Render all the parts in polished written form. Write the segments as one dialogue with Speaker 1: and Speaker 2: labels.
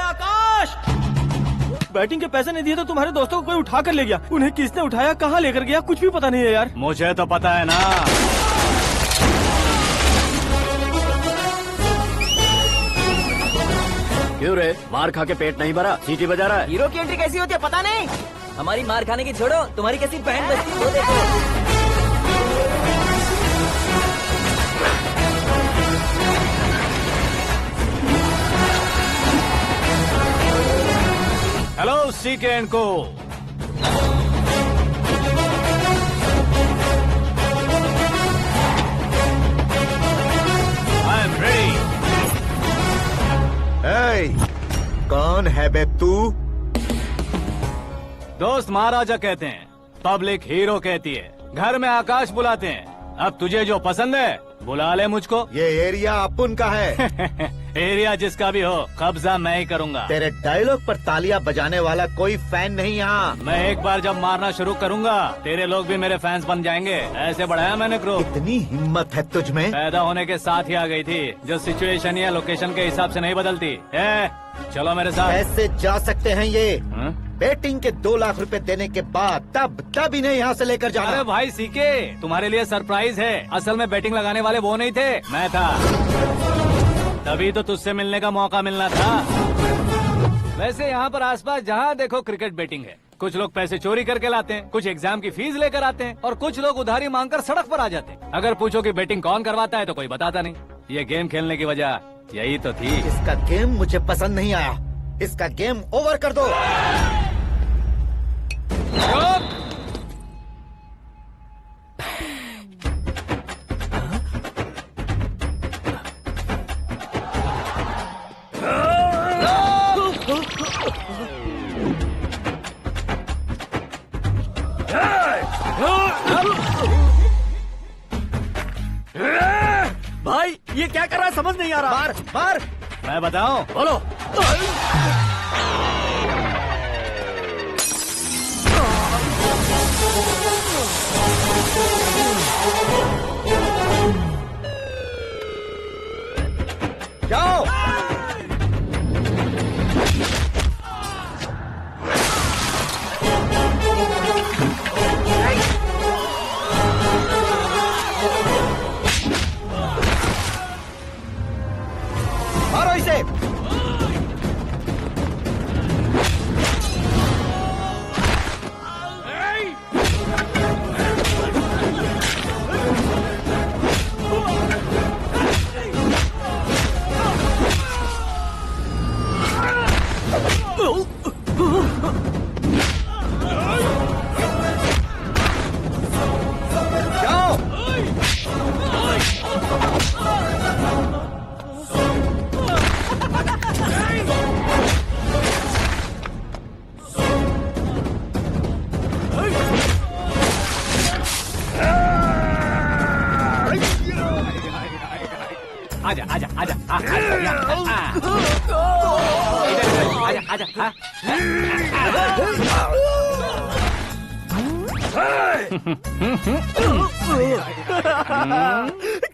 Speaker 1: आकाश, batting के पैसे नहीं दिए तो तुम्हारे दोस्तों को कोई उठा कर ले गया। उन्हें किसने उठाया, कहाँ लेकर गया, कुछ भी पता नहीं है यार।
Speaker 2: मुझे तो पता है ना।
Speaker 3: क्यों रे, मार खा के पेट नहीं भरा, सीटी बजा रहा है?
Speaker 4: हीरो की एंट्री कैसी होती है पता नहीं। हमारी मार खाने की छोड़ो, तुम्हारी कैसी बहन बचती है वो देखो।
Speaker 2: हेलो सीके एंड को। I am ready.
Speaker 5: कौन है बे तू?
Speaker 2: दोस्त महाराजा कहते हैं, पब्लिक हीरो कहती है, घर में आकाश बुलाते हैं। अब तुझे जो पसंद है बुला ले मुझको।
Speaker 5: ये एरिया अपुन का है।
Speaker 2: एरिया जिसका भी हो, कब्जा मैं ही करूंगा।
Speaker 5: तेरे डायलॉग पर तालियां बजाने वाला कोई फैन नहीं यहाँ।
Speaker 2: मैं एक बार जब मारना शुरू करूंगा, तेरे लोग भी मेरे फैंस बन जाएंगे। ऐसे बढ़ाया मैंने ग्रुप।
Speaker 5: इतनी हिम्मत है तुझ में?
Speaker 2: पैदा होने के साथ ही आ गई थी, जो सिचुएशन या लोकेशन के हिसाब से नहीं बदलती। चलो मेरे साथ।
Speaker 5: कैसे जा सकते हैं ये?
Speaker 2: हा?
Speaker 5: बेटिंग के 2 लाख रुपए देने के बाद तब इन्हें यहाँ से लेकर जाना।
Speaker 2: अरे भाई सीके, तुम्हारे लिए सरप्राइज है। असल में बैटिंग लगाने वाले वो नहीं थे, मैं था। तभी तो तुझसे मिलने का मौका मिलना था। वैसे यहाँ पर आसपास जहाँ देखो क्रिकेट बैटिंग है। कुछ लोग पैसे चोरी करके लाते हैं, कुछ एग्जाम की फीस लेकर आते हैं, और कुछ लोग उधारी मांगकर सड़क पर आ जाते हैं। अगर पूछो कि बैटिंग कौन करवाता है तो कोई बताता नहीं। ये गेम खेलने की वजह यही तो थी।
Speaker 5: इसका गेम मुझे पसंद नहीं आया। इसका गेम ओवर कर दो।
Speaker 4: भाई ये क्या कर रहा है समझ नहीं आ रहा।
Speaker 5: मार मार।
Speaker 2: मैं बताऊं?
Speaker 5: बोलो। जाओ। मारो इसे।
Speaker 2: आजा आजा आजा आजा आजा।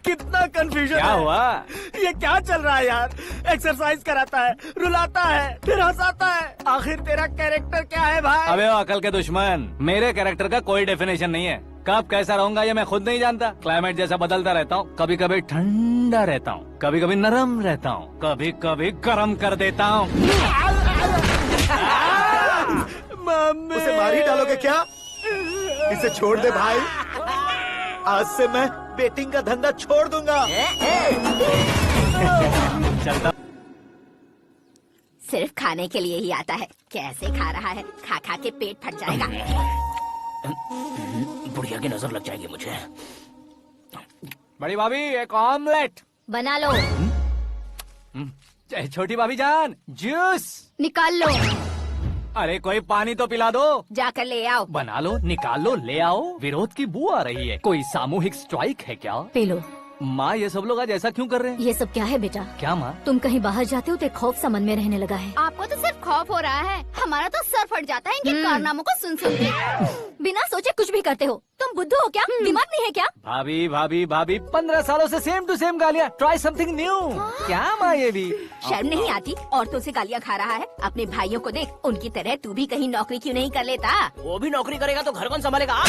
Speaker 4: कितना कंफ्यूजन
Speaker 2: क्या हुआ?
Speaker 4: ये क्या चल रहा है यार? एक्सरसाइज कराता है, रुलाता है, फिर हंसाता है। आखिर तेरा कैरेक्टर क्या है भाई?
Speaker 2: अबे ओ अकल के दुश्मन, मेरे कैरेक्टर का कोई डेफिनेशन नहीं है। कब कैसा रहूंगा ये मैं खुद नहीं जानता। क्लाइमेट जैसा बदलता रहता हूँ। कभी कभी ठंडा रहता हूँ, कभी कभी नरम रहता हूँ, कभी कभी गर्म कर देता हूँ।
Speaker 5: उसे मार ही डालोगे क्या? इसे छोड़ दे भाई। आज से मैं बेटिंग का धंधा छोड़ दूंगा।
Speaker 2: चलता।
Speaker 6: सिर्फ खाने के लिए ही आता है। कैसे खा रहा है, खा खा के पेट फट जाएगा।
Speaker 4: बुढ़िया की नजर लग जाएगी मुझे।
Speaker 2: बड़ी भाभी एक ऑमलेट
Speaker 6: बना लो।
Speaker 2: छोटी भाभी जान जूस
Speaker 6: निकाल लो।
Speaker 2: अरे कोई पानी तो पिला दो।
Speaker 6: जाकर ले आओ।
Speaker 2: बना लो, निकाल लो, ले आओ। विरोध की बू आ रही है। कोई सामूहिक स्ट्राइक है क्या?
Speaker 6: P low.
Speaker 2: माँ ये सब लोग आज ऐसा क्यों कर रहे हैं?
Speaker 6: ये सब क्या है बेटा?
Speaker 2: क्या माँ?
Speaker 6: तुम कहीं बाहर जाते हो तो एक खौफ सा मन में रहने लगा है।
Speaker 7: आपको तो सिर्फ खौफ हो रहा है, हमारा तो सर फट जाता है इनके कारनामों को सुन सुन के।
Speaker 6: बिना सोचे कुछ भी करते हो। तुम बुद्धू हो क्या? दिमाग नहीं है क्या?
Speaker 2: भाभी भाभी भाभी 15 सालों से सेम टू सेम गालियाँ। Try something new. क्या माँ ये भी?
Speaker 6: शर्म नहीं आती? औरतों से गालियाँ खा रहा है। अपने भाइयों को देख, उनकी तरह तू भी कहीं नौकरी क्यों नहीं कर लेता?
Speaker 4: वो भी नौकरी करेगा तो घर कौन संभालेगा?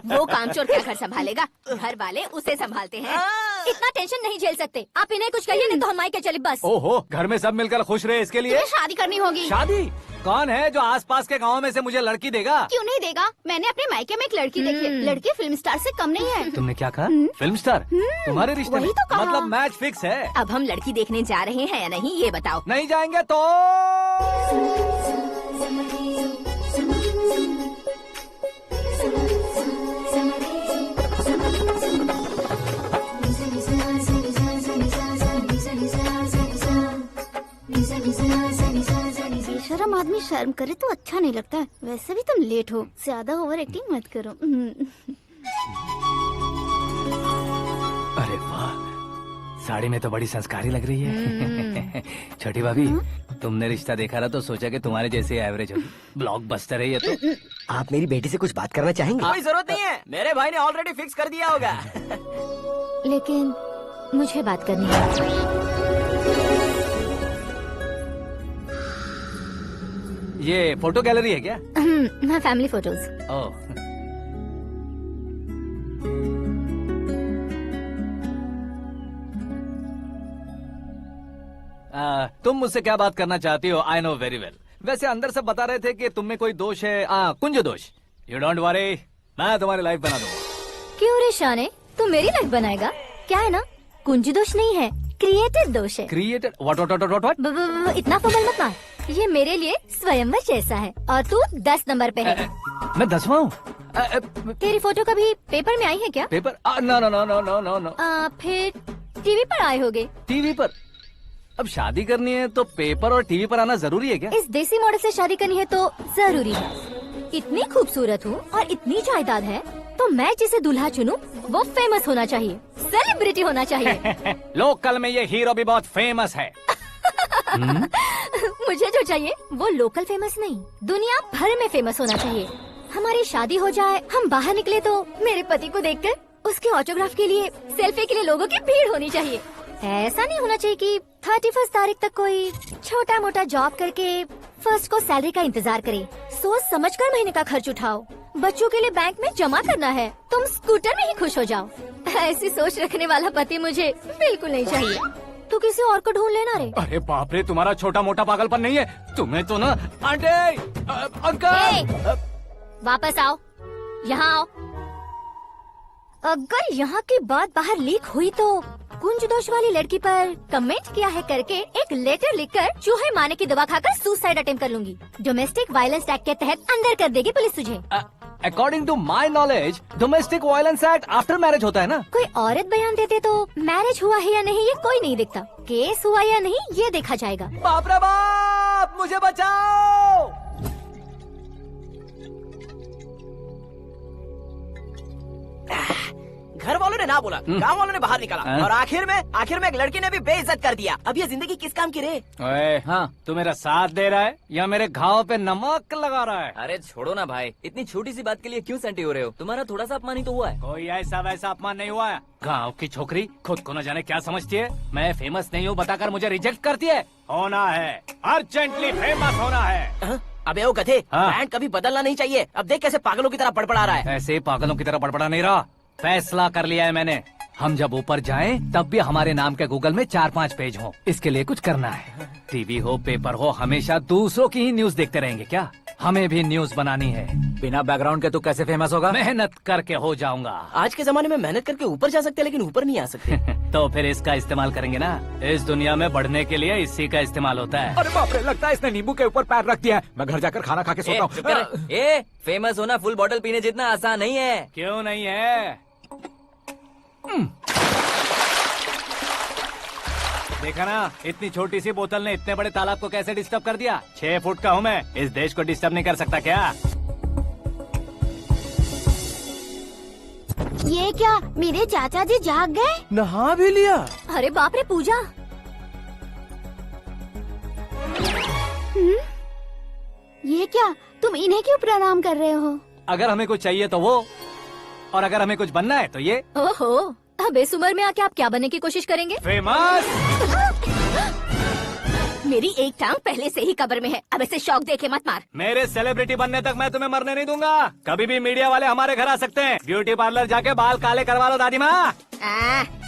Speaker 6: वो कामचोर क्या घर संभालेगा? घर वाले उसे संभालते हैं। इतना टेंशन नहीं झेल सकते। आप इन्हें कुछ कहिए नहीं तो हम मायके चले बस।
Speaker 2: ओहो, घर में सब मिलकर खुश रहे इसके लिए।
Speaker 6: तुम्हें शादी करनी होगी।
Speaker 2: शादी? कौन है जो आसपास के गाँव में से मुझे लड़की देगा?
Speaker 6: क्यों नहीं देगा? मैंने अपने मायके में एक लड़की देखी है। लड़की फिल्म स्टार से कम नहीं है।
Speaker 2: तुमने क्या कहा? Film star? तुम्हारे रिश्ते में?
Speaker 6: वही तो कहा।
Speaker 2: मतलब मैच फिक्स है।
Speaker 6: अब हम लड़की देखने जा रहे हैं या नहीं ये बताओ।
Speaker 2: नहीं जाएंगे तो
Speaker 7: बेशरम आदमी शर्म करे तो अच्छा नहीं लगता है। वैसे भी तुम लेट हो, ज्यादा ओवर एक्टिंग मत करो।
Speaker 2: अरे वाह, साड़ी में तो बड़ी संस्कारी लग रही है। छोटी भाभी, तुमने रिश्ता देखा रहा तो सोचा कि तुम्हारे जैसे एवरेज होगी। ब्लॉकबस्टर है ये तो।
Speaker 4: आप मेरी बेटी से कुछ बात करना चाहेंगे? कोई जरूरत नहीं है, मेरे भाई ने ऑलरेडी फिक्स कर दिया होगा।
Speaker 7: लेकिन मुझे बात करनी है।
Speaker 2: ये फोटो गैलरी है क्या?
Speaker 7: मैं फैमिली फोटोज।
Speaker 2: ओह, तुम मुझसे क्या बात करना चाहती हो? I know very well. वैसे अंदर से बता रहे थे कि तुम में कोई दोष है। कुंज दोष। यू डोंट वरी, मैं तुम्हारी लाइफ बना दूंगा।
Speaker 7: क्यों रे शाने, तू मेरी लाइफ बनाएगा? क्या है ना, कुंज दोष नहीं है, क्रिएटेड दोष है।
Speaker 2: क्रिएटेड? व्हाट?
Speaker 7: इतना फमल मत मार। ये मेरे लिए स्वयंवर जैसा है और तू 10 नंबर पे है।
Speaker 2: मैं 10वां हूँ?
Speaker 7: तेरी फोटो कभी पेपर में आई है क्या?
Speaker 2: Paper? No no no no no no no.
Speaker 7: फिर टीवी पर आए होगे।
Speaker 2: टीवी पर? अब शादी करनी है तो पेपर और टीवी पर आना जरूरी है क्या?
Speaker 7: इस देसी मॉडल से शादी करनी है तो जरूरी है। इतनी खूबसूरत हूँ और इतनी जायदाद है तो मैं जिसे दूल्हा चुनूं वो फेमस होना चाहिए, सेलिब्रिटी होना चाहिए।
Speaker 2: लोकल में ये हीरो भी बहुत फेमस है।
Speaker 7: मुझे जो चाहिए वो लोकल फेमस नहीं, दुनिया भर में फेमस होना चाहिए। हमारी शादी हो जाए, हम बाहर निकले तो मेरे पति को देखकर उसके ऑटोग्राफ के लिए, सेल्फी के लिए लोगों की भीड़ होनी चाहिए। ऐसा नहीं होना चाहिए कि 31 तारीख तक कोई छोटा मोटा जॉब करके फर्स्ट को सैलरी का इंतजार करे। सोच समझकर महीने का खर्च उठाओ। बच्चों के लिए बैंक में जमा करना है, तुम स्कूटर में ही खुश हो जाओ। ऐसी सोच रखने वाला पति मुझे बिल्कुल नहीं चाहिए। तू किसी और को ढूंढ लेना रे।
Speaker 2: अरे बाप रे, तुम्हारा छोटा मोटा पागलपन नहीं है। तुम्हें तो ना आंटी, अंकल।
Speaker 7: वापस आओ, यहाँ आओ। अगर यहाँ की बात बाहर लीक हुई तो कुंज दोष वाली लड़की पर कमेंट किया है करके एक लेटर लिखकर चूहे मारने की दवा खाकर सुसाइड अटेम्प्ट कर लूंगी। डोमेस्टिक वायलेंस एक्ट के तहत अंदर कर देगी पुलिस तुझे।
Speaker 2: According to my knowledge domestic violence act after marriage होता है ना?
Speaker 7: कोई औरत बयान देते तो मैरिज हुआ है या नहीं ये कोई नहीं देखता, केस हुआ या नहीं ये देखा जाएगा।
Speaker 2: बाप रे बाप, मुझे बचाओ।
Speaker 4: घर वालों ने ना बोला, गांव वालों ने बाहर निकाला और आखिर में एक लड़की ने भी बेइज्जत कर दिया। अब ये जिंदगी किस काम की रे?
Speaker 2: ओए, हाँ, तू मेरा साथ दे रहा है या मेरे घाव पे नमक लगा रहा है?
Speaker 8: अरे छोड़ो ना भाई, इतनी छोटी सी बात के लिए क्यों सैंटी हो रहे हो? तुम्हारा थोड़ा सा अपमान ही तो हुआ है।
Speaker 2: कोई ऐसा वैसा अपमान नहीं हुआ है। गाँव की छोकरी खुद को न जाने क्या समझती है। मैं फेमस नहीं हूँ बताकर मुझे रिजेक्ट करती है। होना है, अर्जेंटली फेमस होना है।
Speaker 4: अबे ओ गधे,
Speaker 2: हाँ।
Speaker 4: ब्रांड कभी बदलना नहीं चाहिए। अब देख कैसे पागलों की तरह बड़बड़ा रहा है।
Speaker 2: ऐसे पागलों की तरह बड़बड़ा नहीं रहा। फैसला कर लिया है मैंने। हम जब ऊपर जाएं तब भी हमारे नाम के गूगल में 4-5 पेज हो। इसके लिए कुछ करना है। टीवी हो, पेपर हो, हमेशा दूसरों की ही न्यूज देखते रहेंगे क्या? हमें भी न्यूज बनानी है।
Speaker 3: बिना बैकग्राउंड के तू कैसे फेमस होगा?
Speaker 2: मेहनत करके हो जाऊंगा।
Speaker 4: आज के जमाने में मेहनत करके ऊपर जा सकते हैं लेकिन ऊपर नहीं आ सकते।
Speaker 2: तो फिर इसका इस्तेमाल करेंगे ना। इस दुनिया में बढ़ने के लिए इसी का इस्तेमाल होता है।
Speaker 3: अरे बाप रे, लगता है इसने नींबू के ऊपर पैर रख दिया है। मैं घर जाकर खाना खा के सोता
Speaker 8: चुप कर। ए, फेमस होना फुल बॉटल पीने जितना आसान नहीं है।
Speaker 2: क्यों नहीं है? देखा ना, इतनी छोटी सी बोतल ने इतने बड़े तालाब को कैसे डिस्टर्ब कर दिया। 6 फुट का हूँ मैं, इस देश को डिस्टर्ब नहीं कर सकता क्या?
Speaker 7: ये क्या, मेरे चाचा जी जाग गए?
Speaker 1: नहा भी लिया?
Speaker 7: अरे बाप रे पूजा। ये क्या, तुम इन्हें क्यों प्रणाम कर रहे हो?
Speaker 2: अगर हमें कुछ चाहिए तो वो, और अगर हमें कुछ बनना है तो ये।
Speaker 7: ओहो, अब इस उम्र में आके आप क्या बनने की कोशिश करेंगे?
Speaker 2: फेमस।
Speaker 6: मेरी एक टांग पहले से ही कब्र में है, अब इसे शौक देके मत मार।
Speaker 2: मेरे सेलिब्रिटी बनने तक मैं तुम्हें मरने नहीं दूंगा। कभी भी मीडिया वाले हमारे घर आ सकते हैं। ब्यूटी पार्लर जाके बाल काले करवा लो दादी माँ।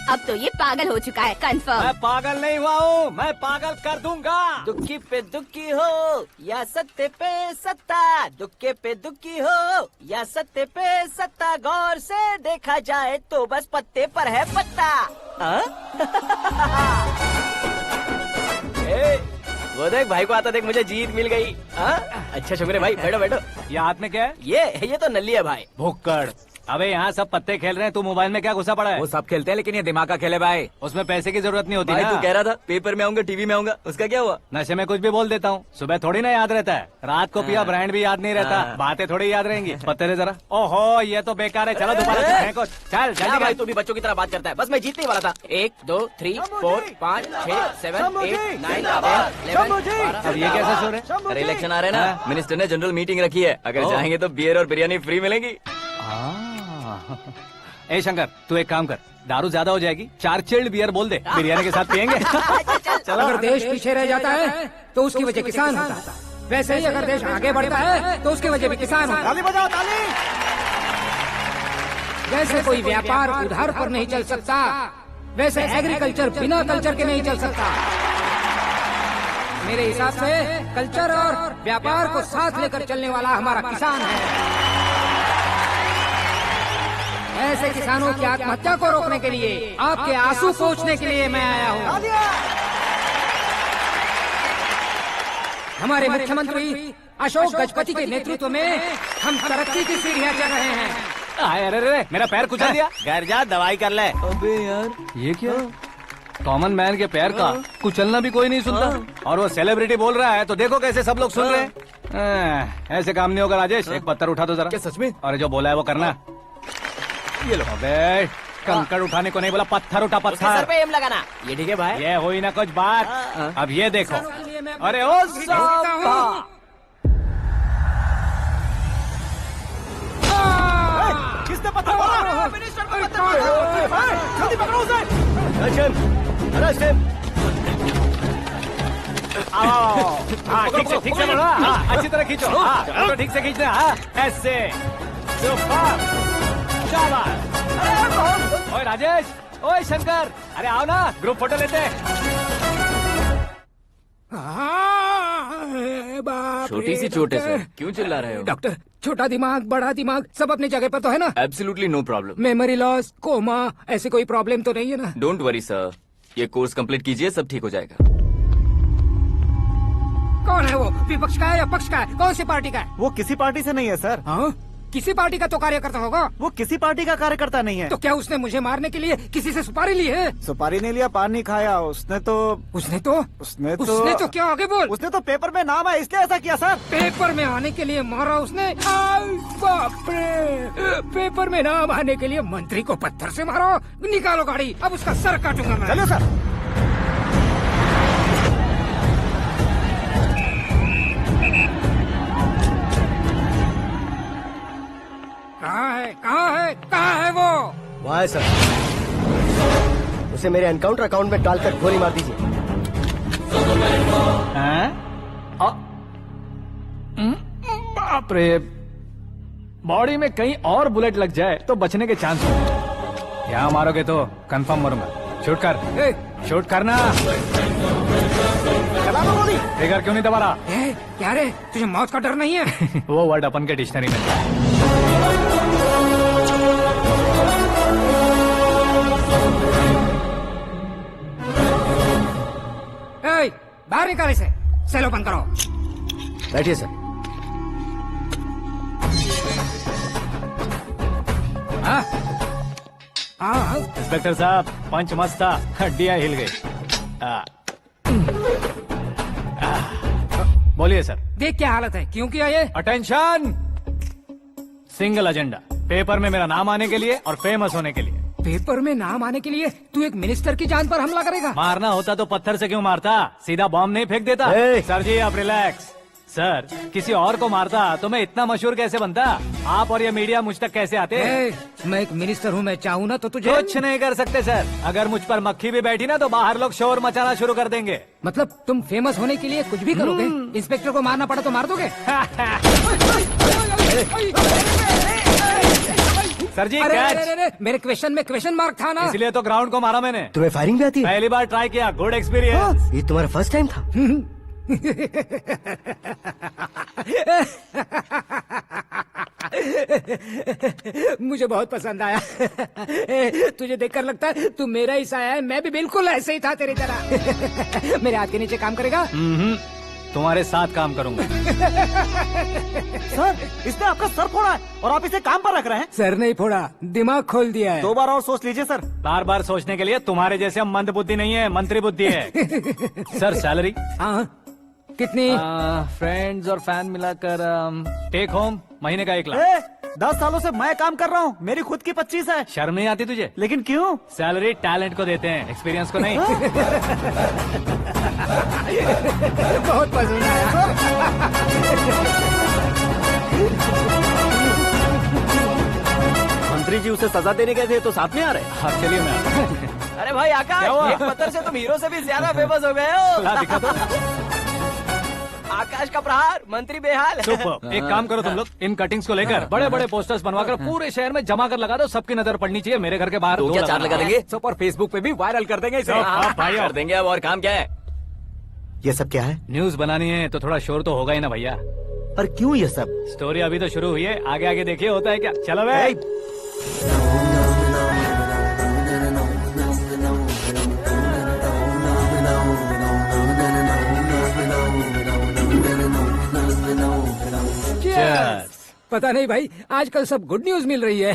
Speaker 6: अब तो ये पागल हो चुका है, कंफर्म।
Speaker 2: मैं पागल नहीं हुआ हूँ, मैं पागल कर दूंगा।
Speaker 4: दुखी पे दुखी हो या सत्ते पे सत्ता, दुखे पे दुखी हो या सत्ते पे सत्ता, गौर से देखा जाए तो बस पत्ते पर है पत्ता। वो देख भाई को आता देख, मुझे जीत मिल गई। अच्छा शुक्र भाई, बैठो बैठो।
Speaker 2: ये हाथ में क्या है?
Speaker 4: ये तो नल्ली है भाई।
Speaker 2: भुक्कड़। अबे यहाँ सब पत्ते खेल रहे हैं, तू मोबाइल में क्या घुसा पड़ा है?
Speaker 3: वो सब खेलते हैं लेकिन ये दिमाग का खेल है भाई।
Speaker 2: उसमें पैसे की जरूरत नहीं होती
Speaker 8: भाई
Speaker 2: ना।
Speaker 8: तू कह रहा था पेपर में आऊंगा, टीवी में आऊंगा, उसका क्या हुआ?
Speaker 2: नशे में कुछ भी बोल देता हूँ, सुबह थोड़ी ना याद रहता है। रात को पिया ब्रांड भी याद नहीं रहता, बातें थोड़ी याद रहेंगी। पत्ते दे जरा। ओहो, ये तो बेकार है। चलो दोबारा फेंको। चल
Speaker 4: क्या
Speaker 2: जल्दी
Speaker 4: भाई,
Speaker 2: कर।
Speaker 4: तू भी बच्चों की तरह बात करता है। बस मैं जीतने ही वाला था। 1 2 3 4 5 6 7 8 9 10
Speaker 2: अब ये कैसे शोर है?
Speaker 8: अरे इलेक्शन आ रहे हैं ना, मिनिस्टर ने जनरल मीटिंग रखी है, अगर जाएंगे तो बियर और बिरयानी फ्री मिलेगी।
Speaker 2: ए शंकर, तू एक काम कर, दारू ज्यादा हो जाएगी, 4 चिल्ड बियर बोल दे, बिरयानी के साथ पियेंगे। चलो।
Speaker 9: अगर देश पीछे रह जाता है तो उसकी वजह किसान होता है, वैसे ही अगर देश आगे बढ़ता है तो उसकी वजह भी किसान होता है।
Speaker 5: ताली बजाओ ताली।
Speaker 9: जैसे कोई व्यापार उधार पर नहीं चल सकता, वैसे एग्रीकल्चर बिना कल्चर के नहीं चल सकता। मेरे हिसाब से कल्चर और व्यापार को साथ लेकर चलने वाला हमारा किसान है। ऐसे किसानों की आत्महत्या को रोकने के लिए, आपके आंसू पोंछने के लिए मैं आया हूँ। हमारे मुख्यमंत्री अशोक गजपति के नेतृत्व में हम तरक्की की सीढ़ियाँ चढ़ रहे हैं।
Speaker 2: अरे अरे, मेरा पैर कुचल दिया।
Speaker 4: घर जा दवाई कर ले।
Speaker 8: अबे यार,
Speaker 2: ये क्या? कॉमन मैन के पैर का कुचलना भी कोई नहीं सुनता, और वो सेलिब्रिटी बोल रहा है तो देखो कैसे सब लोग सुन रहे हैं। ऐसे काम नहीं होगा राजेश, एक पत्थर उठा दो जरा।
Speaker 3: क्या सच में?
Speaker 2: अरे जो बोला है वो करना। ये लो। अबे कंकड़ उठाने को नहीं बोला, पत्थर उठा,
Speaker 4: सर
Speaker 2: पत्थर।
Speaker 4: पे एम लगाना। ये ठीक है भाई।
Speaker 2: ये हुई ना कुछ बात। अब ये देखो। अरे ओ साहब,
Speaker 5: किसने पत्थर मारा? मिनिस्टर को पत्थर मारा। जल्दी पकड़ो उसे।
Speaker 2: ठीक से बढ़ो। अच्छी तरह खींचो। तो ठीक से खींचना। ऐसे सुपर, शाबाश। ओए राजेश, ओए शंकर, अरे आओ ना, ग्रुप फोटो लेते हैं।
Speaker 8: छोटी सी चोट है सर, क्यों चिल्ला रहे हो?
Speaker 9: डॉक्टर, छोटा दिमाग बड़ा दिमाग सब अपनी जगह पर तो है ना?
Speaker 8: Absolutely no problem.
Speaker 9: Memory loss, coma, ऐसी कोई प्रॉब्लम तो नहीं है ना?
Speaker 8: डोंट वरी सर, ये कोर्स कंप्लीट कीजिए, सब ठीक हो जाएगा।
Speaker 9: कौन है वो? विपक्ष का है या पक्ष का है? कौन सी पार्टी का है?
Speaker 5: वो किसी पार्टी से नहीं है सर।
Speaker 9: हाँ? किसी पार्टी का तो कार्यकर्ता होगा।
Speaker 5: वो किसी पार्टी का कार्यकर्ता नहीं है।
Speaker 9: तो क्या उसने मुझे मारने के लिए किसी से सुपारी ली है?
Speaker 5: सुपारी नहीं लिया, पान नहीं खाया। उसने तो
Speaker 9: क्या आगे बोल?
Speaker 5: उसने तो पेपर में नाम है इसलिए ऐसा किया सर।
Speaker 9: पेपर में आने के लिए मारा उसने? आय बाप रे! पेपर में नाम आने के लिए मंत्री को पत्थर से मारो? निकालो गाड़ी, अब उसका सर काटूंगा मैं।
Speaker 5: चलो सर।
Speaker 9: कहाँ है वो?
Speaker 10: वहाँ है सर, उसे मेरे एनकाउंटर अकाउंट में डालकर गोली मार दीजिए।
Speaker 2: बाप रे, बॉडी में कहीं और बुलेट लग जाए तो बचने के चांस हो। यहाँ मारोगे तो कंफर्म मरूंगा। शूट कर, शूट करना।
Speaker 5: चला दो गोली।
Speaker 2: ट्रिगर क्यों नहीं दबा रहा?
Speaker 9: क्या रे, तुझे मौत का डर नहीं है?
Speaker 2: वो वर्ड अपन के डिक्शनरी में है।
Speaker 9: बाहर निकाल इसे, सेलो बंद करो।
Speaker 10: बैठिए सर।
Speaker 2: इंस्पेक्टर साहब, पंच मस्त था, हड्डियां हिल गई। बोलिए सर।
Speaker 9: देख क्या हालत है, क्यों किया ये?
Speaker 2: अटेंशन, सिंगल एजेंडा, पेपर में मेरा नाम आने के लिए और फेमस होने के लिए।
Speaker 9: पेपर में नाम आने के लिए तू एक मिनिस्टर की जान पर हमला करेगा?
Speaker 2: मारना होता तो पत्थर से क्यों मारता, सीधा बॉम्ब नहीं फेंक देता। सर जी आप रिलैक्स, सर किसी और को मारता तो मैं इतना मशहूर कैसे बनता? आप और ये मीडिया मुझ तक कैसे आते?
Speaker 9: मैं एक मिनिस्टर हूँ, मैं चाहूँ ना तो तुझे
Speaker 2: कुछ नहीं कर सकते सर। अगर मुझ पर मक्खी भी बैठी ना तो बाहर लोग शोर मचाना शुरू कर देंगे।
Speaker 9: मतलब तुम फेमस होने के लिए कुछ भी करोगे? इंस्पेक्टर को मारना पड़ा तो मार दोगे?
Speaker 2: सर जी
Speaker 9: अरे,
Speaker 2: कैच।
Speaker 9: अरे, अरे, मेरे क्वेश्चन में क्वेश्चन मार्क था ना।
Speaker 2: इसलिए तो ग्राउंड को मारा मैंने।
Speaker 10: तुम्हें फायरिंग भी आती है?
Speaker 2: पहली बार ट्राई किया, गुड एक्सपीरियंस।
Speaker 10: ये तुम्हारा फर्स्ट टाइम था?
Speaker 9: मुझे बहुत पसंद आया। तुझे देखकर लगता है तू मेरा ही साया है। मैं भी बिल्कुल ऐसे ही था तेरी तरह। मेरे हाथ के नीचे काम करेगा?
Speaker 2: तुम्हारे साथ काम करूंगा।
Speaker 1: सर इसने आपका सर फोड़ा है और आप इसे काम पर रख रहे हैं।
Speaker 9: सर नहीं फोड़ा, दिमाग खोल दिया है।
Speaker 1: 2 बार और सोच लीजिए सर।
Speaker 2: बार बार सोचने के लिए तुम्हारे जैसे मंद बुद्धि नहीं है, मंत्री बुद्धि है। सर सैलरी
Speaker 9: हाँ कितनी?
Speaker 2: फ्रेंड्स और फैन मिलाकर टेक होम महीने का 1 लाख।
Speaker 1: 10 सालों से मैं काम कर रहा हूँ, मेरी खुद की 25 है।
Speaker 2: शर्म नहीं आती तुझे?
Speaker 1: लेकिन क्यों?
Speaker 2: सैलरी टैलेंट को देते हैं, एक्सपीरियंस को नहीं।
Speaker 9: बहुत पसंद आया।
Speaker 1: मंत्री जी उसे सजा देने गए थे तो साथ में आ रहे।
Speaker 2: हाँ चलिए मैं आता हूँ।
Speaker 4: अरे भाई आकाश, एक पत्थर से तुम हीरो से भी ज्यादा फेमस हो गए हो।
Speaker 2: ला, दिखा दो।
Speaker 4: आकाश का प्रहार, मंत्री बेहाल।
Speaker 2: सुपर। एक काम करो तुम लोग, इन कटिंग्स को लेकर बड़े बड़े पोस्टर्स बनवाकर पूरे शहर में जमा कर लगा दो। सबकी नजर पड़नी चाहिए। मेरे घर के बाहर
Speaker 8: तो क्या 4 लगा देंगे?
Speaker 3: सुपर फेसबुक पे भी वायरल कर देंगे इसे।
Speaker 2: भाई
Speaker 8: कर देंगे। अब और काम क्या है?
Speaker 5: ये सब क्या है?
Speaker 2: न्यूज बनानी है तो थोड़ा शोर तो होगा ही ना भैया।
Speaker 5: पर क्यों ये सब?
Speaker 2: स्टोरी अभी तो शुरू हुई है, आगे आगे देखिए होता है क्या। चलो भाई।
Speaker 9: Cheers। पता नहीं भाई, आजकल सब गुड न्यूज मिल रही है।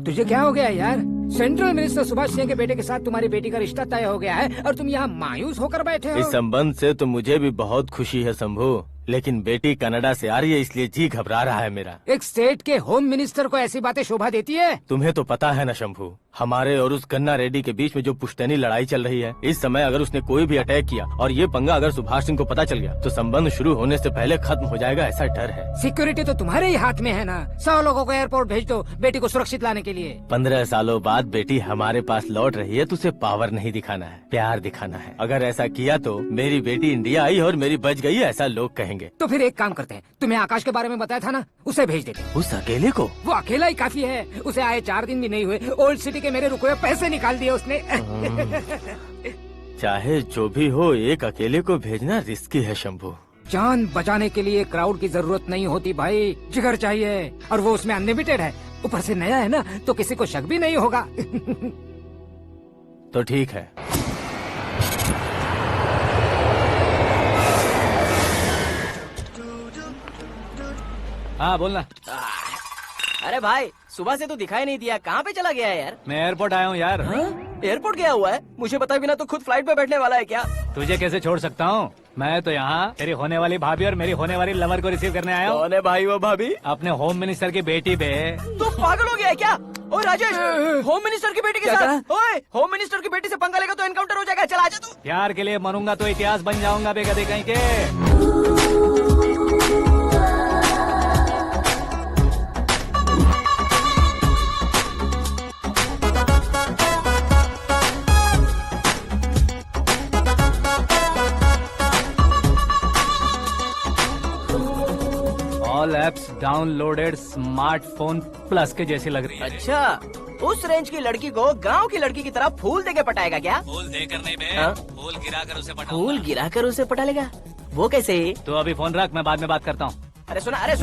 Speaker 9: तुझे क्या हो गया यार? सेंट्रल मिनिस्टर सुभाष सिंह के बेटे के साथ तुम्हारी बेटी का रिश्ता तय हो गया है और तुम यहाँ मायूस होकर बैठे हो।
Speaker 1: इस संबंध से तो मुझे भी बहुत खुशी है शंभू, लेकिन बेटी कनाडा से आ रही है इसलिए जी घबरा रहा है मेरा।
Speaker 9: एक स्टेट के होम मिनिस्टर को ऐसी बातें शोभा देती है?
Speaker 1: तुम्हें तो पता है ना शंभू, हमारे और उस कन्ना रेड्डी के बीच में जो पुश्तैनी लड़ाई चल रही है। इस समय अगर उसने कोई भी अटैक किया और ये पंगा अगर सुभाष सिंह को पता चल गया तो संबंध शुरू होने से पहले खत्म हो जाएगा, ऐसा डर है।
Speaker 9: सिक्योरिटी तो तुम्हारे ही हाथ में है ना। 100 लोगों को एयरपोर्ट भेज दो बेटी को सुरक्षित लाने के लिए।
Speaker 1: 15 सालों बाद बेटी हमारे पास लौट रही है तो उसे पावर नहीं दिखाना है, प्यार दिखाना है। अगर ऐसा किया तो मेरी बेटी इंडिया आई और मेरी बच गई, ऐसा लोग कहेंगे।
Speaker 9: तो फिर एक काम करते हैं, तुम्हें आकाश के बारे में बताया था ना, उसे भेज देते हैं।
Speaker 1: उस अकेले को?
Speaker 9: वो अकेला ही काफी है। उसे आए 4 दिन भी नहीं हुए, ओल्ड सिटी के मेरे रुके हुए पैसे निकाल दिए उसने।
Speaker 1: चाहे जो भी हो, एक अकेले को भेजना रिस्की है शंभू।
Speaker 9: जान बचाने के लिए क्राउड की जरूरत नहीं होती भाई, जिगर चाहिए। और वो उसमें अनलिमिटेड है, ऊपर से नया है ना तो किसी को शक भी नहीं होगा।
Speaker 1: तो ठीक है।
Speaker 2: हाँ बोलना।
Speaker 4: अरे भाई सुबह से तो दिखाई नहीं दिया, कहाँ पे चला गया है यार?
Speaker 2: मैं एयरपोर्ट आया हूँ यार।
Speaker 4: एयरपोर्ट गया हुआ है? मुझे बताए बिना तो खुद फ्लाइट पे बैठने वाला है क्या?
Speaker 2: तुझे कैसे छोड़ सकता हूँ? मैं तो यहाँ तेरी होने वाली भाभी और मेरी होने वाली लवर को रिसीव करने आया हूँ।
Speaker 4: कौन है भाई वो भाभी?
Speaker 2: अपने होम मिनिस्टर की बेटी पे।
Speaker 4: तू पागल हो गया है क्या? ओए राजेश, होम मिनिस्टर की बेटी के साथ? ओए होम मिनिस्टर की बेटी से पंगा लेगा तो एनकाउंटर हो जाएगा। चल आजा तू।
Speaker 2: प्यार के लिए मरूंगा तो इतिहास बन जाऊंगा बेगदे कहीं के। All apps downloaded smartphone plus के जैसी लग रही है।
Speaker 4: अच्छा, उस रेंज की लड़की को गांव की लड़की की तरह फूल देके पटाएगा क्या?
Speaker 2: फूल देकर नहीं बे,
Speaker 4: हाँ?
Speaker 2: फूल गिराकर उसे पटा।
Speaker 4: फूल गिराकर उसे पटा लेगा? वो कैसे?
Speaker 2: तो अभी फोन रख, मैं बाद में बात करता हूँ।
Speaker 4: अरे सुना है।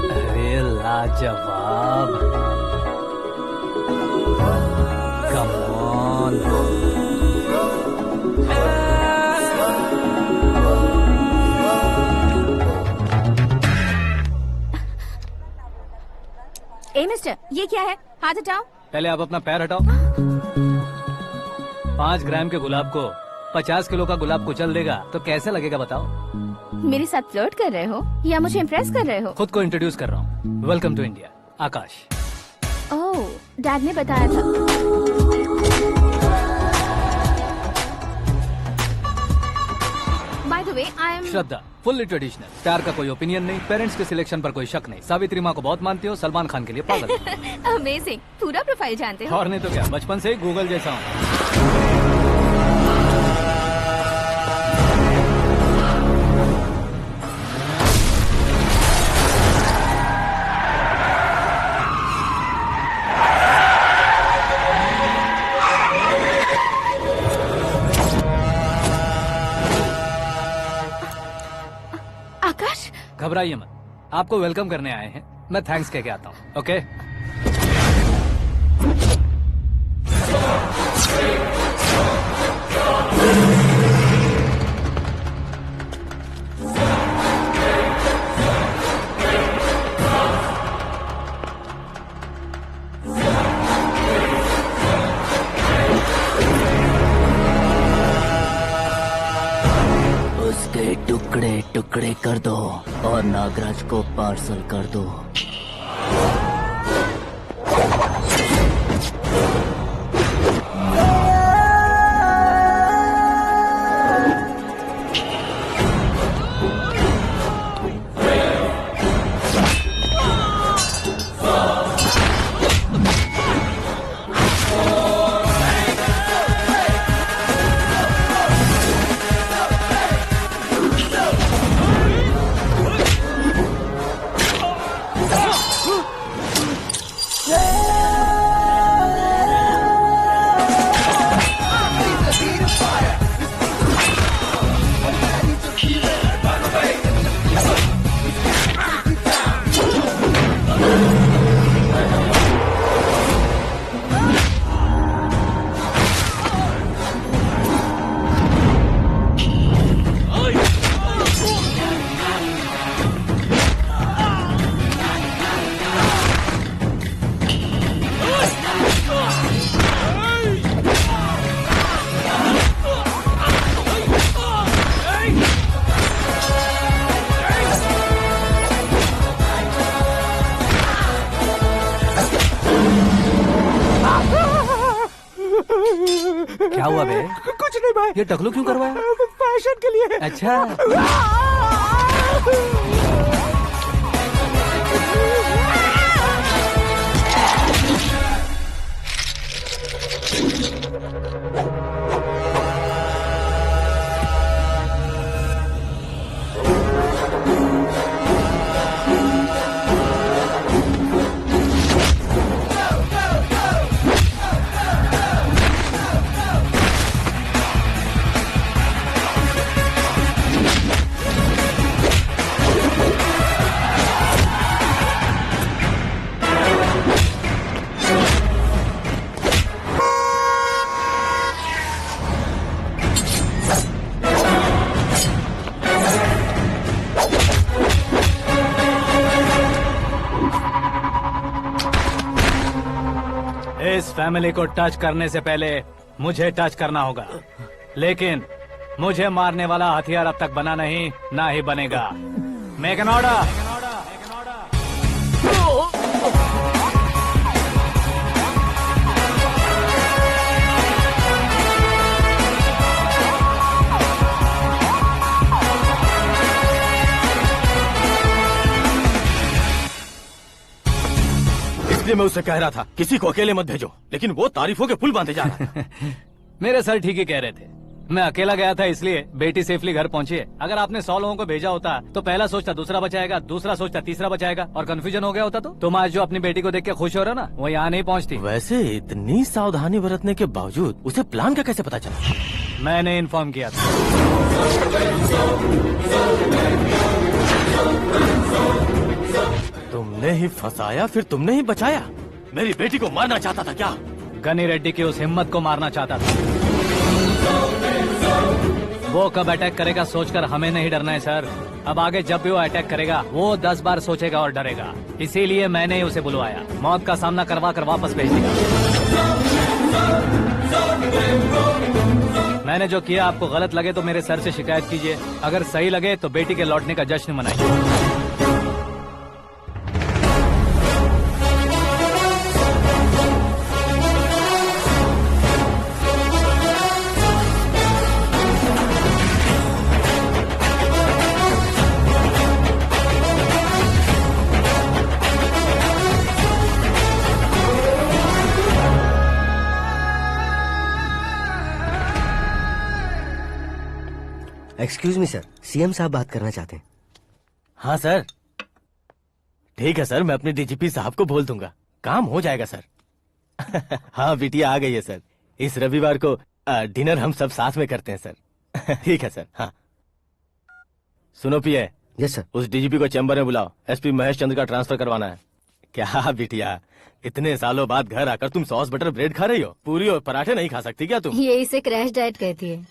Speaker 2: अरे लाजवाब, कम ऑन।
Speaker 6: मिस्टर, ये क्या है? हाथ हटाओ।
Speaker 2: पहले आप अपना पैर हटाओ। 5 ग्राम के गुलाब को 50 किलो का गुलाब कुचल देगा तो कैसे लगेगा बताओ?
Speaker 6: मेरे साथ फ्लर्ट कर रहे हो या मुझे इम्प्रेस कर रहे हो?
Speaker 2: खुद को इंट्रोड्यूस कर रहा हूँ। Welcome to India, Akash.
Speaker 6: Oh, dad ने बताया था। By the way, I am
Speaker 2: Shraddha, fully traditional. प्यार का कोई ओपिनियन नहीं, पेरेंट्स के सिलेक्शन पर कोई शक नहीं। सावित्री माँ को बहुत मानती हो, सलमान खान के लिए पागल हो।
Speaker 6: अमेजिंग, पूरा प्रोफाइल जानते हो।
Speaker 2: और नहीं तो क्या, बचपन से ही गूगल जैसा हूँ।
Speaker 6: आकाश,
Speaker 2: घबराइए मत, आपको वेलकम करने आए हैं। मैं थैंक्स कह के आता हूँ। ओके,
Speaker 4: उसके टुकड़े टुकड़े कर दो और नागराज को पार्सल कर दो। क्या हुआ बे?
Speaker 3: कुछ नहीं भाई।
Speaker 2: ये टकलू क्यों करवाया?
Speaker 3: फैशन के लिए।
Speaker 2: अच्छा, इस फैमिली को टच करने से पहले मुझे टच करना होगा, लेकिन मुझे मारने वाला हथियार अब तक बना नहीं, ना ही बनेगा। Make an order.
Speaker 1: इसलिए मैं उससे कह रहा था किसी को अकेले मत भेजो, लेकिन वो तारीफों के पुल बांधे जा रहा है।
Speaker 2: मेरे सर ठीक ही कह रहे थे। मैं अकेला गया था इसलिए बेटी सेफली घर पहुंची है। अगर आपने 100 लोगों को भेजा होता तो पहला सोचता दूसरा बचाएगा, दूसरा सोचता तीसरा बचाएगा, और कंफ्यूजन हो गया होता तो तुम आज जो अपनी बेटी को देख के खुश हो रहे हो ना, वो यहाँ नहीं पहुँचती।
Speaker 1: वैसे इतनी सावधानी बरतने के बावजूद उसे प्लान का कैसे पता चला?
Speaker 2: मैंने इन्फॉर्म किया था।
Speaker 1: तुमने ही फंसाया, फिर तुमने ही बचाया। मेरी बेटी को मारना चाहता था क्या?
Speaker 2: गनी रेड्डी की उस हिम्मत को मारना चाहता था। वो कब अटैक करेगा सोचकर हमें नहीं डरना है सर। अब आगे जब भी वो अटैक करेगा वो 10 बार सोचेगा और डरेगा। इसीलिए मैंने ही उसे बुलवाया। मौत का सामना करवा कर वापस भेज दिया। मैंने जो किया आपको गलत लगे तो मेरे सर से शिकायत कीजिए, अगर सही लगे तो बेटी के लौटने का जश्न मनाइए।
Speaker 10: एक्सक्यूज मी सर, सीएम साहब बात करना चाहते हैं।
Speaker 1: हाँ सर, ठीक है सर, मैं अपने डीजीपी साहब को बोल दूंगा, काम हो जाएगा सर। हाँ बिटिया आ गई है सर। इस रविवार को डिनर हम सब साथ में करते हैं सर। ठीक है सर। हाँ सुनो पिए।
Speaker 10: Yes sir.
Speaker 1: उस डीजीपी को चैम्बर में बुलाओ, एसपी महेश चंद्र का ट्रांसफर करवाना है। क्या बिटिया, इतने सालों बाद घर आकर तुम सॉस बटर ब्रेड खा रही हो? पूरी और पराठे नहीं खा सकती क्या तुम?
Speaker 7: ये इसे क्रैश डाइट कहती है।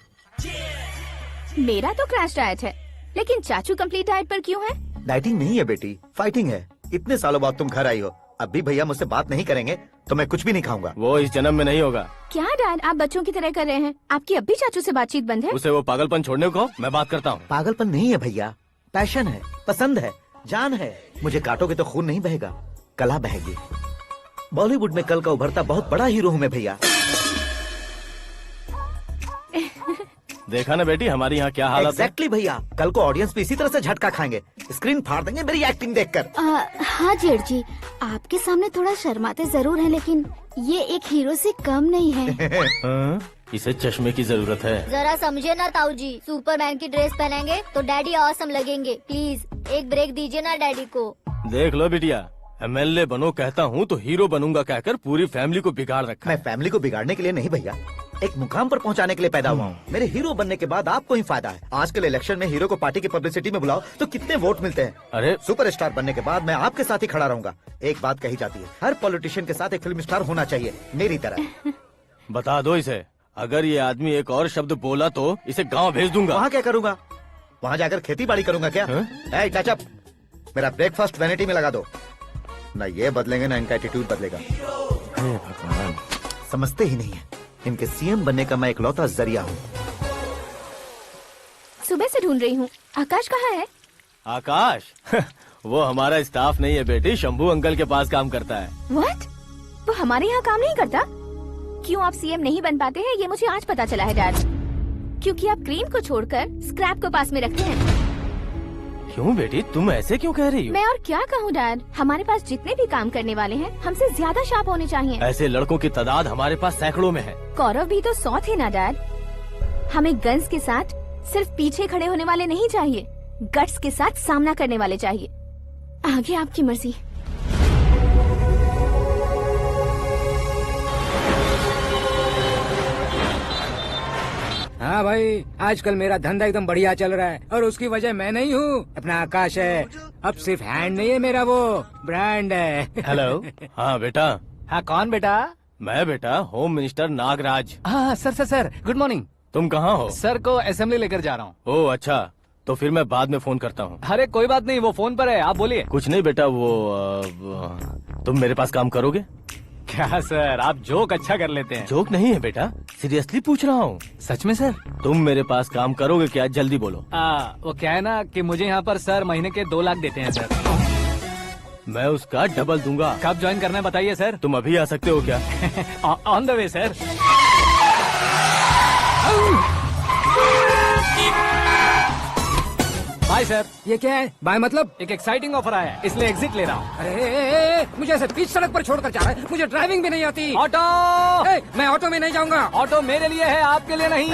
Speaker 6: मेरा तो क्रैश डाइट है, लेकिन चाचू कंप्लीट डाइट पर क्यों है?
Speaker 5: डाइटिंग नहीं है बेटी, फाइटिंग है। इतने सालों बाद तुम घर आई हो, अब भी भैया मुझसे बात नहीं करेंगे तो मैं कुछ भी नहीं खाऊंगा।
Speaker 1: वो इस जन्म में नहीं होगा।
Speaker 6: क्या डैड, आप बच्चों की तरह कर रहे हैं? आपकी अब भी चाचू से बातचीत बंद है?
Speaker 1: उसे वो पागलपन छोड़ने को मैं बात करता हूँ।
Speaker 5: पागलपन नहीं है भैया, पैशन है, पसंद है, जान है। मुझे काटोगे तो खून नहीं बहेगा, कला बहेगी। बॉलीवुड में कल का उभरता बहुत बड़ा हीरो हूँ मैं भैया।
Speaker 1: देखा ना बेटी हमारी यहाँ क्या हालत है।
Speaker 5: एग्जैक्टली भैया, कल को ऑडियंस भी इसी तरह से झटका खाएंगे, स्क्रीन फाड़ देंगे मेरी एक्टिंग देखकर।
Speaker 7: हाँ जेठ जी, आपके सामने थोड़ा शर्माते जरूर हैं, लेकिन ये एक हीरो से कम नहीं है।
Speaker 1: इसे चश्मे की जरूरत है।
Speaker 7: जरा समझे ना ताऊ जी, सुपरमैन की ड्रेस पहनेंगे तो डैडी ऑसम लगेंगे। प्लीज एक ब्रेक दीजिए ना डैडी को।
Speaker 1: देख लो बिटिया, एमएलए बनो कहता हूँ तो हीरो बनूंगा कहकर पूरी फैमिली को बिगाड़ रखा।
Speaker 5: मैं फैमिली को बिगाड़ने के लिए नहीं भैया, एक मुकाम पर पहुंचाने के लिए पैदा हुआ हूँ। मेरे हीरो बनने के बाद आपको ही फायदा है। आजकल इलेक्शन में हीरो को पार्टी की पब्लिसिटी में बुलाओ तो कितने वोट मिलते हैं।
Speaker 1: अरे
Speaker 5: सुपरस्टार बनने के बाद मैं आपके साथ ही खड़ा रहूंगा। एक बात कही जाती है, हर पॉलिटिशियन के साथ एक फिल्म स्टार होना चाहिए, मेरी तरह।
Speaker 1: बता दो इसे, अगर ये आदमी एक और शब्द बोला तो इसे गाँव भेज दूंगा।
Speaker 5: वहाँ क्या करूँगा? वहाँ जाकर खेती बाड़ी करूँगा क्या? ए, टच अप, मेरा ब्रेकफास्ट वैनिटी में लगा दो। न ये बदलेंगे ना इनका एटीट्यूड बदलेगा। समझते ही नहीं है, इनके सीएम बनने का मैं इकलौता जरिया हूँ।
Speaker 6: सुबह से ढूंढ रही हूँ, आकाश कहाँ है?
Speaker 1: आकाश? वो हमारा स्टाफ नहीं है बेटी, शंभू अंकल के पास काम करता है।
Speaker 6: व्हाट? वो हमारे यहाँ काम नहीं करता? क्यों आप सीएम नहीं बन पाते हैं ये मुझे आज पता चला है डैड। क्योंकि आप क्रीम को छोड़कर स्क्रैप को पास में रखते हैं।
Speaker 1: क्यों बेटी, तुम ऐसे क्यों कह रही हो?
Speaker 6: मैं और क्या कहूँ डैड, हमारे पास जितने भी काम करने वाले हैं हमसे ज्यादा शार्प होने चाहिए।
Speaker 1: ऐसे लड़कों की तादाद हमारे पास सैकड़ों में है।
Speaker 6: कौरव भी तो 100 थे ना डैड। हमें गन्स के साथ सिर्फ पीछे खड़े होने वाले नहीं चाहिए, गट्स के साथ सामना करने वाले चाहिए। आगे आपकी मर्जी।
Speaker 9: हाँ भाई, आजकल मेरा धंधा एकदम बढ़िया चल रहा है और उसकी वजह मैं नहीं हूँ, अपना आकाश है। अब सिर्फ हैंड नहीं है मेरा, वो ब्रांड है।
Speaker 1: हेलो। हाँ बेटा।
Speaker 2: हाँ कौन बेटा?
Speaker 1: मैं बेटा, होम मिनिस्टर नागराज।
Speaker 2: हाँ सर गुड मॉर्निंग।
Speaker 1: तुम कहाँ हो?
Speaker 2: सर को असेंबली लेकर जा रहा हूँ।
Speaker 1: ओह अच्छा, तो फिर मैं बाद में फोन करता हूँ।
Speaker 2: अरे कोई बात नहीं, वो फोन पर है, आप बोलिए।
Speaker 1: कुछ नहीं बेटा, तुम मेरे पास काम करोगे?
Speaker 2: क्या सर, आप जोक अच्छा कर लेते हैं।
Speaker 1: जोक नहीं है बेटा, सीरियसली पूछ रहा हूँ।
Speaker 2: सच में सर?
Speaker 1: तुम मेरे पास काम करोगे क्या? जल्दी बोलो।
Speaker 2: वो क्या है ना कि मुझे यहाँ पर सर महीने के 2 लाख देते हैं सर।
Speaker 1: मैं उसका डबल दूंगा।
Speaker 2: कब ज्वाइन करना है बताइए सर।
Speaker 1: तुम अभी आ सकते हो क्या?
Speaker 2: On the way sir. Bye sir.
Speaker 9: ये क्या है? बाय मतलब?
Speaker 2: एक एक्साइटिंग ऑफर आया है, इसलिए एग्जिट ले रहा हूँ।
Speaker 9: अरे मुझे ऐसे बीच सड़क पर छोड़कर जा रहा है, मुझे ड्राइविंग भी नहीं आती।
Speaker 2: ऑटो!
Speaker 9: मैं ऑटो में नहीं जाऊंगा।
Speaker 2: ऑटो मेरे लिए है, आपके लिए नहीं।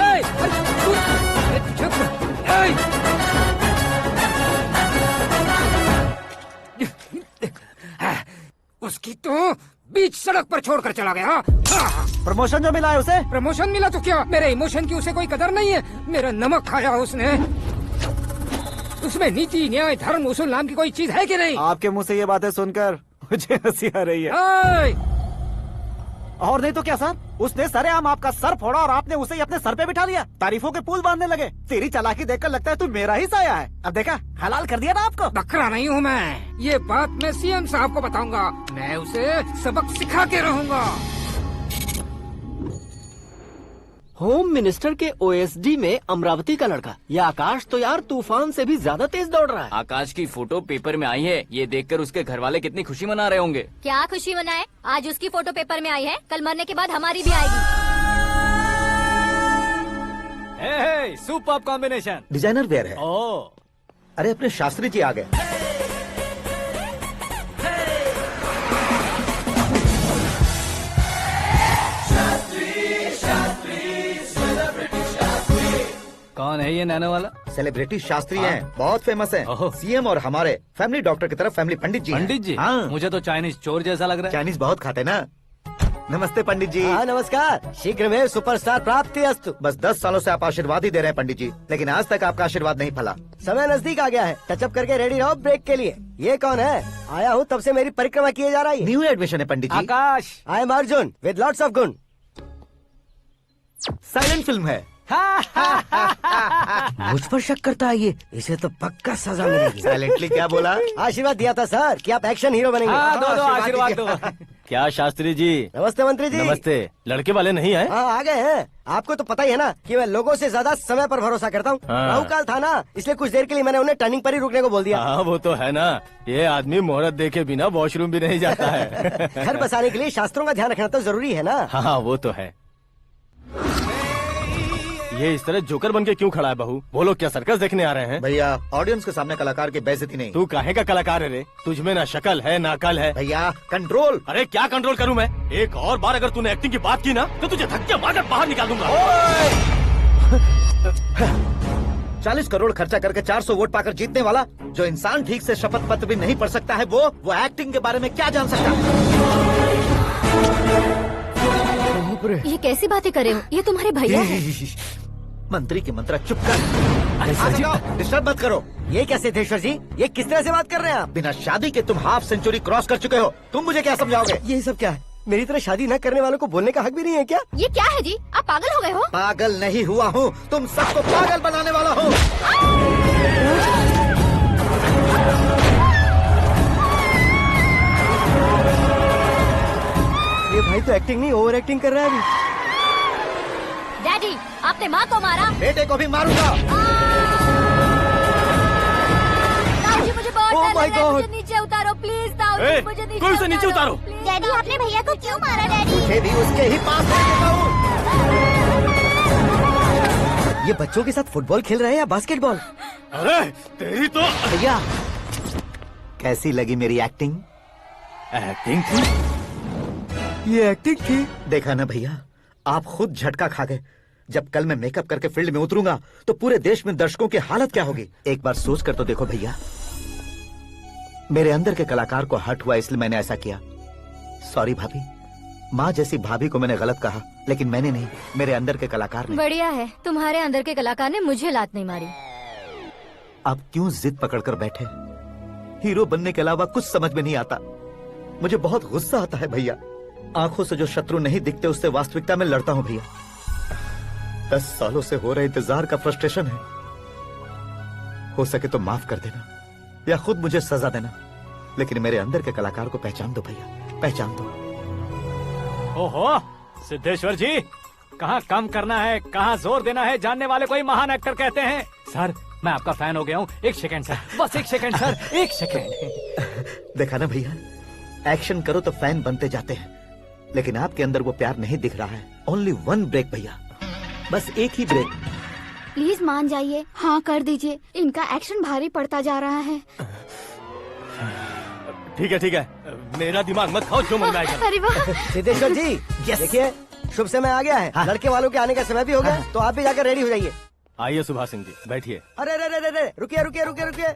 Speaker 9: उसकी तो बीच सड़क पर छोड़कर चला गया।
Speaker 5: प्रमोशन जो मिला है उसे?
Speaker 9: प्रमोशन मिला तो क्या, मेरे इमोशन की उसे कोई कदर नहीं है। मेरा नमक खाया उसने। उसमें नीति, न्याय, धर्म, उसूल नाम की कोई चीज है कि नहीं?
Speaker 5: आपके मुंह से ये बातें सुनकर मुझे हंसी आ रही है।
Speaker 11: और नहीं तो क्या सर, उसने सरेआम आपका सर फोड़ा और आपने उसे ही अपने सर पे बिठा लिया। तारीफों के पुल बांधने लगे। तेरी चालाकी देखकर लगता है तू मेरा ही साया है। अब देखा, हलाल कर दिया ना आपको।
Speaker 9: बकरा नहीं हूँ मैं, ये बात मैं सीएम साहब को बताऊंगा। मैं उसे सबक सिखा के रहूंगा।
Speaker 12: होम मिनिस्टर के ओएसडी में अमरावती का लड़का, ये आकाश तो यार तूफान से भी ज्यादा तेज दौड़ रहा है।
Speaker 8: आकाश की फोटो पेपर में आई है, ये देखकर उसके घर वाले कितनी खुशी मना रहे होंगे।
Speaker 7: क्या खुशी मनाए, आज उसकी फोटो पेपर में आई है, कल मरने के बाद हमारी भी आएगी।
Speaker 2: Super combination.
Speaker 5: डिजाइनर वेयर है।
Speaker 2: ओह,
Speaker 5: अरे अपने शास्त्री जी आ गए।
Speaker 2: कौन है ये नैनो वाला?
Speaker 5: सेलिब्रिटी शास्त्री हैं, बहुत फेमस हैं। सीएम और हमारे फैमिली डॉक्टर की तरफ फैमिली पंडित जी हैं।
Speaker 2: पंडित जी?
Speaker 5: हाँ।
Speaker 2: मुझे तो चाइनीज चोर जैसा लग रहा है।
Speaker 5: चाइनीज बहुत खाते ना। नमस्ते पंडित जी।
Speaker 10: हाँ नमस्कार, शीघ्र में सुपरस्टार प्राप्ति अस्तु।
Speaker 5: बस 10 सालों से आप आशीर्वाद ही दे रहे हैं पंडित जी, लेकिन आज तक आपका आशीर्वाद नहीं फला।
Speaker 10: समय नजदीक आ गया है, टचअप करके रेडी रहो ब्रेक के लिए। ये कौन है? आया हूँ तब से मेरी परिक्रमा किए जा रही है।
Speaker 5: न्यू एडमिशन है Pandit ji.
Speaker 2: Akash.
Speaker 10: I am Arjun with lots of गुण।
Speaker 5: साइलेंट फिल्म है।
Speaker 10: मुझ पर शक करता है ये, इसे तो पक्का सजा मिलेगी।
Speaker 5: साइलेंटली क्या बोला?
Speaker 10: आशीर्वाद दिया था सर कि आप एक्शन हीरो बनेंगे।
Speaker 2: हाँ, दो आशीर्वाद दो।
Speaker 1: क्या शास्त्री जी?
Speaker 10: नमस्ते मंत्री जी।
Speaker 1: नमस्ते। लड़के वाले नहीं आए?
Speaker 10: हाँ आ गए हैं। आपको तो पता ही है ना कि मैं लोगों से ज्यादा समय पर भरोसा करता हूँ।
Speaker 1: हाँ।
Speaker 10: राहु काल था ना, इसलिए कुछ देर के लिए मैंने उन्हें टर्निंग पर ही रुकने को बोल दिया।
Speaker 1: हाँ वो तो है ना, ये आदमी मुहूर्त देखे बिना वॉशरूम भी नहीं जाता है।
Speaker 10: घर बसाने के लिए शास्त्रों का ध्यान रखना तो जरूरी है ना।
Speaker 1: हाँ वो तो है। ये इस तरह जोकर बन के क्यों खड़ा है बहू? वो लोग क्या सर्कस देखने आ रहे हैं?
Speaker 5: भैया ऑडियंस के सामने कलाकार की बेइज्जती नहीं।
Speaker 1: तू काहे का कलाकार है रे? तुझमें ना शक्ल है ना अकल है।
Speaker 5: भैया कंट्रोल।
Speaker 1: अरे क्या कंट्रोल करूं मैं? एक और बार अगर तूने एक्टिंग की बात की ना तो तुझे धक्के मारकर बाहर निकाल दूंगा।
Speaker 5: 40 करोड़ खर्चा करके 400 वोट पाकर जीतने वाला, जो इंसान ठीक से शपथ पत्र भी नहीं पढ़ सकता है, वो एक्टिंग के बारे में क्या जान सकता है?
Speaker 7: ये कैसी बातें कर रहे हो? ये तुम्हारे भैया हैं।
Speaker 5: मंत्री की मंत्रा चुप कर। डिस्टर्ब मत करो।
Speaker 10: ये क्या सिद्धेश्वर जी, ये किस तरह से बात कर रहे हैं आप?
Speaker 5: बिना शादी के तुम हाफ सेंचुरी क्रॉस कर चुके हो, तुम मुझे क्या समझाओगे?
Speaker 10: ये सब क्या है? मेरी तरह शादी न करने वालों को बोलने का हक भी नहीं है क्या?
Speaker 7: ये क्या है जी, आप पागल हो गए हो?
Speaker 5: पागल नहीं हुआ हूँ, तुम सबको पागल बनाने वाला हूँ।
Speaker 10: ये भाई तो एक्टिंग नहीं ओवर एक्टिंग कर रहा है अभी।
Speaker 7: डैडी, आपने माँ को मारा।
Speaker 5: बेटे को भी मारूंगा।
Speaker 7: ताऊ जी मुझे बहुत
Speaker 10: Oh
Speaker 7: डर
Speaker 10: my
Speaker 7: लग रहा है,
Speaker 10: God!
Speaker 7: मुझे नीचे उतारो प्लीज। ताऊ जी मुझे नीचे
Speaker 1: कोई उसे नीचे उतारो।
Speaker 7: डैडी आपने भैया को क्यों मारा डैडी?
Speaker 5: मुझे भी उसके ही पास ले देता हूँ।
Speaker 10: ये बच्चों के साथ फुटबॉल खेल रहे हैं या बास्केटबॉल?
Speaker 1: अरे तेरी तो
Speaker 5: भैया कैसी लगी मेरी एक्टिंग?
Speaker 1: एक्टिंग थी।
Speaker 5: ये एक्टिंग थी। देखा ना भैया, आप खुद झटका खा गए। जब कल मैं मेकअप करके फील्ड में उतरूंगा तो पूरे देश में दर्शकों की हालत क्या होगी? एक बार सोच कर तो देखो भैया। मेरे अंदर के कलाकार को हर्ट हुआ इसलिए मैंने ऐसा किया। सॉरी भाभी। माँ जैसी भाभी को मैंने गलत कहा, लेकिन मैंने नहीं, मेरे अंदर के कलाकार ने।
Speaker 7: बढ़िया है, तुम्हारे अंदर के कलाकार ने मुझे लात नहीं मारी।
Speaker 5: आप क्यों जिद पकड़कर बैठे? हीरो बनने के अलावा कुछ समझ में नहीं आता। मुझे बहुत गुस्सा आता है भैया। आंखों से जो शत्रु नहीं दिखते उससे वास्तविकता में लड़ता हूँ भैया। 10 सालों से हो रहे इंतजार का फ्रस्ट्रेशन है। हो सके तो माफ कर देना या खुद मुझे सजा देना, लेकिन मेरे अंदर के कलाकार को पहचान दो भैया, पहचान दो।
Speaker 2: ओहो सिद्धेश्वर जी, कहाँ कम करना है कहाँ जोर देना है जानने वाले को ही महान एक्टर कहते हैं। सर मैं आपका फैन हो गया हूँ। एक सेकंड सर, बस एक सेकंड सर, एक सेकंड।
Speaker 5: देखा ना भैया, एक्शन करो तो फैन बनते जाते हैं, लेकिन आपके अंदर वो प्यार नहीं दिख रहा है। ओनली वन ब्रेक भैया, बस एक ही ब्रेक।
Speaker 6: प्लीज मान जाइए, हाँ कर दीजिए। इनका एक्शन भारी पड़ता जा रहा है।
Speaker 1: ठीक है, मेरा दिमाग मत खाओ, जो मन में आएगा।
Speaker 6: अरे वाह
Speaker 10: सिद्धेश्वर जी, देखिए शुभ समय आ गया है।
Speaker 5: हाँ।
Speaker 10: लड़के वालों के आने का समय भी हो गया, तो आप भी जाकर रेडी हो जाइए।
Speaker 1: आइए सुभाष सिंह जी, बैठिए।
Speaker 10: अरे अरे अरे अरे, रुकिए रुकिए रुकिए रुकिए।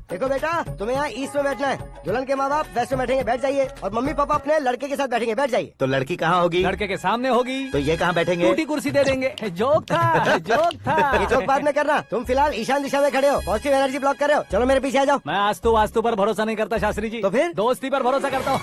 Speaker 10: देखो बेटा, तुम्हें यहाँ ईस्ट में बैठना है। दुल्हन के माँ बाप वेस्ट में बैठेंगे, बैठ जाइए। और मम्मी पापा अपने लड़के के साथ बैठेंगे, बैठ जाइए।
Speaker 5: तो लड़की कहाँ होगी?
Speaker 2: लड़के के सामने होगी।
Speaker 5: तो ये कहाँ बैठेंगे?
Speaker 2: टूटी कुर्सी दे देंगे। जोक था, जोक था।
Speaker 10: ये जोक बाद में करना। तुम फिलहाल ईशान दिशा में खड़े हो, पॉजिटिव एनर्जी ब्लॉक कर रहे हो। चलो मेरे पीछे आ जाओ।
Speaker 2: मैं आज तो वास्तु पर भरोसा नहीं करता शास्त्री जी।
Speaker 10: तो फिर?
Speaker 2: दोस्ती पर भरोसा करता हूँ।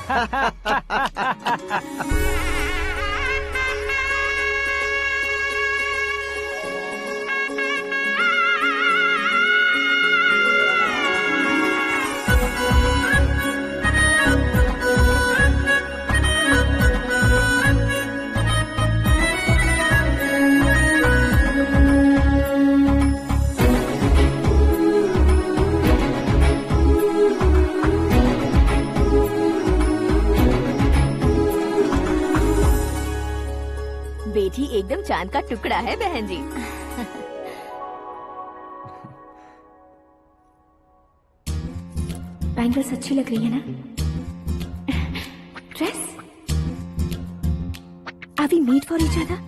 Speaker 6: बेटी एकदम चांद का टुकड़ा है बहन जी। बैंगल्स अच्छी लग रही है ना? Dress? Are we made for each other?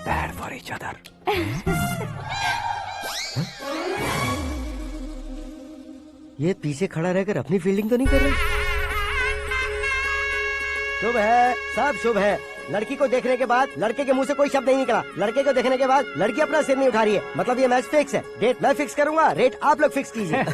Speaker 3: Bad for each other.
Speaker 10: ये पीछे खड़ा रहकर अपनी फील्डिंग तो नहीं कर रही? शुभ है, सब शुभ है। लड़की को देखने के बाद लड़के के मुंह से कोई शब्द नहीं निकला। लड़के को देखने के बाद लड़की अपना सिर नहीं उठा रही है। मतलब ये मैच फिक्स है। डेट मैं फिक्स करूंगा, रेट आप लोग फिक्स कीजिए।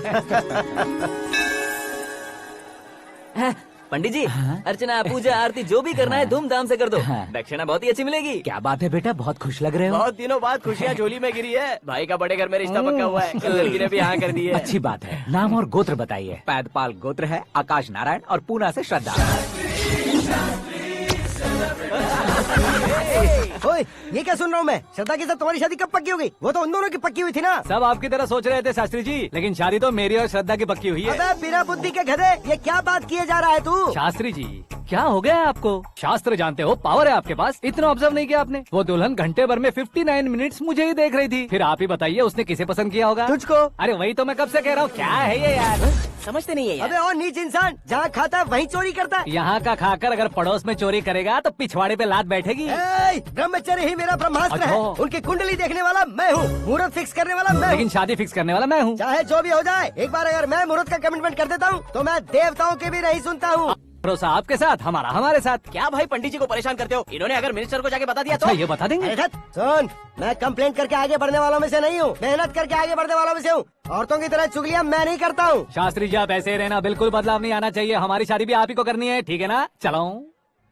Speaker 8: पंडित जी, अर्चना, पूजा, आरती जो भी करना है धूमधाम से कर दो। दक्षिणा बहुत ही अच्छी मिलेगी।
Speaker 3: क्या बात है बेटा, बहुत खुश लग रहे हो।
Speaker 4: बहुत दिनों बाद खुशियाँ झोली में गिरी है। भाई का बड़े घर में रिश्ता पक्का हुआ है। कल लड़की ने भी हाँ कर दी है।
Speaker 3: अच्छी बात है। नाम और गोत्र बताइए। पैदपाल गोत्र है, आकाश नारायण, और पूना से श्रद्धा।
Speaker 10: ओए, ये क्या सुन रहा हूँ मैं? श्रद्धा के साथ तुम्हारी शादी कब पक्की हो गई? वो तो उन दोनों की पक्की हुई थी ना।
Speaker 2: सब आपकी तरह सोच रहे थे शास्त्री जी, लेकिन शादी तो मेरी और श्रद्धा की पक्की हुई है।
Speaker 10: अबे बिना बुद्धि के गधे, ये क्या बात किए जा रहा है तू?
Speaker 2: शास्त्री जी, क्या हो गया है आपको? शास्त्र जानते हो, पावर है आपके पास। इतना ऑब्जर्व नहीं किया आपने? वो दुल्हन घंटे भर में 59 मिनट्स मुझे ही देख रही थी। फिर आप ही बताइए उसने किसे पसंद किया होगा?
Speaker 10: तुझको।
Speaker 2: अरे वही तो मैं कब से कह रहा हूँ, क्या है ये यार?
Speaker 4: समझते नहीं है यार।
Speaker 10: अबे और नीच इंसान, जहाँ खाता है वहीं चोरी करता है।
Speaker 2: यहाँ का खाकर अगर पड़ोस में चोरी करेगा तो पिछवाड़े पे लात बैठेगी।
Speaker 10: ब्रह्मचर्य ही मेरा ब्रह्मास्त्र है। उनकी कुंडली देखने वाला मैं हूँ, मुहूर्त फिक्स करने वाला मैं हूँ।
Speaker 2: लेकिन शादी फिक्स करने वाला मैं हूँ।
Speaker 10: चाहे जो भी हो जाए, एक बार अगर मैं मुहूर्त का कमिटमेंट कर देता हूँ तो मैं देवताओं के भी नहीं सुनता हूँ।
Speaker 2: भरोसा आपके साथ, हमारा हमारे साथ।
Speaker 4: क्या भाई पंडित जी को परेशान करते हो? इन्होंने अगर मिनिस्टर को जाके बता दिया तो?
Speaker 2: अच्छा, ये बता देंगे।
Speaker 10: सुन, मैं कंप्लेंट करके आगे बढ़ने वालों में से नहीं हूँ, मेहनत करके आगे बढ़ने वालों में से हूँ। औरतों की तरह चुगलियाँ मैं नहीं करता हूँ।
Speaker 2: शास्त्री जी, आप ऐसे ही रहना, बिल्कुल बदलाव नहीं आना चाहिए। हमारी शादी भी आप ही को करनी है, ठीक है ना? चलो।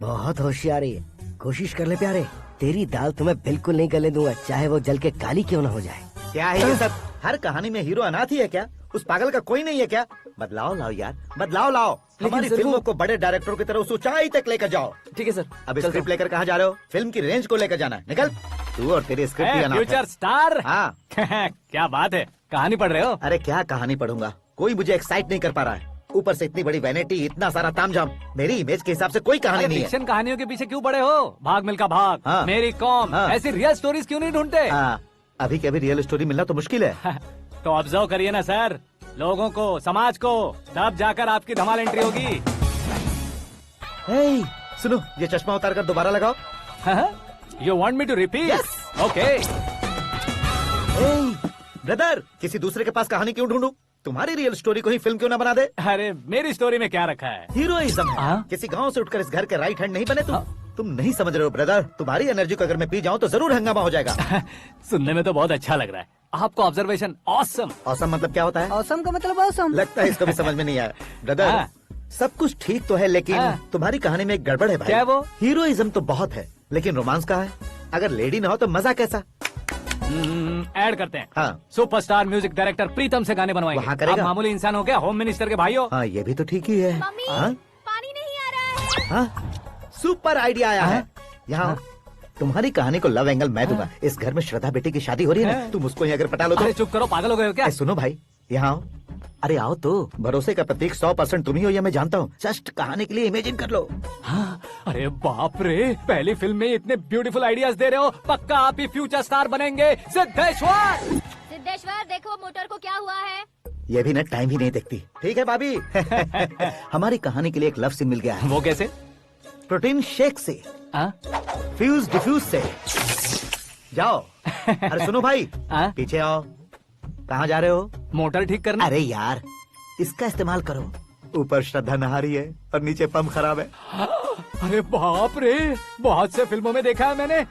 Speaker 10: बहुत होशियारी है, कोशिश कर ले प्यारे। तेरी दाल तुम्हें बिल्कुल नहीं गले दूंगा, चाहे वो जल के काली क्यों न हो जाए।
Speaker 5: क्या है ये सब? हर कहानी में हीरो अनाथ ही है क्या? उस पागल का कोई नहीं है क्या? बदलाव लाओ यार, बदलाव लाओ। हमारी फिल्मों को बड़े डायरेक्टरों की तरह उस ऊंचाई तक लेकर जाओ।
Speaker 8: ठीक है सर।
Speaker 5: अब स्क्रिप्ट लेकर कहाँ जा रहे हो? फिल्म की रेंज को लेकर जाना है। निकल तू और तेरी स्क्रिप्ट भी अनाथ है।
Speaker 2: Future star.
Speaker 5: हाँ।
Speaker 2: क्या बात है, कहानी पढ़ रहे हो?
Speaker 5: अरे क्या कहानी पढ़ूंगा, कोई मुझे एक्साइट नहीं कर पा रहा है। ऊपर से इतनी बड़ी वैनिटी, इतना सारा तामझाम। मेरी इमेज के हिसाब से कोई कहानी नहीं है।
Speaker 2: फिक्शन कहानियों के पीछे क्यों पड़े हो? भाग मिल्खा भाग,
Speaker 5: हाँ।
Speaker 2: मेरी कॉम,
Speaker 5: हाँ।
Speaker 2: ऐसी रियल स्टोरीज क्यों नहीं ढूंढते?
Speaker 5: अभी के अभी रियल स्टोरी मिलना तो मुश्किल है।
Speaker 2: तो ऑब्जर्व करिए ना सर, लोगों को, समाज को, तब जाकर आपकी धमाल एंट्री होगी।
Speaker 5: सुनो, ये चश्मा उतार कर दोबारा लगाओ।
Speaker 2: You want me to repeat? Okay.
Speaker 5: Brother, किसी दूसरे के पास कहानी क्यों ढूंढूं? तुम्हारी रियल स्टोरी को ही फिल्म क्यों ना बना दे?
Speaker 2: अरे मेरी स्टोरी में क्या रखा है?
Speaker 5: हीरोइज्म है। किसी गांव से उठकर इस घर के राइट हैंड नहीं बने तुम नहीं समझ रहे हो ब्रदर। तुम्हारी एनर्जी को अगर मैं पी जाऊं तो जरूर हंगामा हो जाएगा।
Speaker 2: सुनने में तो बहुत अच्छा लग रहा है। आपको ऑब्जर्वेशन ऑसम।
Speaker 5: ऑसम मतलब क्या होता है?
Speaker 10: ऑसम का मतलब ऑसम।
Speaker 5: लगता है इसको भी समझ में नहीं आया। ब्रदर, सब कुछ ठीक तो है, लेकिन तुम्हारी कहानी में एक गड़बड़ है भाई।
Speaker 2: क्या वो?
Speaker 5: हीरोइज्म तो बहुत है, लेकिन रोमांस कहाँ है? अगर लेडी ना हो तो मजा कैसा?
Speaker 2: ऐड करते हैं।
Speaker 5: हाँ।
Speaker 2: सुपरस्टार म्यूजिक डायरेक्टर प्रीतम से गाने बनवाएंगे।
Speaker 5: वहाँ करेगा?
Speaker 2: आप मामूली इंसान हो क्या? होम मिनिस्टर के भाई हो।
Speaker 5: हाँ, ये भी तो ठीक ही है।
Speaker 6: मम्मी,
Speaker 5: हाँ?
Speaker 6: पानी नहीं आ रहा है।
Speaker 5: हाँ? सुपर आइडिया आया है। यहाँ तुम्हारी कहानी को लव एंगल मैं दूंगा। इस घर में श्रद्धा बेटी की शादी हो रही है ना, तुम उसको ही अगर पटा लो तो।
Speaker 2: अरे चुप करो, पागल हो गए हो क्या?
Speaker 5: सुनो भाई, यहाँ आओ। अरे आओ तो। भरोसे का प्रतीक 100% तुम ही हो, ये मैं जानता हूँ। जस्ट कहानी के लिए इमेजिन कर लो।
Speaker 2: हाँ। अरे बाप रे, पहली फिल्म में इतने ब्यूटीफुल आइडियाज दे रहे हो। पक्का आप ही फ्यूचर स्टार बनेंगे। सिद्धेश्वर,
Speaker 7: सिद्धेश्वर देखो मोटर को क्या हुआ है।
Speaker 5: ये भी ना टाइम ही नहीं देखती। ठीक है भाभी। हमारी कहानी के लिए एक लव सीन मिल गया है।
Speaker 2: वो कैसे?
Speaker 5: प्रोटीन शेक से, फ्यूज डिफ्यूज से। जाओ। अरे सुनो भाई, पीछे आओ। कहाँ जा रहे हो?
Speaker 2: मोटर ठीक करना।
Speaker 5: अरे यार, इसका इस्तेमाल करो। ऊपर श्रद्धा नहा रही है और नीचे पंप खराब है।
Speaker 2: अरे बाप रे, बहुत से फिल्मों में देखा है मैंने।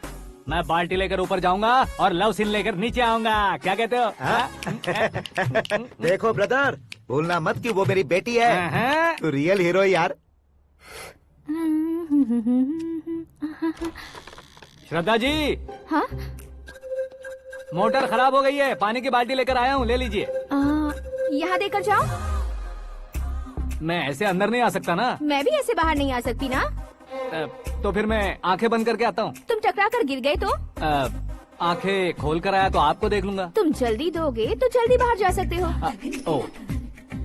Speaker 2: मैं बाल्टी लेकर ऊपर जाऊंगा और लव सीन लेकर नीचे आऊंगा। क्या कहते हो?
Speaker 5: देखो ब्रदर, भूलना मत कि वो मेरी बेटी है। तू रियल हीरो यार।
Speaker 2: श्रद्धा जी।
Speaker 6: हाँ?
Speaker 2: मोटर खराब हो गई है, पानी की बाल्टी लेकर आया हूँ, ले लीजिए।
Speaker 6: यहाँ देकर जाओ।
Speaker 2: मैं ऐसे अंदर नहीं आ सकता ना।
Speaker 6: मैं भी ऐसे बाहर नहीं आ सकती ना।
Speaker 2: तो फिर मैं आंखें बंद करके आता हूँ।
Speaker 6: तुम टकरा कर गिर गए तो?
Speaker 2: आंखें खोल कर आया तो आपको देख लूंगा।
Speaker 6: तुम जल्दी दोगे तो जल्दी बाहर जा सकते हो।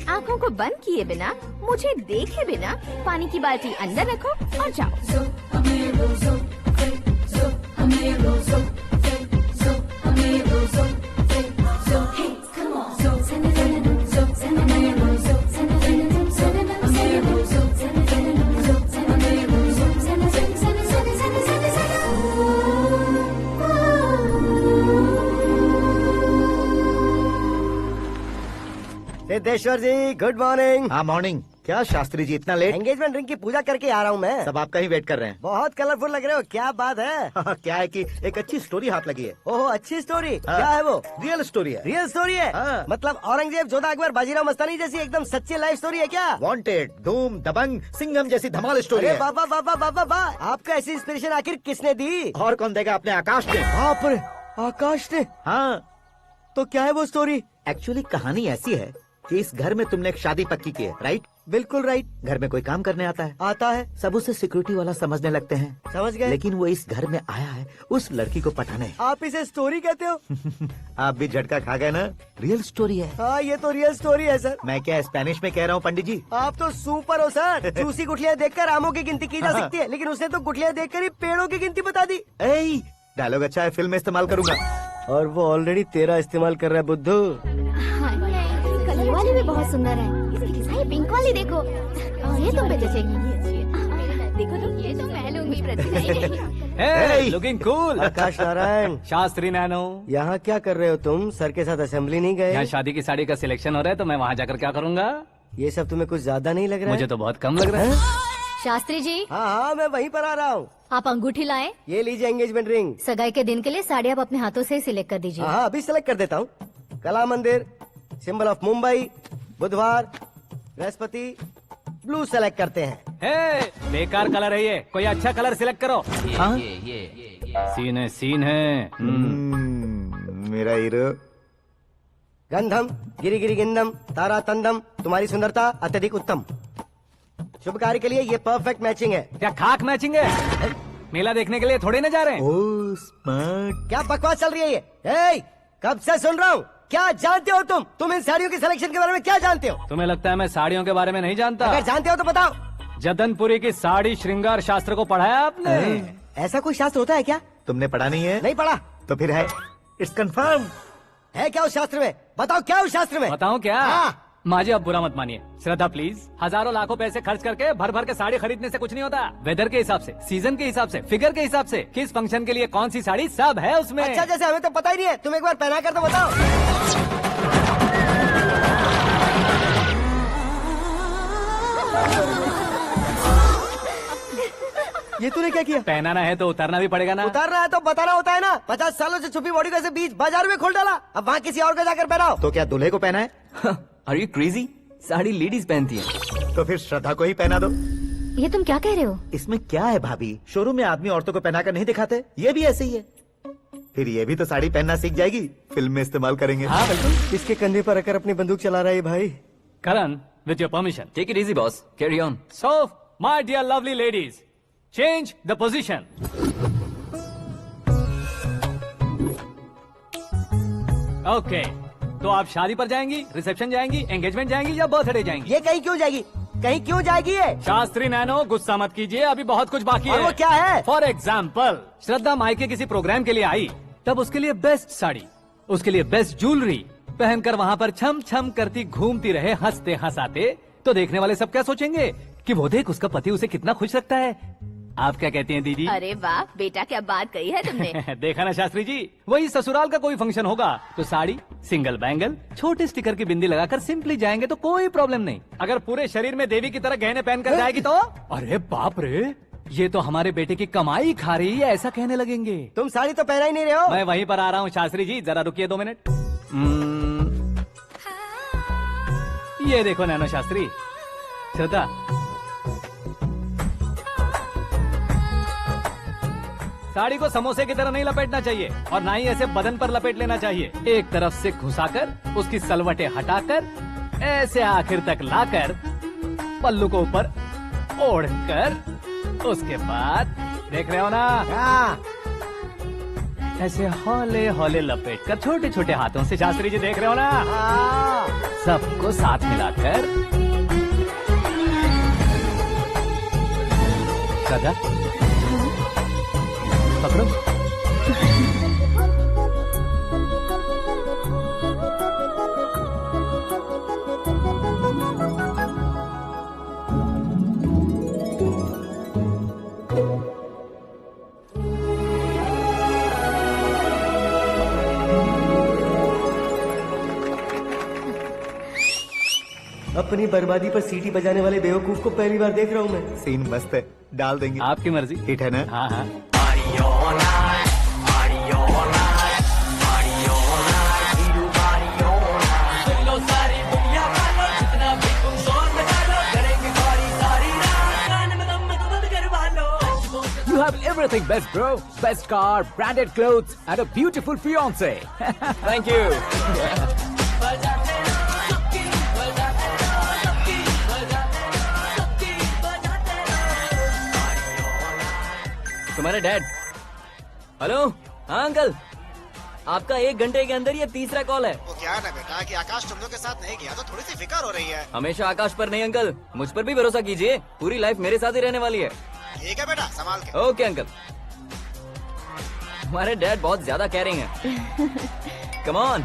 Speaker 6: आँखों को बंद किए बिना, मुझे देखे बिना पानी की बाल्टी अंदर रखो और जाओ।
Speaker 10: सिद्धेश्वर जी गुड मॉर्निंग।
Speaker 5: हाँ मॉर्निंग। क्या शास्त्री जी इतना लेट?
Speaker 10: एंगेजमेंट रिंग की पूजा करके आ रहा हूँ मैं।
Speaker 5: सब आपका ही वेट कर रहे हैं।
Speaker 10: बहुत कलरफुल लग रहे हो, क्या बात है?
Speaker 5: क्या है कि एक अच्छी स्टोरी हाथ लगी है।
Speaker 10: ओह अच्छी स्टोरी।
Speaker 5: हाँ।
Speaker 10: क्या है वो?
Speaker 5: रियल स्टोरी है।
Speaker 10: रियल स्टोरी है?
Speaker 5: हाँ।
Speaker 10: मतलब औरंगजेब, जोधा अकबर, बाजीराव मस्तानी जैसी एकदम सच्ची लाइफ स्टोरी है क्या?
Speaker 5: वांटेड, धूम, दबंग, सिंघम जैसी धमाल स्टोरी
Speaker 10: अरे
Speaker 5: है।
Speaker 10: बाबा बाबा बाबा बाबा, आपको ऐसी इंस्पिरेशन आखिर किसने दी?
Speaker 5: और कौन देगा? अपने आकाश ने।
Speaker 10: बाप रे, आकाश ने?
Speaker 5: हाँ।
Speaker 10: तो क्या है वो स्टोरी?
Speaker 5: एक्चुअली कहानी ऐसी है कि इस घर में तुमने एक शादी पक्की की है, राइट?
Speaker 10: बिल्कुल राइट।
Speaker 5: घर में कोई काम करने आता है।
Speaker 10: आता है।
Speaker 5: सब उसे सिक्योरिटी वाला समझने लगते हैं।
Speaker 10: समझ गए।
Speaker 5: लेकिन वो इस घर में आया है उस लड़की को पटाने।
Speaker 10: आप इसे स्टोरी कहते हो?
Speaker 5: आप भी झटका खा गए ना? रियल स्टोरी है।
Speaker 10: हाँ ये तो रियल स्टोरी है सर।
Speaker 5: मैं क्या स्पेनिश में कह रहा हूँ पंडित जी?
Speaker 10: आप तो सुपर हो सर। चूसी गुठलियाँ देखकर आमों की गिनती की जा सकती है, लेकिन उसने तो गुठलियाँ देखकर ही पेड़ों की गिनती बता दी।
Speaker 5: डायलॉग अच्छा है, फिल्म में इस्तेमाल करूंगा।
Speaker 10: और वो ऑलरेडी तेरा इस्तेमाल कर रहा है बुद्धू।
Speaker 7: कलर वाली भी बहुत सुंदर है। ये पिंक वाली देखो, ये तुम पे जचेगी। देखो तो ये तो मैं लूंगी
Speaker 2: Hey, looking cool.
Speaker 10: आकाश नारायण।
Speaker 2: शास्त्री नैनो।
Speaker 10: यहाँ क्या कर रहे हो तुम? सर के साथ असेंबली नहीं गए?
Speaker 2: यहाँ शादी की साड़ी का सिलेक्शन हो रहा है तो मैं वहाँ जाकर क्या करूँगा?
Speaker 10: ये सब तुम्हें कुछ ज्यादा नहीं लग रहा है?
Speaker 2: मुझे तो बहुत कम लग रहा है।
Speaker 7: शास्त्री जी।
Speaker 10: हाँ हाँ मैं वहीं पर आ रहा हूँ।
Speaker 7: आप अंगूठी लाएं।
Speaker 10: ये लीजिए एंगेजमेंट रिंग।
Speaker 7: सगाई के दिन के लिए साड़ी आप अपने हाथों से ही सिलेक्ट कर दीजिए।
Speaker 10: हाँ अभी सिलेक्ट कर देता हूँ। कला मंदिर, सिंबल ऑफ मुंबई, बुधवार, बृहस्पति, ब्लू सेलेक्ट करते हैं।
Speaker 2: बेकार कलर है ये, कोई अच्छा कलर सिलेक्ट करो। सीन है।
Speaker 5: मेरा हीरो।
Speaker 10: गंधम गिरी गिरी गिंदम तारा तंदम, तुम्हारी सुंदरता अत्यधिक उत्तम। शुभ कार्य के लिए ये परफेक्ट मैचिंग है।
Speaker 2: क्या खाक मैचिंग है? मेला देखने के लिए थोड़े न जा रहे हैं।
Speaker 5: Oh smart.
Speaker 10: क्या बकवास चल रही है ये? ए, कब से सुन रहा हूँ। क्या जानते हो तुम इन साड़ियों की सिलेक्शन के बारे में क्या जानते हो?
Speaker 2: तुम्हें लगता है मैं साड़ियों के बारे में नहीं जानता?
Speaker 10: अगर जानते हो तो बताओ।
Speaker 2: जदनपुरी की साड़ी श्रृंगार शास्त्र को पढ़ा है आपने?
Speaker 10: ऐसा कोई शास्त्र होता है क्या?
Speaker 5: तुमने पढ़ा नहीं है?
Speaker 10: नहीं पढ़ा।
Speaker 5: तो फिर है, इट्स कंफर्म।
Speaker 10: है क्या उस शास्त्र में? बताओ क्या उस शास्त्र में?
Speaker 2: बताऊं क्या?
Speaker 10: हाँ।
Speaker 2: माजी अब बुरा मत मानिए, श्रद्धा प्लीज। हजारों लाखों पैसे खर्च करके भर भर के साड़ी खरीदने से कुछ नहीं होता। वेदर के हिसाब से, सीजन के हिसाब से, फिगर के हिसाब से, किस फंक्शन के लिए कौन सी साड़ी, सब है उसमें।
Speaker 10: अच्छा जैसे हमें तो पता ही नहीं है, तुम एक बार पहना कर तो बताओ। ये तूने क्या किया?
Speaker 2: पहनाना है तो उतारना भी पड़ेगा ना।
Speaker 10: उतारना है तो बताना होता है ना। 50 सालों से छुपी बॉडी को ऐसे बीच बाजार में खोल डाला, अब वहाँ किसी और को जाकर पहनाओ।
Speaker 5: तो क्या दूल्हे को पहना है?
Speaker 8: Are you crazy? Sari ladies पहनती है।
Speaker 5: तो फिर श्रद्धा को ही पहना दो।
Speaker 7: ये तुम क्या कह रहे हो?
Speaker 5: इसमें क्या है भाभी? शोरूम में आदमी औरतों को पहनाकर नहीं दिखाते? ये भी ऐसे ही है। फिर ये भी तो साड़ी पहनना सीख जाएगी, फिल्म में इस्तेमाल करेंगे।
Speaker 2: हाँ बिल्कुल।
Speaker 10: इसके कंधे पर रखकर अपनी बंदूक चला रहा है भाई।
Speaker 2: Karan, with your permission.
Speaker 8: Take it easy boss, carry on.
Speaker 2: So my dear lovely ladies, change the position. Okay, तो आप शादी पर जाएंगी, रिसेप्शन जाएंगी, एंगेजमेंट जाएंगी या बर्थडे जाएंगी?
Speaker 10: ये कहीं क्यों जाएगी? कहीं क्यों जाएगी ये?
Speaker 2: शास्त्री नैनो गुस्सा मत कीजिए, अभी बहुत कुछ बाकी
Speaker 10: और
Speaker 2: है।
Speaker 10: वो क्या है?
Speaker 2: फॉर एग्जाम्पल, श्रद्धा मायके किसी प्रोग्राम के लिए आई, तब उसके लिए बेस्ट साड़ी, उसके लिए बेस्ट ज्वेलरी पहनकर वहाँ पर छम छम करती घूमती रहे हंसते हंसाते, तो देखने वाले सब क्या सोचेंगे कि वो देख उसका पति उसे कितना खुश रखता है। आप क्या कहती हैं दीदी?
Speaker 6: अरे वाह बेटा, क्या बात कही है तुमने।
Speaker 2: देखा ना शास्त्री जी, वही ससुराल का कोई फंक्शन होगा तो साड़ी, सिंगल बैंगल, छोटे स्टिकर की बिंदी लगाकर सिंपली जाएंगे तो कोई प्रॉब्लम नहीं। अगर पूरे शरीर में देवी की तरह गहने पहनकर जाएगी तो अरे बाप रे, ये तो हमारे बेटे की कमाई खा रही है, ऐसा कहने लगेंगे।
Speaker 10: तुम साड़ी तो पहना ही नहीं रहे हो।
Speaker 2: मैं वहीं पर आ रहा हूँ शास्त्री जी, जरा रुकिए 2 मिनट। ये देखो नैनो शास्त्री, श्रद्धा साड़ी को समोसे की तरह नहीं लपेटना चाहिए और ना ही ऐसे बदन पर लपेट लेना चाहिए। एक तरफ से घुसाकर उसकी सलवटें हटाकर ऐसे आखिर तक लाकर पल्लू को ऊपर ओढ़कर उसके बाद देख रहे हो ना, ऐसे हौले हौले लपेट कर छोटे छोटे हाथों से, शास्त्री जी देख रहे हो ना, सबको साथ मिलाकर सदा पकड़ो।
Speaker 10: अपनी बर्बादी पर सीटी बजाने वाले बेवकूफ को पहली बार देख रहा हूँ मैं।
Speaker 5: सीन मस्त है, डाल देंगे।
Speaker 2: आपकी मर्जी।
Speaker 5: हिट है ना?
Speaker 2: हाँ हाँ।
Speaker 3: You have everything best, bro. Best car, branded clothes, and a beautiful fiance.
Speaker 8: Thank you. तुम्हारे डैड। हेलो, हाँ अंकल, आपका 1 घंटे के अंदर ये तीसरा कॉल है।
Speaker 11: वो क्या है ना बेटा कि आकाश तुम लोग के साथ नहीं गया तो थोड़ी सी फिक्र हो रही है।
Speaker 8: हमेशा आकाश पर नहीं अंकल, मुझ पर भी भरोसा कीजिए, पूरी लाइफ मेरे साथ ही रहने वाली है।
Speaker 11: ठीक है बेटा, संभाल के।
Speaker 8: Okay uncle. हमारे डैड बहुत ज्यादा केयरिंग है। Come on.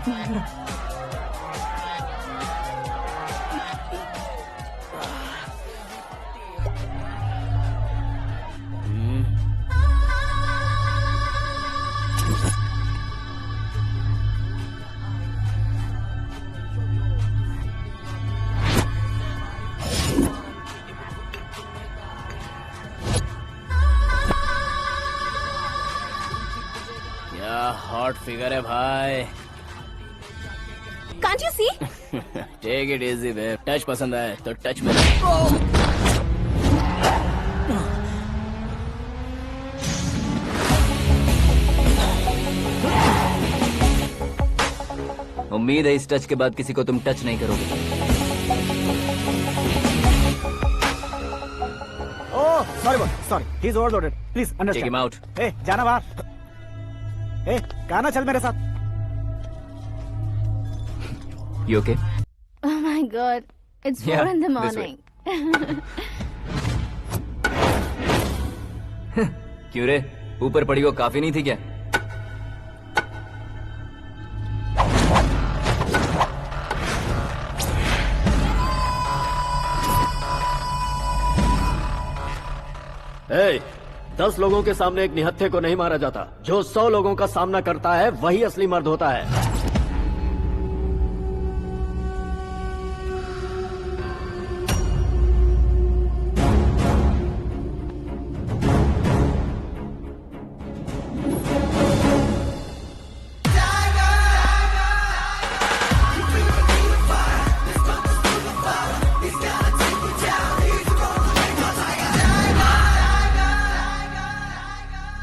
Speaker 1: हॉट फिगर है भाई।
Speaker 6: Can't you see?
Speaker 1: Take it easy babe. Touch पसंद आए तो टच में।
Speaker 8: उम्मीद है इस टच के बाद किसी को तुम टच नहीं करोगे।
Speaker 11: Oh sorry sorry, he is overloaded, please
Speaker 8: take
Speaker 11: understand.
Speaker 8: Him out.
Speaker 11: ए जाना बाहर। ए गाना चल मेरे साथ।
Speaker 8: You okay?
Speaker 6: Oh my God, it's 4
Speaker 8: Yeah,
Speaker 6: in the
Speaker 8: this way.
Speaker 6: morning.
Speaker 8: क्यों रे, ऊपर पड़ी वो काफी नहीं थी क्या?
Speaker 12: ए, 10 लोगों के सामने एक निहत्थे को नहीं मारा जाता। जो 100 लोगों का सामना करता है वही असली मर्द होता है।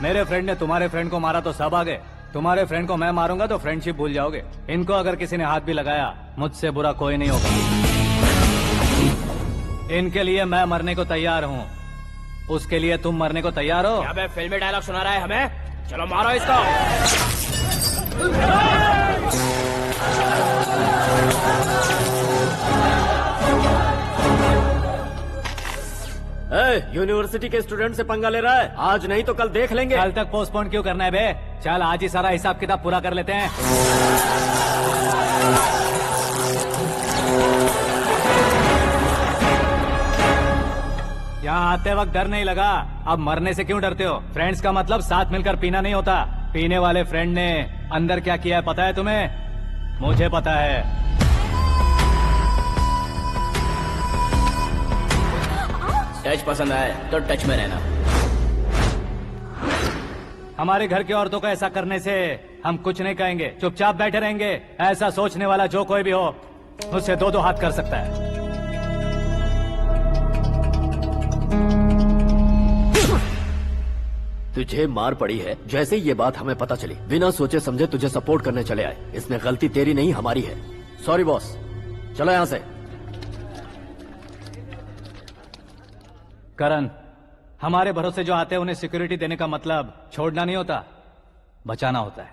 Speaker 2: मेरे फ्रेंड ने तुम्हारे फ्रेंड को मारा तो सब आ गए, तुम्हारे फ्रेंड को मैं मारूंगा तो फ्रेंडशिप भूल जाओगे। इनको अगर किसी ने हाथ भी लगाया, मुझसे बुरा कोई नहीं होगा। इनके लिए मैं मरने को तैयार हूँ, उसके लिए तुम मरने को तैयार हो?
Speaker 1: अबे फिल्मी डायलॉग सुना रहा है हमें? चलो मारो इसको।
Speaker 12: यूनिवर्सिटी के स्टूडेंट से पंगा ले रहा है, आज नहीं तो कल देख लेंगे।
Speaker 2: कल तक पोस्टपोन क्यों करना है बे? चल आज ही सारा हिसाब किताब पूरा कर लेते हैं। यहाँ आते वक्त डर नहीं लगा, अब मरने से क्यों डरते हो? फ्रेंड्स का मतलब साथ मिलकर पीना नहीं होता। पीने वाले फ्रेंड ने अंदर क्या किया है पता है तुम्हें? मुझे पता है।
Speaker 1: टच पसंद आए तो टच में रहना।
Speaker 2: हमारे घर की औरतों का ऐसा करने से हम कुछ नहीं कहेंगे, चुपचाप बैठे रहेंगे। ऐसा सोचने वाला जो कोई भी हो, उससे 2-2 हाथ कर सकता है।
Speaker 12: तुझे मार पड़ी है, जैसे ये बात हमें पता चली बिना सोचे समझे तुझे सपोर्ट करने चले आए। इसमें गलती तेरी नहीं हमारी है। सॉरी बॉस, चलो यहाँ से।
Speaker 2: करण, हमारे भरोसे जो आते हैं उन्हें सिक्योरिटी देने का मतलब छोड़ना नहीं होता, बचाना होता है।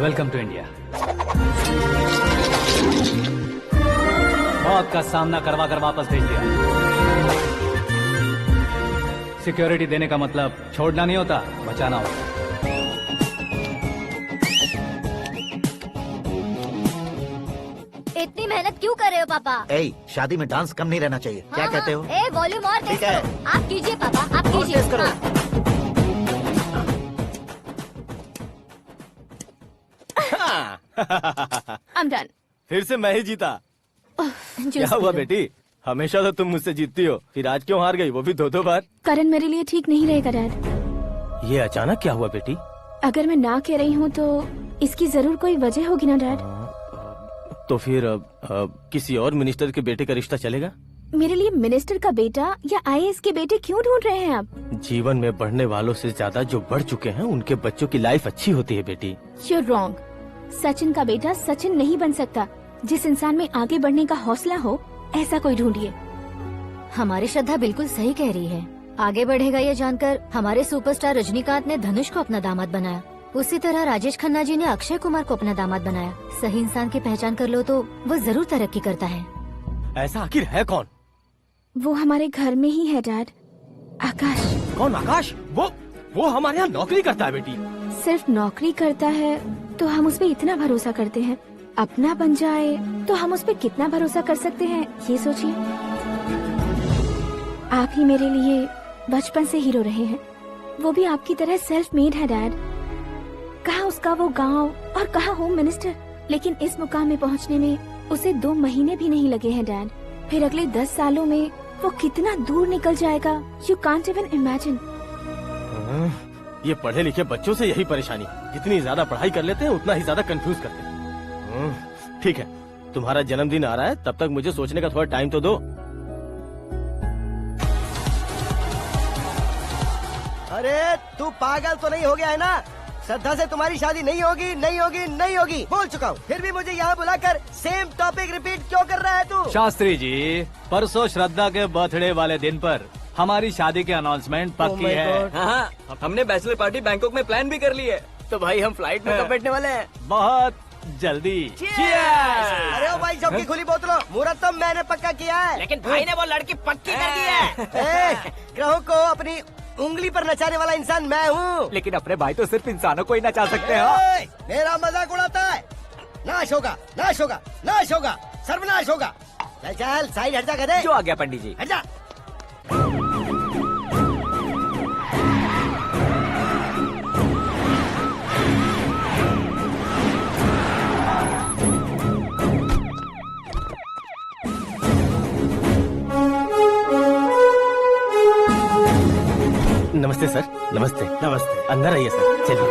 Speaker 2: Welcome to India. मौत का सामना करवा कर वापस भेज दिया। सिक्योरिटी देने का मतलब छोड़ना नहीं होता, बचाना होता है।
Speaker 7: इतनी मेहनत क्यों कर रहे हो पापा?
Speaker 5: ए, शादी में डांस कम नहीं रहना चाहिए। क्या कहते हो?
Speaker 7: ए वॉल्यूम और तेज
Speaker 5: ठीक है।
Speaker 7: करो। आप कीजिए पापा, आप कीजिए।
Speaker 5: तेज करो।
Speaker 7: हाँ।
Speaker 6: I'm done.
Speaker 1: फिर से मैं ही जीता। क्या
Speaker 6: Just
Speaker 1: हुआ
Speaker 6: better.
Speaker 1: बेटी? हमेशा तो तुम मुझसे जीतती हो, फिर आज क्यों हार गई, वो भी 2-2 बार?
Speaker 6: करण मेरे लिए ठीक नहीं रहेगा डैड।
Speaker 1: ये अचानक क्या हुआ बेटी?
Speaker 6: अगर मैं ना कह रही हूँ तो इसकी जरूर कोई वजह होगी ना डैड।
Speaker 1: तो फिर किसी और मिनिस्टर के बेटे का रिश्ता चलेगा?
Speaker 6: मेरे लिए मिनिस्टर का बेटा या आईएएस के बेटे क्यों ढूंढ रहे हैं आप?
Speaker 1: जीवन में बढ़ने वालों से ज्यादा जो बढ़ चुके हैं उनके बच्चों की लाइफ अच्छी होती है बेटी।
Speaker 6: You're wrong. सचिन का बेटा सचिन नहीं बन सकता। जिस इंसान में आगे बढ़ने का हौसला हो ऐसा कोई ढूंढिए।
Speaker 7: हमारी श्रद्धा बिल्कुल सही कह रही है। आगे बढ़ेगा ये जानकर हमारे सुपरस्टार रजनीकांत ने धनुष को अपना दामाद बनाया। उसी तरह राजेश खन्ना जी ने अक्षय कुमार को अपना दामाद बनाया। सही इंसान की पहचान कर लो तो वो जरूर तरक्की करता है।
Speaker 1: ऐसा आखिर है कौन?
Speaker 6: वो हमारे घर में ही है डैड। आकाश।
Speaker 1: कौन आकाश? वो हमारे यहाँ नौकरी करता है बेटी।
Speaker 6: सिर्फ नौकरी करता है तो हम उस पर इतना भरोसा करते हैं। अपना बन जाए तो हम उस पर कितना भरोसा कर सकते हैं ये सोचिए। आप ही मेरे लिए बचपन से हीरो रहे हैं। वो भी आपकी तरह सेल्फ मेड है डैड। कहाँ उसका वो गांव और कहाँ होम मिनिस्टर, लेकिन इस मुकाम में पहुँचने में उसे 2 महीने भी नहीं लगे हैं डैड। फिर अगले 10 सालों में वो कितना दूर निकल जाएगा, यू कांट इवन इमेजिन।
Speaker 1: ये पढ़े लिखे बच्चों से यही परेशानी, जितनी ज्यादा पढ़ाई कर लेते हैं उतना ही ज्यादा कंफ्यूज करते हैं। ठीक है, तुम्हारा जन्मदिन आ रहा है, तब तक मुझे सोचने का थोड़ा टाइम तो दो।
Speaker 10: अरे तू पागल तो नहीं हो गया है ना? श्रद्धा से तुम्हारी शादी नहीं होगी, नहीं होगी, नहीं होगी, बोल चुका हूँ। फिर भी मुझे यहाँ बुलाकर सेम टॉपिक रिपीट क्यों कर रहा है तू?
Speaker 2: शास्त्री जी, परसों श्रद्धा के बर्थडे वाले दिन पर हमारी शादी की अनाउंसमेंट पक्की है।
Speaker 8: हाँ, हमने बैचलर पार्टी बैंकॉक में प्लान भी कर ली है। तो भाई हम फ्लाइट में कब बैठने वाले हैं?
Speaker 2: बहुत जल्दी।
Speaker 10: अरे ओ भाई, सबकी खुली बोतलों, मुहूर्त तो मैंने पक्का किया है।
Speaker 4: लेकिन भाई ने वो लड़की पक्की कर दी है।
Speaker 10: ग्रहों को अपनी उंगली पर नचाने वाला इंसान मैं हूँ।
Speaker 3: लेकिन अपने भाई तो सिर्फ इंसानों को ही नचा सकते हैं।
Speaker 10: मेरा मजाक उड़ाता है। नाश होगा, नाश होगा, नाश होगा, सर्वनाश होगा। चल चल साइड हट जा गधे।
Speaker 3: जो आ गया पंडित जी।
Speaker 10: हट जा।
Speaker 1: नमस्ते सर। नमस्ते। नमस्ते। अंदर आइए सर, चलिए।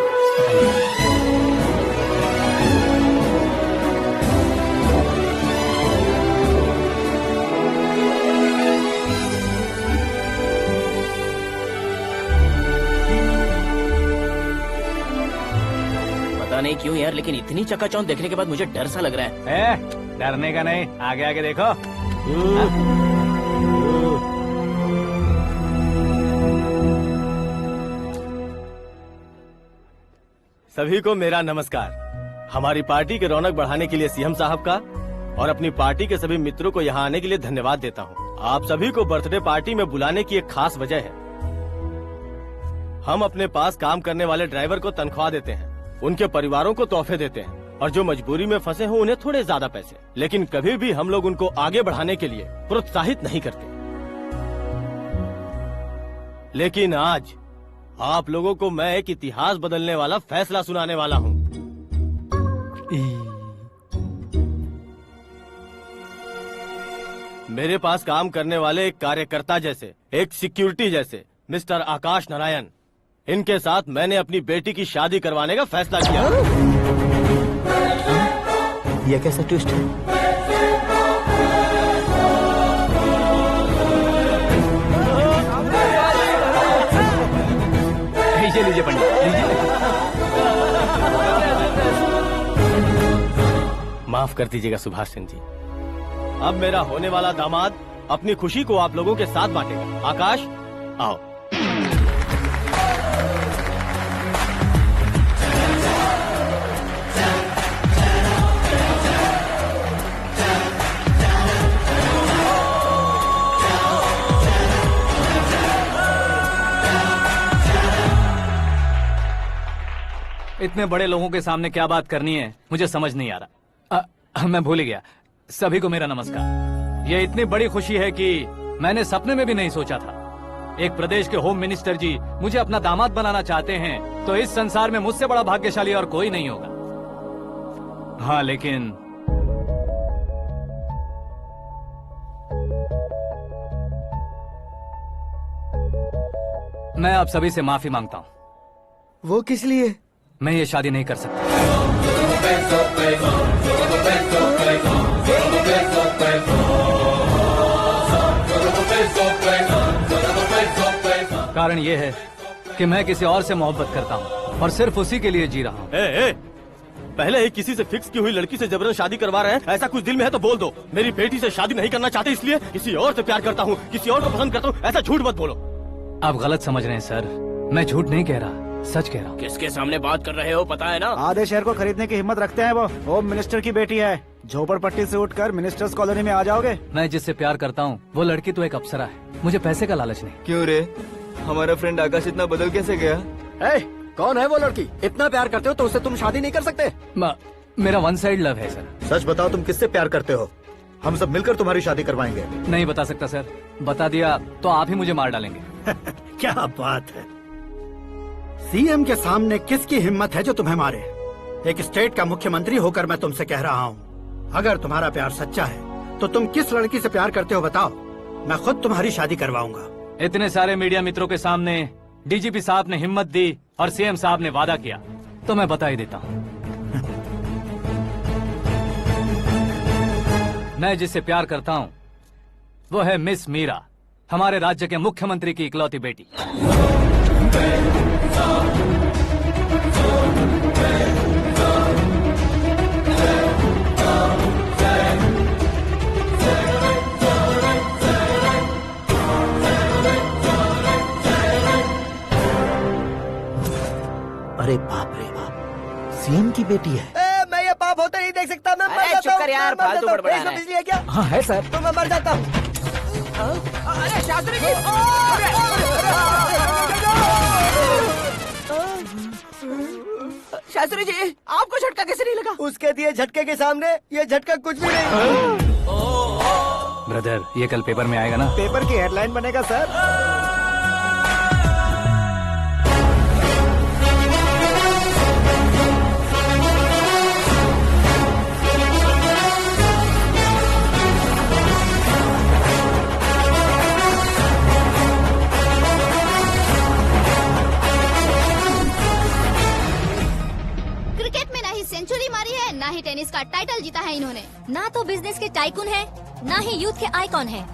Speaker 4: पता नहीं क्यों यार, लेकिन इतनी चकाचौंध देखने के बाद मुझे डर सा लग रहा है।
Speaker 2: डरने का नहीं, आगे आगे देखो।
Speaker 1: सभी को मेरा नमस्कार। हमारी पार्टी के रौनक बढ़ाने के लिए सीएम साहब का और अपनी पार्टी के सभी मित्रों को यहाँ आने के लिए धन्यवाद देता हूँ। आप सभी को बर्थडे पार्टी में बुलाने की एक खास वजह है। हम अपने पास काम करने वाले ड्राइवर को तनख्वाह देते हैं, उनके परिवारों को तोहफे देते हैं, और जो मजबूरी में फंसे हो उन्हें थोड़े ज्यादा पैसे। लेकिन कभी भी हम लोग उनको आगे बढ़ाने के लिए प्रोत्साहित नहीं करते। लेकिन आज आप लोगों को मैं एक इतिहास बदलने वाला फैसला सुनाने वाला हूँ। मेरे पास काम करने वाले एक कार्यकर्ता जैसे, एक सिक्योरिटी जैसे मिस्टर आकाश नारायण, इनके साथ मैंने अपनी बेटी की शादी करवाने का फैसला किया।
Speaker 5: यह कैसा ट्विस्ट है?
Speaker 2: लीजिए पंडित, लीजिए।
Speaker 1: माफ कर दीजिएगा सुभाष सिंह जी। अब मेरा होने वाला दामाद अपनी खुशी को आप लोगों के साथ बांटेगा। आकाश, आओ।
Speaker 2: इतने बड़े लोगों के सामने क्या बात करनी है मुझे समझ नहीं आ रहा। मैं भूल ही गया। सभी को मेरा नमस्कार। ये इतनी बड़ी खुशी है कि मैंने सपने में भी नहीं सोचा था। एक प्रदेश के होम मिनिस्टर जी मुझे अपना दामाद बनाना चाहते हैं तो इस संसार में मुझसे बड़ा भाग्यशाली और कोई नहीं होगा। हाँ लेकिन मैं आप सभी से माफी मांगता हूँ।
Speaker 5: वो किस लिए?
Speaker 2: मैं ये शादी नहीं कर सकता। कारण ये है कि मैं किसी और से मोहब्बत करता हूँ और सिर्फ उसी के लिए जी रहा हूँ।
Speaker 1: पहले ही किसी से फिक्स की हुई लड़की से जबरन शादी करवा रहे हैं। ऐसा कुछ दिल में है तो बोल दो। मेरी बेटी से शादी नहीं करना चाहते इसलिए किसी और से प्यार करता हूँ, किसी और को पसंद करता हूँ, ऐसा झूठ मत बोलो।
Speaker 2: आप गलत समझ रहे हैं सर, मैं झूठ नहीं कह रहा, सच कह रहा हूँ।
Speaker 8: किसके सामने बात कर रहे हो पता है ना?
Speaker 11: आधे शहर को खरीदने की हिम्मत रखते हैं वो। होम मिनिस्टर की बेटी है। झोपड़पट्टी से उठकर मिनिस्टर्स कॉलोनी में आ जाओगे।
Speaker 2: मैं जिससे प्यार करता हूँ वो लड़की तो एक अप्सरा है, मुझे पैसे का लालच नहीं।
Speaker 8: क्यों रे, हमारा फ्रेंड आकाश इतना बदल कैसे गया?
Speaker 12: कौन है वो लड़की? इतना प्यार करते हो तो उससे तुम शादी नहीं कर सकते?
Speaker 2: मेरा वन साइड लव है सर।
Speaker 5: सच बताओ, तुम किससे प्यार करते हो? हम सब मिलकर तुम्हारी शादी करवाएंगे।
Speaker 2: नहीं बता सकता सर, बता दिया तो आप ही मुझे मार डालेंगे।
Speaker 13: क्या बात है, सीएम के सामने किसकी हिम्मत है जो तुम्हें मारे? एक स्टेट का मुख्यमंत्री होकर मैं तुमसे कह रहा हूँ, अगर तुम्हारा प्यार सच्चा है तो तुम किस लड़की से प्यार करते हो बताओ, मैं खुद तुम्हारी शादी करवाऊंगा।
Speaker 2: इतने सारे मीडिया मित्रों के सामने डीजीपी साहब ने हिम्मत दी और सीएम साहब ने वादा किया, तो मैं बता ही देता हूँ। मैं जिससे प्यार करता हूँ वो है मिस मीरा, हमारे राज्य के मुख्यमंत्री की इकलौती बेटी।
Speaker 5: अरे बाप रे बाप, सीएम की बेटी है।
Speaker 10: मैं ये पाप होते नहीं देख सकता। मैं मर जाता हूँ यार, फालतू बड़बड़ा रहा है। बिजली है क्या?
Speaker 3: हाँ है सर।
Speaker 10: तो मैं मर जाता हूँ। अरे शास्त्री जी, शास्त्री जी, आपको झटका कैसे नहीं लगा? उसके दिए झटके के सामने ये झटका कुछ भी नहीं।
Speaker 2: ब्रदर, ये कल पेपर में आएगा ना?
Speaker 11: पेपर की हेडलाइन बनेगा सर।
Speaker 7: सेंचुरी मारी है, ना ही टेनिस का टाइटल जीता है इन्होंने। ना तो बिजनेस के टाइकून है, ना ही यूथ के आइकॉन है।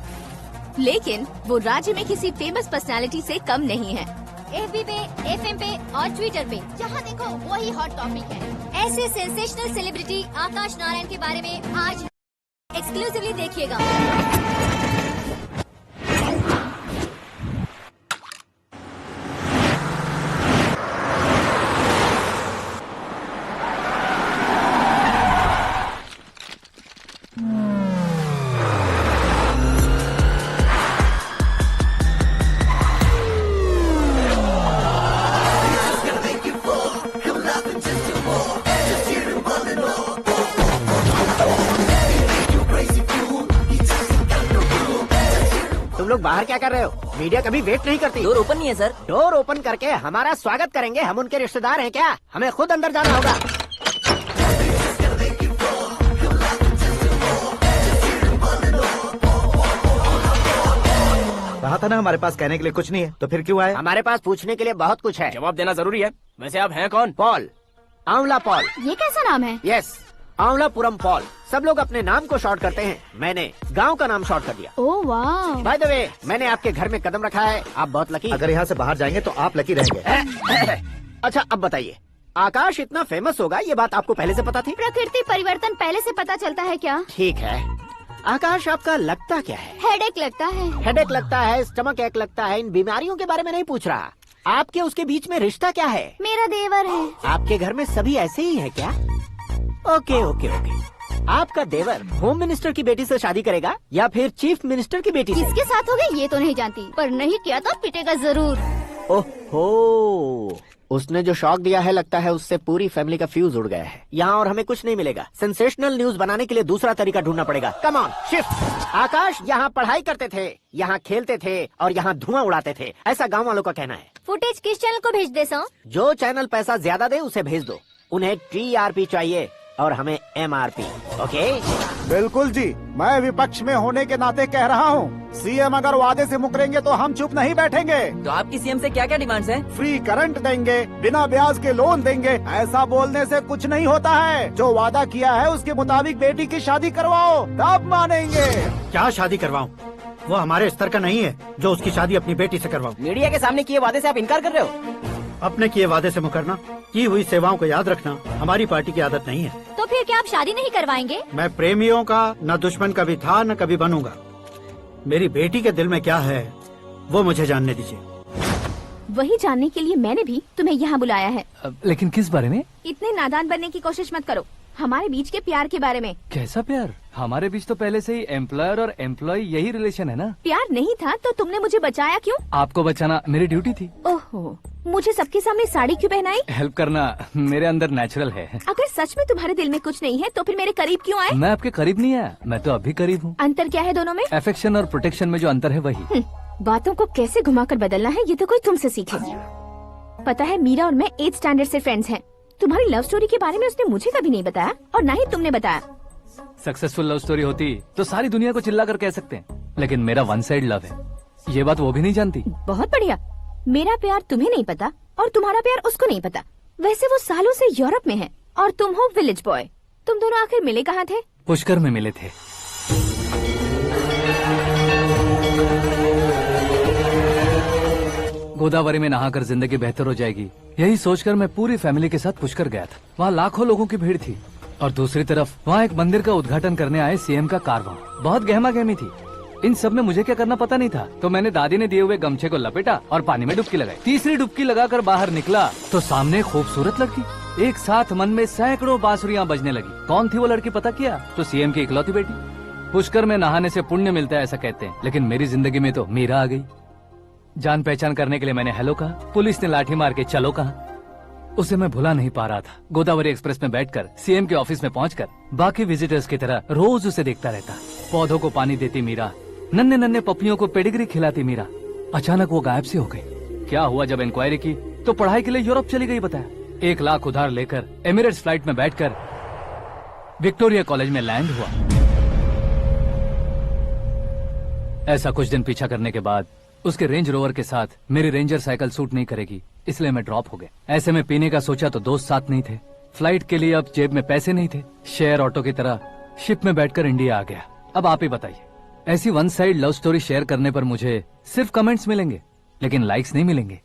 Speaker 6: लेकिन वो राज्य में किसी फेमस पर्सनालिटी से कम नहीं है।
Speaker 7: FB पे, FM पे और ट्विटर पे जहाँ देखो वही हॉट टॉपिक है। ऐसे सेंसेशनल सेलिब्रिटी आकाश नारायण के बारे में आज एक्सक्लूसिवली देखिएगा।
Speaker 10: तुम लोग बाहर क्या कर रहे हो? मीडिया कभी वेट नहीं करती।
Speaker 8: डोर ओपन नहीं है सर।
Speaker 10: डोर ओपन करके हमारा स्वागत करेंगे? हम उनके रिश्तेदार हैं क्या? हमें खुद अंदर जाना होगा।
Speaker 5: कहा था ना हमारे पास कहने के लिए कुछ नहीं है, तो फिर क्यों आए?
Speaker 10: हमारे पास पूछने के लिए बहुत कुछ है।
Speaker 8: जवाब देना जरूरी है। वैसे आप हैं कौन?
Speaker 10: पॉल, आंवला पॉल।
Speaker 7: ये कैसा नाम है?
Speaker 10: Yes, Anwalapuram Paul. सब लोग अपने नाम को शॉर्ट करते हैं, मैंने गांव का नाम शॉर्ट कर दिया।
Speaker 7: ओह वाह।
Speaker 10: बाय द वे, मैंने आपके घर में कदम रखा है, आप बहुत लकी।
Speaker 5: अगर यहाँ से बाहर जाएंगे तो आप लकी रहेंगे।
Speaker 10: अच्छा अब बताइए, आकाश इतना फेमस होगा ये बात आपको पहले से पता थी?
Speaker 7: प्रकृति परिवर्तन पहले से पता चलता है क्या?
Speaker 10: ठीक है, आकाश आपका लगता क्या है?
Speaker 7: हेडेक लगता है।
Speaker 10: हेडेक लगता है, स्टमक एक लगता है, इन बीमारियों के बारे में नहीं पूछ रहा। आपके उसके बीच में रिश्ता क्या है?
Speaker 7: मेरा देवर है।
Speaker 10: आपके घर में सभी ऐसे ही है क्या? Okay okay okay. आपका देवर होम मिनिस्टर की बेटी से शादी करेगा या फिर चीफ मिनिस्टर की बेटी से?
Speaker 7: किसके साथ होगा ये तो नहीं जानती, पर नहीं किया तो पिटेगा जरूर।
Speaker 10: ओहो, उसने जो शॉक दिया है लगता है उससे पूरी फैमिली का फ्यूज उड़ गया है। यहाँ और हमें कुछ नहीं मिलेगा। सेंसेशनल न्यूज बनाने के लिए दूसरा तरीका ढूंढना पड़ेगा। Come on shift. आकाश यहाँ पढ़ाई करते थे, यहाँ खेलते थे और यहाँ धुआं उड़ाते थे, ऐसा गाँव वालों का कहना है।
Speaker 7: फुटेज किस चैनल को भेज दे सो?
Speaker 10: जो चैनल पैसा ज्यादा दे उसे भेज दो। उन्हें TRP चाहिए, और हमें MRP। ओके?
Speaker 11: बिल्कुल जी, मैं विपक्ष में होने के नाते कह रहा हूँ, सीएम अगर वादे से मुकरेंगे तो हम चुप नहीं बैठेंगे।
Speaker 8: तो आपकी सीएम से क्या क्या डिमांड्स हैं?
Speaker 11: फ्री करंट देंगे, बिना ब्याज के लोन देंगे। ऐसा बोलने से कुछ नहीं होता है। जो वादा किया है उसके मुताबिक बेटी की शादी करवाओ, तब मानेंगे।
Speaker 13: क्या शादी करवाऊं? वो हमारे स्तर का नहीं है जो उसकी शादी अपनी बेटी से करवाऊं।
Speaker 4: मीडिया के सामने किए वादे से आप इनकार कर रहे हो?
Speaker 13: अपने किए वादे से मुकरना, की हुई सेवाओं को याद रखना हमारी पार्टी की आदत नहीं है।
Speaker 7: तो फिर क्या आप शादी नहीं करवाएंगे?
Speaker 13: मैं प्रेमियों का न दुश्मन कभी था न कभी बनूंगा। मेरी बेटी के दिल में क्या है वो मुझे जानने दीजिए।
Speaker 6: वही जानने के लिए मैंने भी तुम्हें यहाँ बुलाया है।
Speaker 2: लेकिन किस बारे में?
Speaker 6: इतने नादान बनने की कोशिश मत करो। हमारे बीच के प्यार के बारे में।
Speaker 2: कैसा प्यार? हमारे बीच तो पहले से ही एम्प्लॉयर और एम्प्लॉय यही रिलेशन है ना।
Speaker 6: प्यार नहीं था तो तुमने मुझे बचाया क्यों?
Speaker 2: आपको बचाना मेरी ड्यूटी थी।
Speaker 6: ओहो, मुझे सबके सामने साड़ी क्यों पहनाई?
Speaker 2: हेल्प करना मेरे अंदर नेचुरल है।
Speaker 6: अगर सच में तुम्हारे दिल में कुछ नहीं है तो फिर मेरे करीब क्यों आए?
Speaker 2: मैं आपके करीब नहीं आया, मैं तो अभी करीब हूँ।
Speaker 6: अंतर क्या है दोनों में?
Speaker 2: अफेक्शन और प्रोटेक्शन में जो अंतर है वही।
Speaker 6: बातों को कैसे घुमाकर बदलना है ये तो कोई तुमसे सीखे। पता है मीरा और मैं 8th स्टैंडर्ड से फ्रेंड्स हैं। तुम्हारी लव स्टोरी के बारे में उसने मुझे कभी नहीं बताया और न ही तुमने बताया।
Speaker 2: सक्सेसफुल लव स्टोरी होती तो सारी दुनिया को चिल्ला कर कह सकते हैं, लेकिन मेरा वन साइड लव है, ये बात वो भी नहीं जानती।
Speaker 6: बहुत बढ़िया। मेरा प्यार तुम्हें नहीं पता और तुम्हारा प्यार उसको नहीं पता। वैसे वो सालों से यूरोप में है और तुम हो विलेज बॉय। तुम दोनों आखिर मिले कहाँ थे?
Speaker 2: पुष्कर में मिले थे। गोदावरी में नहाकर जिंदगी बेहतर हो जाएगी, यही सोचकर मैं पूरी फैमिली के साथ पुष्कर गया था। वहाँ लाखों लोगों की भीड़ थी और दूसरी तरफ वहाँ एक मंदिर का उद्घाटन करने आए सीएम का कारवां। बहुत गहमा गहमी थी। इन सब में मुझे क्या करना पता नहीं था, तो मैंने दादी ने दिए हुए गमछे को लपेटा और पानी में डुबकी लगाई। तीसरी डुबकी लगाकर बाहर निकला तो सामने खूबसूरत लड़की। एक साथ मन में सैकड़ों बांसुरियां बजने लगी। कौन थी वो लड़की पता किया? तो सीएम की इकलौती बेटी। पुष्कर में नहाने से पुण्य मिलता है ऐसा कहते हैं, लेकिन मेरी जिंदगी में तो मीरा आ गई। जान पहचान करने के लिए मैंने हेलो कहा, पुलिस ने लाठी मार के चलो कहा। उसे मैं भुला नहीं पा रहा था। गोदावरी एक्सप्रेस में बैठकर सीएम के ऑफिस में पहुंचकर बाकी विजिटर्स की तरह रोज उसे देखता रहता। पौधों को पानी देती मीरा, नन्हे नन्हे पपियों को पेडिग्री खिलाती मीरा। अचानक वो गायब सी हो गई। क्या हुआ? जब इंक्वायरी की तो पढ़ाई के लिए यूरोप चली गई बताया। 1 लाख उधार लेकर एमिरेट्स फ्लाइट में बैठकर विक्टोरिया कॉलेज में लैंड हुआ। ऐसा कुछ दिन पीछा करने के बाद उसके रेंज रोवर के साथ मेरी रेंजर साइकिल सूट नहीं करेगी, इसलिए मैं ड्रॉप हो गया। ऐसे में पीने का सोचा तो दोस्त साथ नहीं थे। फ्लाइट के लिए अब जेब में पैसे नहीं थे। शेयर ऑटो की तरह शिप में बैठकर इंडिया आ गया। अब आप ही बताइए, ऐसी one side love story share करने पर मुझे सिर्फ कमेंट्स मिलेंगे, लेकिन लाइक्स नहीं मिलेंगे।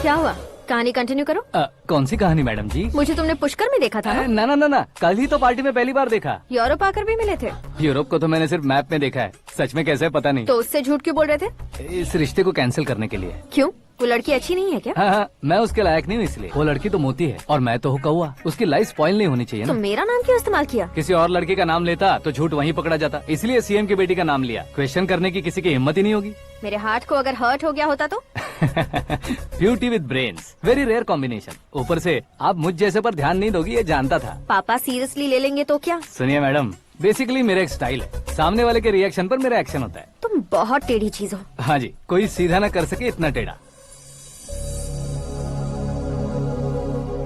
Speaker 7: क्या हुआ? कहानी कंटिन्यू करो।
Speaker 2: कौन सी कहानी मैडम जी?
Speaker 7: मुझे तुमने पुष्कर में देखा था ना?
Speaker 2: ना ना ना ना, कल ही तो पार्टी में पहली बार देखा।
Speaker 7: यूरोप आकर भी मिले थे?
Speaker 2: यूरोप को तो मैंने सिर्फ मैप में देखा है, सच में कैसे पता नहीं।
Speaker 7: तो उससे झूठ क्यों बोल रहे थे?
Speaker 2: इस रिश्ते को कैंसिल करने के लिए।
Speaker 7: क्यों? वो लड़की अच्छी नहीं है क्या?
Speaker 2: हाँ, मैं उसके लायक नहीं हूँ इसलिए। वो लड़की तो मोती है और मैं तो हूँ कौवा। उसकी लाइफ स्पॉइल नहीं होनी चाहिए
Speaker 7: तो
Speaker 2: ना।
Speaker 7: मेरा नाम क्यों इस्तेमाल किया?
Speaker 2: किसी और लड़की का नाम लेता तो झूठ वहीं पकड़ा जाता, इसलिए सीएम की बेटी का नाम लिया। क्वेश्चन करने की किसी की हिम्मत ही नहीं होगी।
Speaker 7: मेरे हार्ट को अगर हर्ट हो गया होता तो?
Speaker 2: Beauty with brains, very rare combination. ऊपर से आप मुझ जैसे पर ध्यान नहीं दोगी ये जानता था।
Speaker 7: पापा सीरियसली ले लेंगे तो क्या?
Speaker 2: सुनिए मैडम, बेसिकली मेरा एक स्टाइल है, सामने वाले के रिएक्शन पर मेरा एक्शन होता है।
Speaker 7: तुम बहुत टेढ़ी चीज हो।
Speaker 2: हाँ जी, कोई सीधा न कर सके इतना टेढ़ा।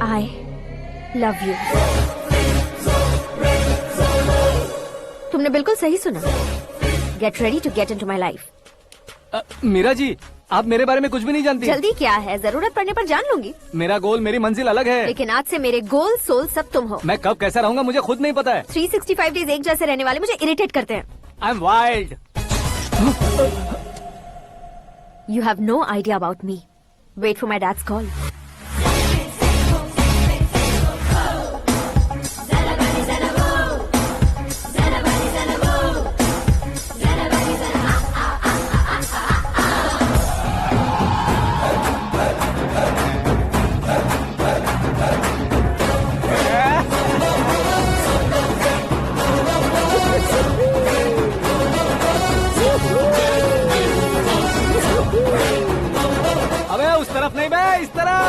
Speaker 6: I love you.
Speaker 7: तुमने बिल्कुल सही सुना। Get ready to get into my life.
Speaker 2: Meera ji, आप मेरे बारे में कुछ भी नहीं जानती।
Speaker 7: जल्दी क्या है, जरूरत पड़ने पर जान लूंगी।
Speaker 2: मेरा गोल, मेरी मंजिल अलग है।
Speaker 7: लेकिन आज से मेरे गोल सोल सब तुम हो।
Speaker 2: मैं कब कैसा रहूंगा मुझे खुद नहीं पता है।
Speaker 7: 365 डेज एक जैसे रहने वाले मुझे इरिटेट करते हैं।
Speaker 2: I am wild.
Speaker 7: You have no idea about me. Wait for my dad's call.
Speaker 2: अबे उस तरफ नहीं बे, इस तरफ।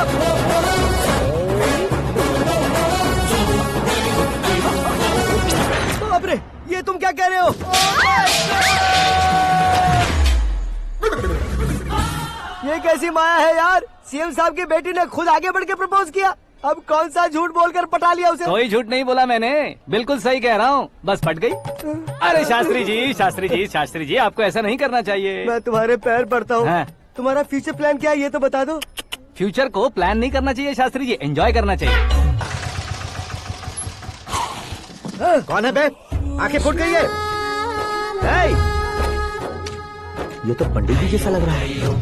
Speaker 14: सी माया है यार, सीएम साहब की बेटी ने खुद आगे बढ़ के प्रपोज किया। अब कौन सा झूठ बोलकर पटा लिया उसे?
Speaker 2: कोई झूठ नहीं बोला मैंने, बिल्कुल सही कह रहा हूँ, बस पट गई। अरे शास्त्री जी, शास्त्री जी, शास्त्री जी, आपको ऐसा नहीं करना चाहिए।
Speaker 14: मैं तुम्हारे पैर पड़ता हूँ।
Speaker 2: हाँ।
Speaker 14: तुम्हारा फ्यूचर प्लान क्या है ये तो बता दो।
Speaker 2: फ्यूचर को प्लान नहीं करना चाहिए शास्त्री जी, एंजॉय करना चाहिए।
Speaker 5: कौन है बे? आंखें फूट गई है। ये तो पंडित जी जैसा लग रहा है।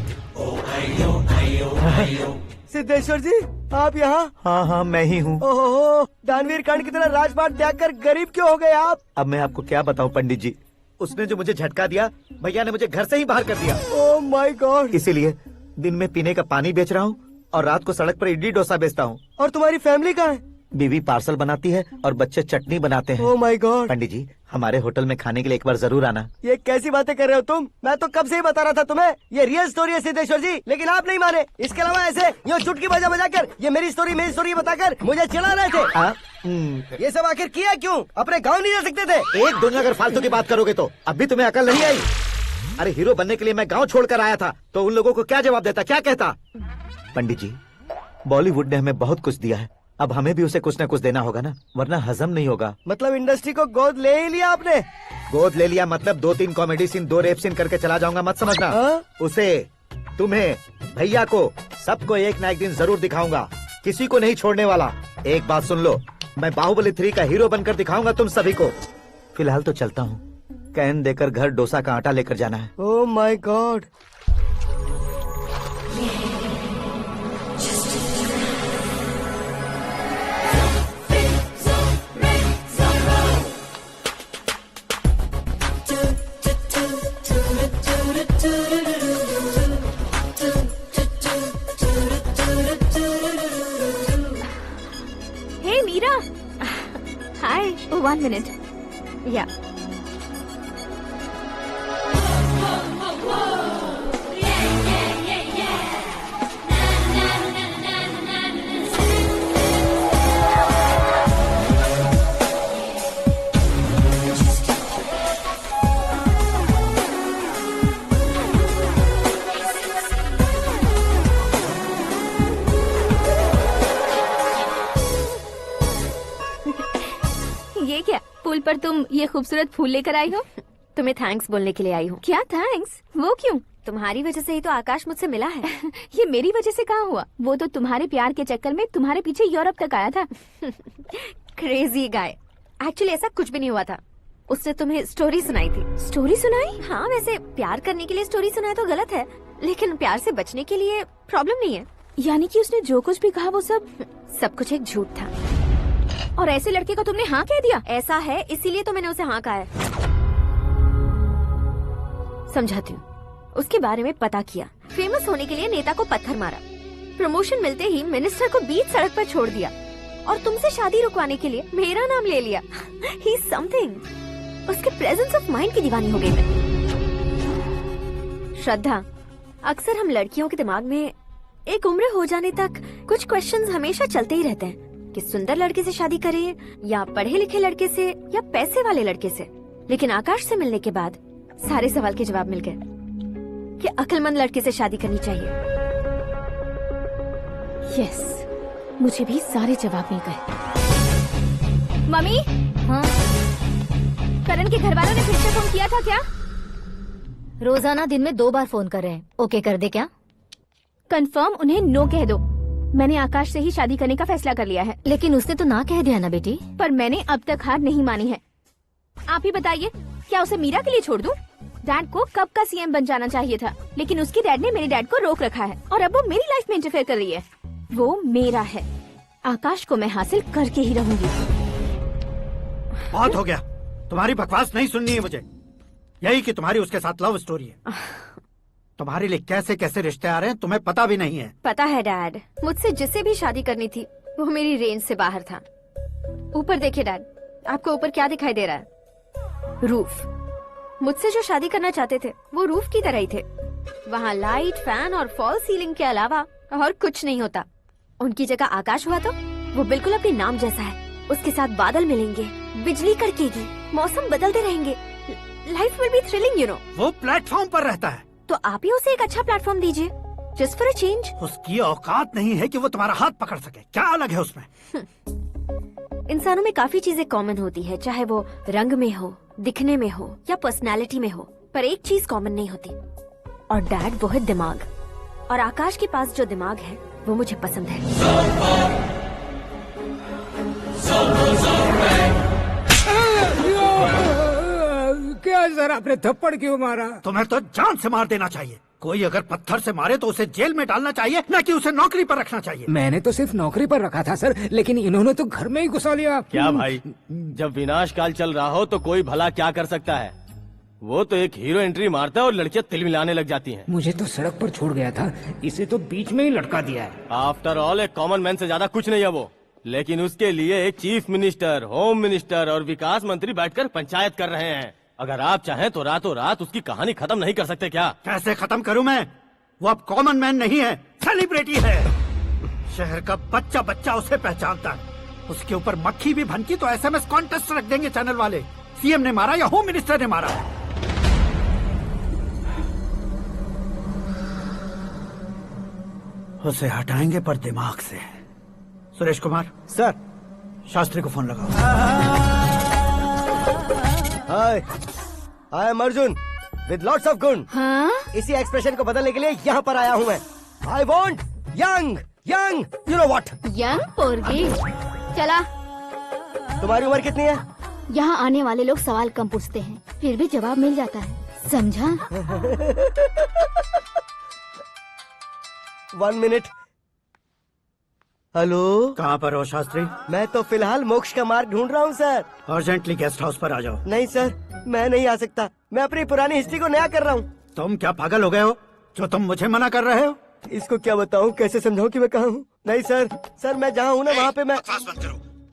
Speaker 14: सिद्धेश्वर जी आप यहाँ?
Speaker 5: हाँ हाँ मैं ही हूँ।
Speaker 14: ओहो, दानवीर कर्ण की तरह राजपाट त्याग कर गरीब क्यों हो गए आप?
Speaker 5: अब मैं आपको क्या बताऊँ पंडित जी, उसने जो मुझे झटका दिया, भैया ने मुझे घर से ही बाहर कर दिया।
Speaker 14: Oh my God.
Speaker 5: इसीलिए दिन में पीने का पानी बेच रहा हूँ और रात को सड़क पर इडली डोसा बेचता हूँ।
Speaker 14: और तुम्हारी फैमिली कहाँ है?
Speaker 5: बीवी पार्सल बनाती है और बच्चे चटनी बनाते हैं।
Speaker 14: Oh my God.
Speaker 5: पंडित जी हमारे होटल में खाने के लिए एक बार जरूर आना।
Speaker 14: ये कैसी बातें कर रहे हो तुम? मैं तो कब से ही बता रहा था तुम्हें, ये रियल स्टोरी है सिद्धेश्वर जी, लेकिन आप नहीं माने। इसके अलावा ऐसे यूँ चुटकी बजा बजा कर ये मेरी स्टोरी बताकर मुझे चिढ़ा रहे थे। ये सब आखिर किया क्यों? अपने गाँव नहीं जा सकते थे?
Speaker 5: एक दूसरे अगर फालतू की बात करोगे तो अब भी तुम्हें अकल नहीं आई। अरे हीरो बनने के लिए मैं गाँव छोड़कर आया था तो उन लोगों को क्या जवाब देता, क्या कहता? पंडित जी बॉलीवुड ने हमें बहुत कुछ दिया है, अब हमें भी उसे कुछ न कुछ देना होगा ना, वरना हजम नहीं होगा।
Speaker 14: मतलब इंडस्ट्री को गोद ले ही लिया आपने?
Speaker 5: गोद ले लिया मतलब 2-3 कॉमेडी सीन 2 रेप सीन करके चला जाऊंगा मत समझना। उसे, तुम्हें, भैया को, सबको एक ना एक दिन जरूर दिखाऊंगा, किसी को नहीं छोड़ने वाला। एक बात सुन लो, मैं बाहुबली 3 का हीरो बनकर दिखाऊंगा तुम सभी को। फिलहाल तो चलता हूँ, कैन देकर घर डोसा का आटा लेकर जाना है।
Speaker 14: Oh my God.
Speaker 6: Hi. Oh, 1 minute. Yeah. ये क्या, पुल पर तुम ये खूबसूरत फूल लेकर आई हो?
Speaker 7: तुम्हें थैंक्स बोलने के लिए आई हूँ।
Speaker 6: क्या थैंक्स? वो क्यों?
Speaker 7: तुम्हारी वजह से ही तो आकाश मुझसे मिला है।
Speaker 6: ये मेरी वजह से कहाँ हुआ? वो तो तुम्हारे प्यार के चक्कर में तुम्हारे पीछे यूरोप तक आया था।
Speaker 7: Crazy guy. एक्चुअली ऐसा कुछ भी नहीं हुआ था, उसने तुम्हें स्टोरी सुनाई थी।
Speaker 6: स्टोरी सुनाई?
Speaker 7: हाँ, वैसे प्यार करने के लिए स्टोरी सुनाए तो गलत है, लेकिन प्यार से बचने के लिए प्रॉब्लम नहीं है।
Speaker 6: यानी कि उसने जो कुछ भी कहा वो सब
Speaker 7: कुछ एक झूठ था।
Speaker 6: और ऐसे लड़के को तुमने हाँ कह दिया?
Speaker 7: ऐसा है, इसीलिए तो मैंने उसे हाँ कहा है। समझाती हूँ। उसके बारे में पता किया, फेमस होने के लिए नेता को पत्थर मारा, प्रमोशन मिलते ही मिनिस्टर को बीच सड़क पर छोड़ दिया और तुमसे शादी रुकवाने के लिए मेरा नाम ले लिया। ही समथिंग। उसके प्रेजेंस ऑफ माइंड की दीवानी हो गई मैं। श्रद्धा, अक्सर हम लड़कियों के दिमाग में एक उम्र हो जाने तक कुछ क्वेश्चंस हमेशा चलते ही रहते हैं कि सुंदर लड़के से शादी करें या पढ़े लिखे लड़के से या पैसे वाले लड़के से। लेकिन आकाश से मिलने के बाद सारे सवाल के जवाब मिल गए कि अक्लमंद लड़के से शादी करनी चाहिए।
Speaker 6: यस, मुझे भी सारे जवाब मिल गए। मम्मी?
Speaker 7: हाँ?
Speaker 6: करण के घर वालों ने फिर से फोन किया था क्या?
Speaker 7: रोजाना दिन में 2 बार फोन कर रहे हैं। ओके कर दे क्या?
Speaker 6: कंफर्म उन्हें नो कह दो। मैंने आकाश से ही शादी करने का फैसला कर लिया है।
Speaker 7: लेकिन उसने तो ना कह दिया ना बेटी।
Speaker 6: पर मैंने अब तक हार नहीं मानी है। आप ही बताइए, क्या उसे मीरा के लिए छोड़ दूं? डैड को कब का सीएम बन जाना चाहिए था, लेकिन उसके डैड ने मेरे डैड को रोक रखा है और अब वो मेरी लाइफ में इंटरफेयर कर रही है। वो मेरा है, आकाश को मैं हासिल करके ही रहूंगी।
Speaker 13: बहुत हो गया, तुम्हारी बकवास नहीं सुननी है मुझे। यही कि तुम्हारी उसके साथ लव स्टोरी है। तुम्हारे लिए कैसे कैसे रिश्ते आ रहे हैं तुम्हें पता भी नहीं है।
Speaker 7: पता है डैड, मुझसे जिसे भी शादी करनी थी वो मेरी रेंज से बाहर था। ऊपर देखिए डैड, आपको ऊपर क्या दिखाई दे रहा है? रूफ। मुझसे जो शादी करना चाहते थे वो रूफ की तरह ही थे। वहाँ लाइट, फैन और फॉल सीलिंग के अलावा और कुछ नहीं होता। उनकी जगह आकाश हुआ तो वो बिल्कुल अपने नाम जैसा है। उसके साथ बादल मिलेंगे, बिजली कड़केगी, मौसम बदलते रहेंगे, life will be thrilling, you know.
Speaker 13: वो प्लेटफॉर्म पर रहता है
Speaker 7: तो आप ही उसे एक अच्छा प्लेटफॉर्म दीजिए। Just for a change.
Speaker 13: उसकी औकात नहीं है कि वो तुम्हारा हाथ पकड़ सके। क्या अलग है उसमें?
Speaker 7: इंसानों में काफी चीजें कॉमन होती है, चाहे वो रंग में हो, दिखने में हो या पर्सनालिटी में हो, पर एक चीज कॉमन नहीं होती, और डैड वो है दिमाग। और आकाश के पास जो दिमाग है वो मुझे पसंद है।
Speaker 9: क्या सर, आपने थप्पड़ क्यों मारा?
Speaker 13: तुम्हें तो जान से मार देना चाहिए। कोई अगर पत्थर से मारे तो उसे जेल में डालना चाहिए, न कि उसे नौकरी पर रखना चाहिए।
Speaker 9: मैंने तो सिर्फ नौकरी पर रखा था सर, लेकिन इन्होंने तो घर में ही घुसा लिया।
Speaker 1: क्या भाई, जब विनाश काल चल रहा हो तो कोई भला क्या कर सकता है? वो तो एक हीरो एंट्री मारता है और लड़कियां तिल मिलाने लग जाती हैं।
Speaker 9: मुझे तो सड़क पर छोड़ गया था, इसे तो बीच में ही लटका दिया है।
Speaker 1: आफ्टर ऑल एक कॉमन मैन से ज्यादा कुछ नहीं है वो, लेकिन उसके लिए एक चीफ मिनिस्टर, होम मिनिस्टर और विकास मंत्री बैठकर पंचायत कर रहे हैं। अगर आप चाहें तो रातों रात उसकी कहानी खत्म नहीं कर सकते क्या?
Speaker 13: कैसे खत्म करूं मैं? वो अब कॉमन मैन नहीं है, सेलिब्रिटी है। शहर का बच्चा बच्चा उसे पहचानता है। उसके ऊपर मक्खी भी भनकी तो SMS कॉन्टेस्ट रख देंगे चैनल वाले। सीएम ने मारा या होम मिनिस्टर ने मारा? उसे हटाएंगे पर दिमाग से। सुरेश कुमार
Speaker 14: सर,
Speaker 13: शास्त्री को फोन लगाओ।
Speaker 14: Hi, I am Arjun with lots of गुण।
Speaker 7: हाँ?
Speaker 14: इसी एक्सप्रेशन को बदलने के लिए यहाँ पर आया हूँ मैं। I want young young, you know what?
Speaker 7: Young पोरगी। चला।
Speaker 14: तुम्हारी उम्र कितनी है?
Speaker 7: यहाँ आने वाले लोग सवाल कम पूछते हैं, फिर भी जवाब मिल जाता है, समझा?
Speaker 14: 1 मिनट। हेलो,
Speaker 13: कहाँ पर हो शास्त्री?
Speaker 14: मैं तो फिलहाल मोक्ष का मार्ग ढूंढ रहा हूँ सर।
Speaker 13: अर्जेंटली गेस्ट हाउस पर आ जाओ।
Speaker 14: नहीं सर, मैं नहीं आ सकता। मैं अपनी पुरानी हिस्ट्री को नया कर रहा हूँ।
Speaker 13: तुम क्या पागल हो गए हो जो तुम मुझे मना कर रहे हो?
Speaker 14: इसको क्या बताऊँ, कैसे समझाऊँ कि मैं कहाँ हूँ? नहीं सर, सर मैं जहाँ हूँ ना वहाँ पे मैं।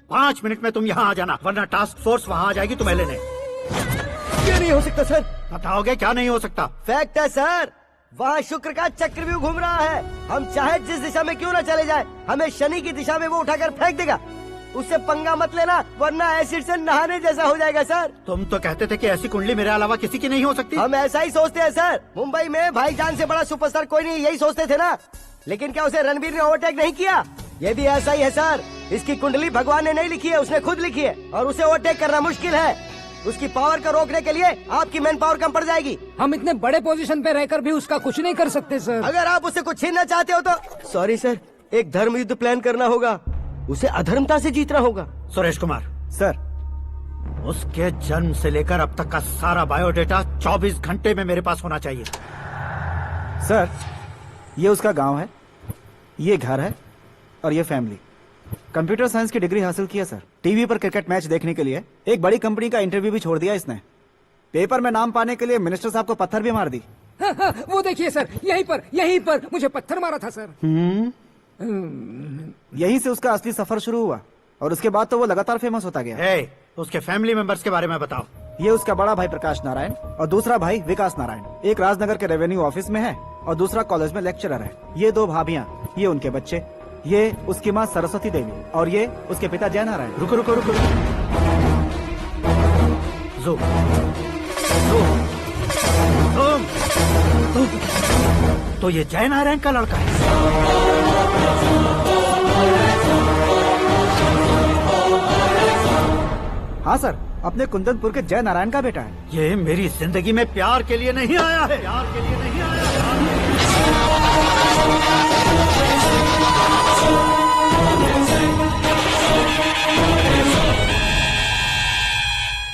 Speaker 13: 5 मिनट में तुम यहाँ आ जाना, वरना टास्क फोर्स वहाँ आ जाएगी तुम्हें लेने।
Speaker 14: क्या नहीं हो सकता सर?
Speaker 13: बताओगे क्या नहीं हो सकता?
Speaker 14: फैक्ट है सर, वहाँ शुक्र का चक्रव्यूह घूम रहा है। हम चाहे जिस दिशा में क्यों न चले जाए, हमें शनि की दिशा में वो उठाकर फेंक देगा। उससे पंगा मत लेना, वरना एसिड से नहाने जैसा हो जाएगा सर।
Speaker 13: तुम तो कहते थे कि ऐसी कुंडली मेरे अलावा किसी की नहीं हो सकती।
Speaker 14: हम ऐसा ही सोचते हैं सर। मुंबई में भाईजान से बड़ा सुपरस्टार कोई नहीं, यही सोचते थे ना। लेकिन क्या उसे रणबीर ने ओवरटेक नहीं किया? ये भी ऐसा ही है सर। इसकी कुंडली भगवान ने नहीं लिखी है, उसने खुद लिखी है, और उसे ओवरटेक करना मुश्किल है। उसकी पावर को रोकने के लिए आपकी मैन पावर कम पड़ जाएगी।
Speaker 9: हम इतने बड़े पोजीशन पे रहकर भी उसका कुछ नहीं कर सकते सर।
Speaker 14: अगर आप उससे कुछ छीनना चाहते हो तो सॉरी सर, एक धर्म युद्ध प्लान करना होगा। उसे अधर्मता से जीतना होगा।
Speaker 13: सुरेश कुमार
Speaker 14: सर,
Speaker 13: उसके जन्म से लेकर अब तक का सारा बायोडेटा 24 घंटे में मेरे पास होना चाहिए।
Speaker 11: सर, ये उसका गांव है, ये घर है और ये फैमिली। कंप्यूटर साइंस की डिग्री हासिल की है सर। टीवी पर क्रिकेट मैच देखने के लिए एक बड़ी कंपनी का इंटरव्यू भी छोड़ दिया इसने। पेपर में नाम पाने के लिए मिनिस्टर साहब को पत्थर भी मार दी।
Speaker 9: हाँ, हाँ, वो देखिए सर, यहीं पर मुझे पत्थर मारा था सर।
Speaker 11: यहीं से उसका असली सफर शुरू हुआ और उसके बाद तो वो लगातार फेमस होता गया।
Speaker 13: उसके फैमिली मेंबर्स के बारे में बताओ।
Speaker 11: ये उसका बड़ा भाई प्रकाश नारायण और दूसरा भाई विकास नारायण। एक राजनगर के रेवेन्यू ऑफिस में है और दूसरा कॉलेज में लेक्चरर है। ये 2 भाभियाँ, ये उनके बच्चे, ये उसकी माँ सरस्वती देवी और ये उसके पिता जय नारायण।
Speaker 13: रुको रुको रुको, तो ये जय नारायण का लड़का है।
Speaker 11: हाँ सर, अपने कुंदनपुर के जय नारायण का बेटा है।
Speaker 13: ये मेरी जिंदगी में प्यार के लिए नहीं आया है, प्यार के लिए नहीं आया है।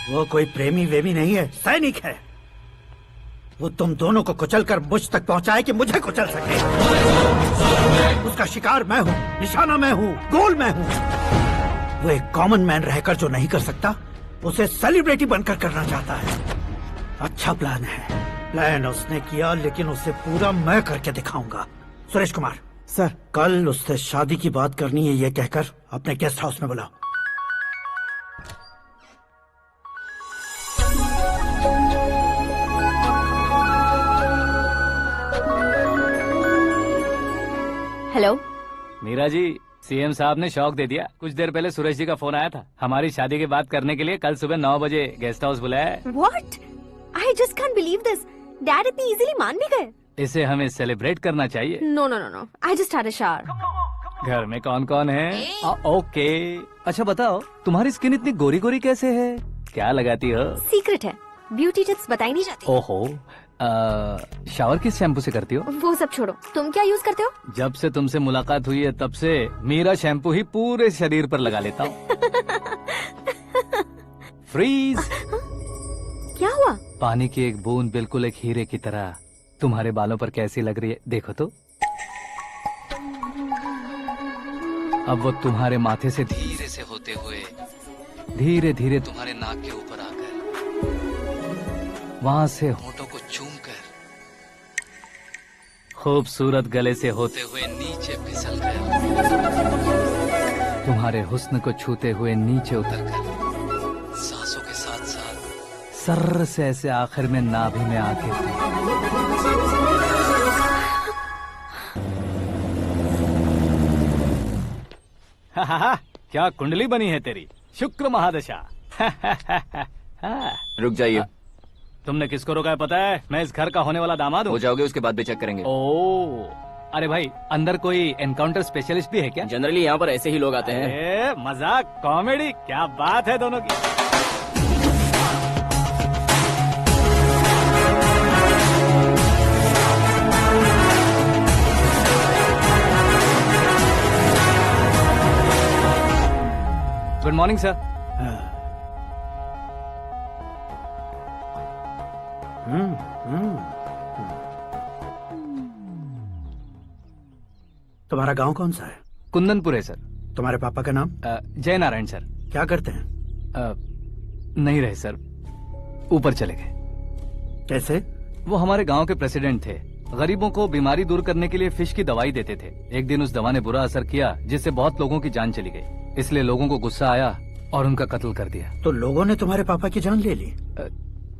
Speaker 13: वो कोई प्रेमी वेमी नहीं है, सैनिक है। वो तुम दोनों को कुचलकर मुझ तक पहुंचाए कि मुझे कुचल सके। उसका शिकार मैं हूँ, निशाना मैं हूँ, गोल मैं हूँ। वो एक कॉमन मैन रहकर जो नहीं कर सकता, उसे सेलिब्रिटी बनकर करना चाहता है। अच्छा प्लान है। प्लान उसने किया, लेकिन उसे पूरा मैं करके दिखाऊंगा। सुरेश कुमार
Speaker 11: सर,
Speaker 13: कल उससे शादी की बात करनी है, ये कहकर अपने गेस्ट हाउस में बुलाओ।
Speaker 7: हेलो
Speaker 2: मीरा जी, सीएम साहब ने शौक दे दिया। कुछ देर पहले सुरेश जी का फोन आया था, हमारी शादी की बात करने के लिए कल सुबह 9 बजे गेस्ट हाउस बुलाया है।
Speaker 7: What? I just can't believe this. Dad इतनी इजीली मान भी गए।
Speaker 2: इसे हमें सेलिब्रेट करना चाहिए।
Speaker 15: No no no no, I just had a shower.
Speaker 2: घर में कौन कौन है? ओके। अच्छा बताओ, तुम्हारी स्किन इतनी गोरी गोरी कैसे है? क्या लगाती हो?
Speaker 15: सीक्रेट है, ब्यूटी टिप्स बताई नहीं जाती।
Speaker 2: ओहो, शावर किस शैम्पू से करती हो?
Speaker 15: वो सब छोड़ो, तुम क्या यूज करते हो?
Speaker 2: जब से तुमसे मुलाकात हुई है तब से मेरा शैम्पू ही पूरे शरीर पर लगा लेता हूँ। फ्रीज।
Speaker 15: क्या हुआ?
Speaker 2: पानी की एक बूंद बिल्कुल एक हीरे की तरह तुम्हारे बालों पर कैसी लग रही है, देखो तो। अब वो तुम्हारे माथे से धीरे से होते हुए धीरे धीरे तुम्हारे नाक के ऊपर आकर वहां से होठों को चूमकर खूबसूरत गले से होते हुए नीचे फिसल कर तुम्हारे हुस्न को छूते हुए नीचे उतरकर सांसों के साथ साथ सर्र से ऐसे आखिर में नाभि में आके क्या कुंडली बनी है तेरी, शुक्र महादशा।
Speaker 8: रुक जाइए।
Speaker 2: तुमने किसको रोका है पता है? मैं इस घर का होने वाला दामाद हूँ।
Speaker 8: हो जाओगे उसके बाद भी चेक करेंगे।
Speaker 2: ओ, अरे भाई, अंदर कोई एनकाउंटर स्पेशलिस्ट भी है क्या?
Speaker 8: जनरली यहाँ पर ऐसे ही लोग आते हैं।
Speaker 2: मजाक, कॉमेडी, क्या बात है दोनों की। Good morning sir.
Speaker 13: तुम्हारा गांव कौन सा है?
Speaker 2: कुंदनपुर है सर।
Speaker 13: तुम्हारे पापा का नाम?
Speaker 2: जय नारायण सर।
Speaker 13: क्या करते हैं?
Speaker 2: नहीं रहे सर, ऊपर चले गए।
Speaker 13: कैसे?
Speaker 2: वो हमारे गांव के प्रेसिडेंट थे। गरीबों को बीमारी दूर करने के लिए फिश की दवाई देते थे। एक दिन उस दवा ने बुरा असर किया जिससे बहुत लोगों की जान चली गई। इसलिए लोगों को गुस्सा आया और उनका कत्ल कर दिया।
Speaker 13: तो लोगों ने तुम्हारे पापा की जान ले ली?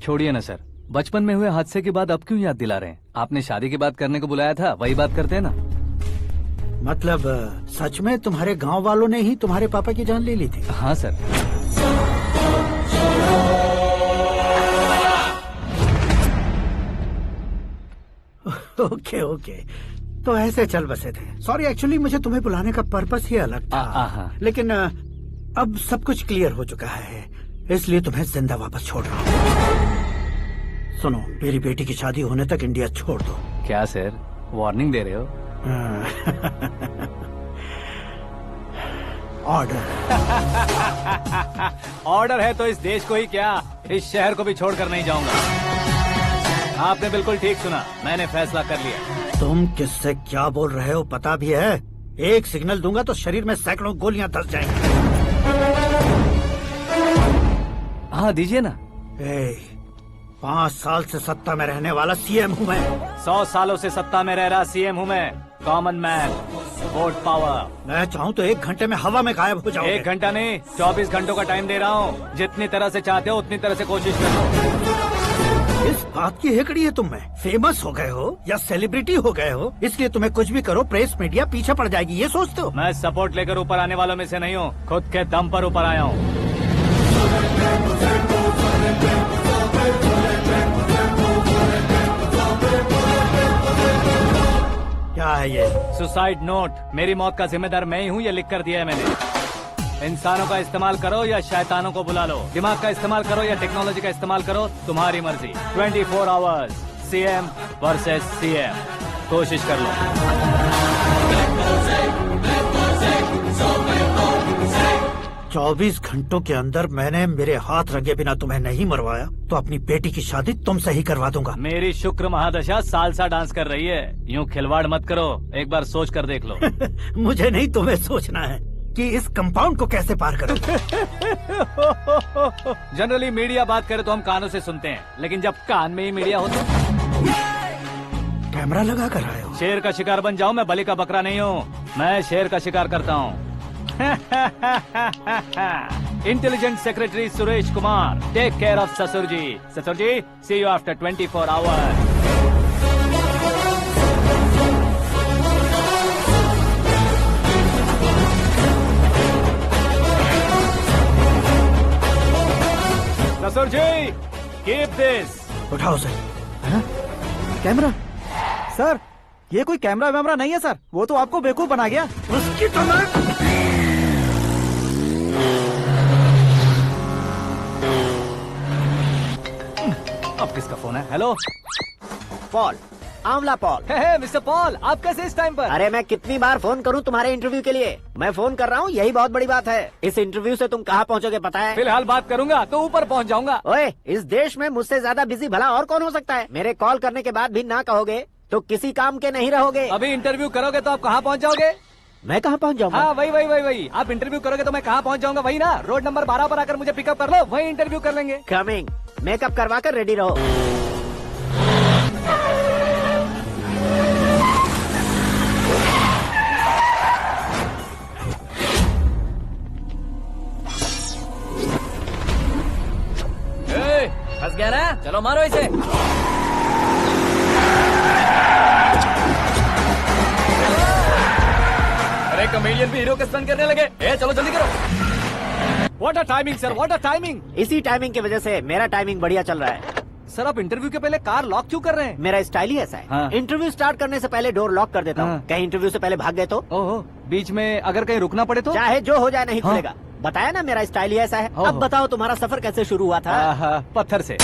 Speaker 2: छोड़िए ना सर, बचपन में हुए हादसे के बाद अब क्यों याद दिला रहे हैं? आपने शादी की बात करने को बुलाया था, वही बात करते हैं ना।
Speaker 13: मतलब सच में तुम्हारे गांव वालों ने ही तुम्हारे पापा की जान ले ली थी?
Speaker 2: हाँ सर।
Speaker 13: ओके ओके, तो ऐसे चल बसे थे। सॉरी, एक्चुअली मुझे तुम्हें बुलाने का पर्पस ही अलग था। लेकिन अब सब कुछ क्लियर हो चुका है, इसलिए तुम्हें जिंदा वापस छोड़ रहा हूँ। सुनो, मेरी बेटी की शादी होने तक इंडिया छोड़ दो।
Speaker 2: क्या सर, वार्निंग दे रहे हो?
Speaker 13: ऑर्डर।
Speaker 2: ऑर्डर है तो इस देश को ही क्या, इस शहर को भी छोड़कर नहीं जाऊंगा। आपने बिल्कुल ठीक सुना, मैंने फैसला कर लिया।
Speaker 13: तुम किससे क्या बोल रहे हो पता भी है? एक सिग्नल दूंगा तो शरीर में सैकड़ों गोलियां धस जाएंगी।
Speaker 2: हाँ दीजिए ना।
Speaker 13: 5 साल से सत्ता में रहने वाला सीएम हूँ मैं।
Speaker 2: 100 सालों से सत्ता में रह रहा सीएम हूँ मैं। Common man, vote power.
Speaker 13: मैं चाहूँ तो 1 घंटे में हवा में गायब हो जाऊँ।
Speaker 2: 1 घंटा नहीं, 24 घंटों का टाइम दे रहा हूँ। जितनी तरह से चाहते हो उतनी तरह से कोशिश करो।
Speaker 13: इस बात की हेकड़ी है तुम में। फेमस हो गए हो या सेलिब्रिटी हो गए हो, इसलिए तुम्हें कुछ भी करो प्रेस मीडिया पीछे पड़ जाएगी, ये सोचते हो?
Speaker 2: मैं सपोर्ट लेकर ऊपर आने वालों में से नहीं हूँ, खुद के दम पर ऊपर आया हूँ।
Speaker 13: क्या है ये?
Speaker 2: Suicide note. मेरी मौत का जिम्मेदार मैं ही हूँ, ये लिख कर दिया है मैंने। इंसानों का इस्तेमाल करो या शैतानों को बुला लो, दिमाग का इस्तेमाल करो या टेक्नोलॉजी का इस्तेमाल करो, तुम्हारी मर्जी। 24 आवर्स, सीएम वर्सेस सीएम, कोशिश कर लो।
Speaker 13: 24 घंटों के अंदर मैंने मेरे हाथ रंगे बिना तुम्हें नहीं मरवाया तो अपनी बेटी की शादी तुमसे ही करवा दूंगा।
Speaker 2: मेरी शुक्र महादशा सालसा डांस कर रही है, यूँ खिलवाड़ मत करो, एक बार सोच कर देख लो।
Speaker 13: मुझे नहीं, तुम्हें सोचना है कि इस कंपाउंड को कैसे पार करूं।
Speaker 2: जनरली मीडिया बात करे तो हम कानों से सुनते हैं, लेकिन जब कान में ही मीडिया हो तो
Speaker 13: कैमरा लगा कर आए हो।
Speaker 2: शेर का शिकार बन जाऊं, मैं बलि का बकरा नहीं हूँ, मैं शेर का शिकार करता हूँ। Intelligent secretary Suresh Kumar, take care of ससुर जी। ससुर जी, सी यू आफ्टर 24 आवर्स। ससुर जी, कीप दिस।
Speaker 13: उठाओ उसे। कैमरा
Speaker 11: सर ये कोई कैमरा वैमरा नहीं है सर, वो तो आपको बेवकूफ बना गया।
Speaker 13: उसकी तो मैं
Speaker 2: अब किसका फोन है? हेलो
Speaker 10: पॉल, आंवला पॉल।
Speaker 2: मिस्टर पॉल, आप कैसे इस टाइम पर?
Speaker 10: अरे मैं कितनी बार फोन करूं तुम्हारे इंटरव्यू के लिए? मैं फोन कर रहा हूं, यही बहुत बड़ी बात है। इस इंटरव्यू से तुम कहां पहुंचोगे पता है?
Speaker 2: फिलहाल बात करूंगा तो ऊपर पहुंच जाऊंगा।
Speaker 10: ओए, इस देश में मुझसे ज्यादा बिजी भला और कौन हो सकता है? मेरे कॉल करने के बाद भी ना कहोगे तो किसी काम के नहीं रहोगे।
Speaker 2: अभी इंटरव्यू करोगे तो आप कहाँ पहुँच जाओगे?
Speaker 10: मैं कहाँ पहुँच जाऊंगा?
Speaker 2: हाँ वही। आप इंटरव्यू करोगे तो मैं कहाँ पहुँच जाऊंगा? वही ना, रोड नंबर 12 पर आकर मुझे पिकअप कर लो, वही इंटरव्यू कर लेंगे।
Speaker 10: कमिंग। मेकअप करवा कर रेडी रहो।
Speaker 8: फंस गया ना, चलो मारो इसे। अरे कॉमेडियन भी हीरो के स्टंट करने लगे। चलो जल्दी करो।
Speaker 2: What a timing sir, what a timing.
Speaker 10: इसी टाइमिंग की वजह से मेरा टाइमिंग बढ़िया चल रहा है।
Speaker 2: सर आप इंटरव्यू के पहले कार लॉक क्यों कर रहे हैं?
Speaker 10: मेरा स्टाइल ही ऐसा है।
Speaker 2: हाँ।
Speaker 10: इंटरव्यू स्टार्ट करने से पहले डोर लॉक कर देता हूँ। कहीं इंटरव्यू से पहले भाग गए तो?
Speaker 2: ओहो, बीच में अगर कहीं रुकना पड़े तो?
Speaker 10: चाहे जो हो जाए नहीं खुलेगा। बताया ना मेरा स्टाइल ही ऐसा है। अब बताओ तुम्हारा सफर कैसे शुरू हुआ था?
Speaker 2: पत्थर से।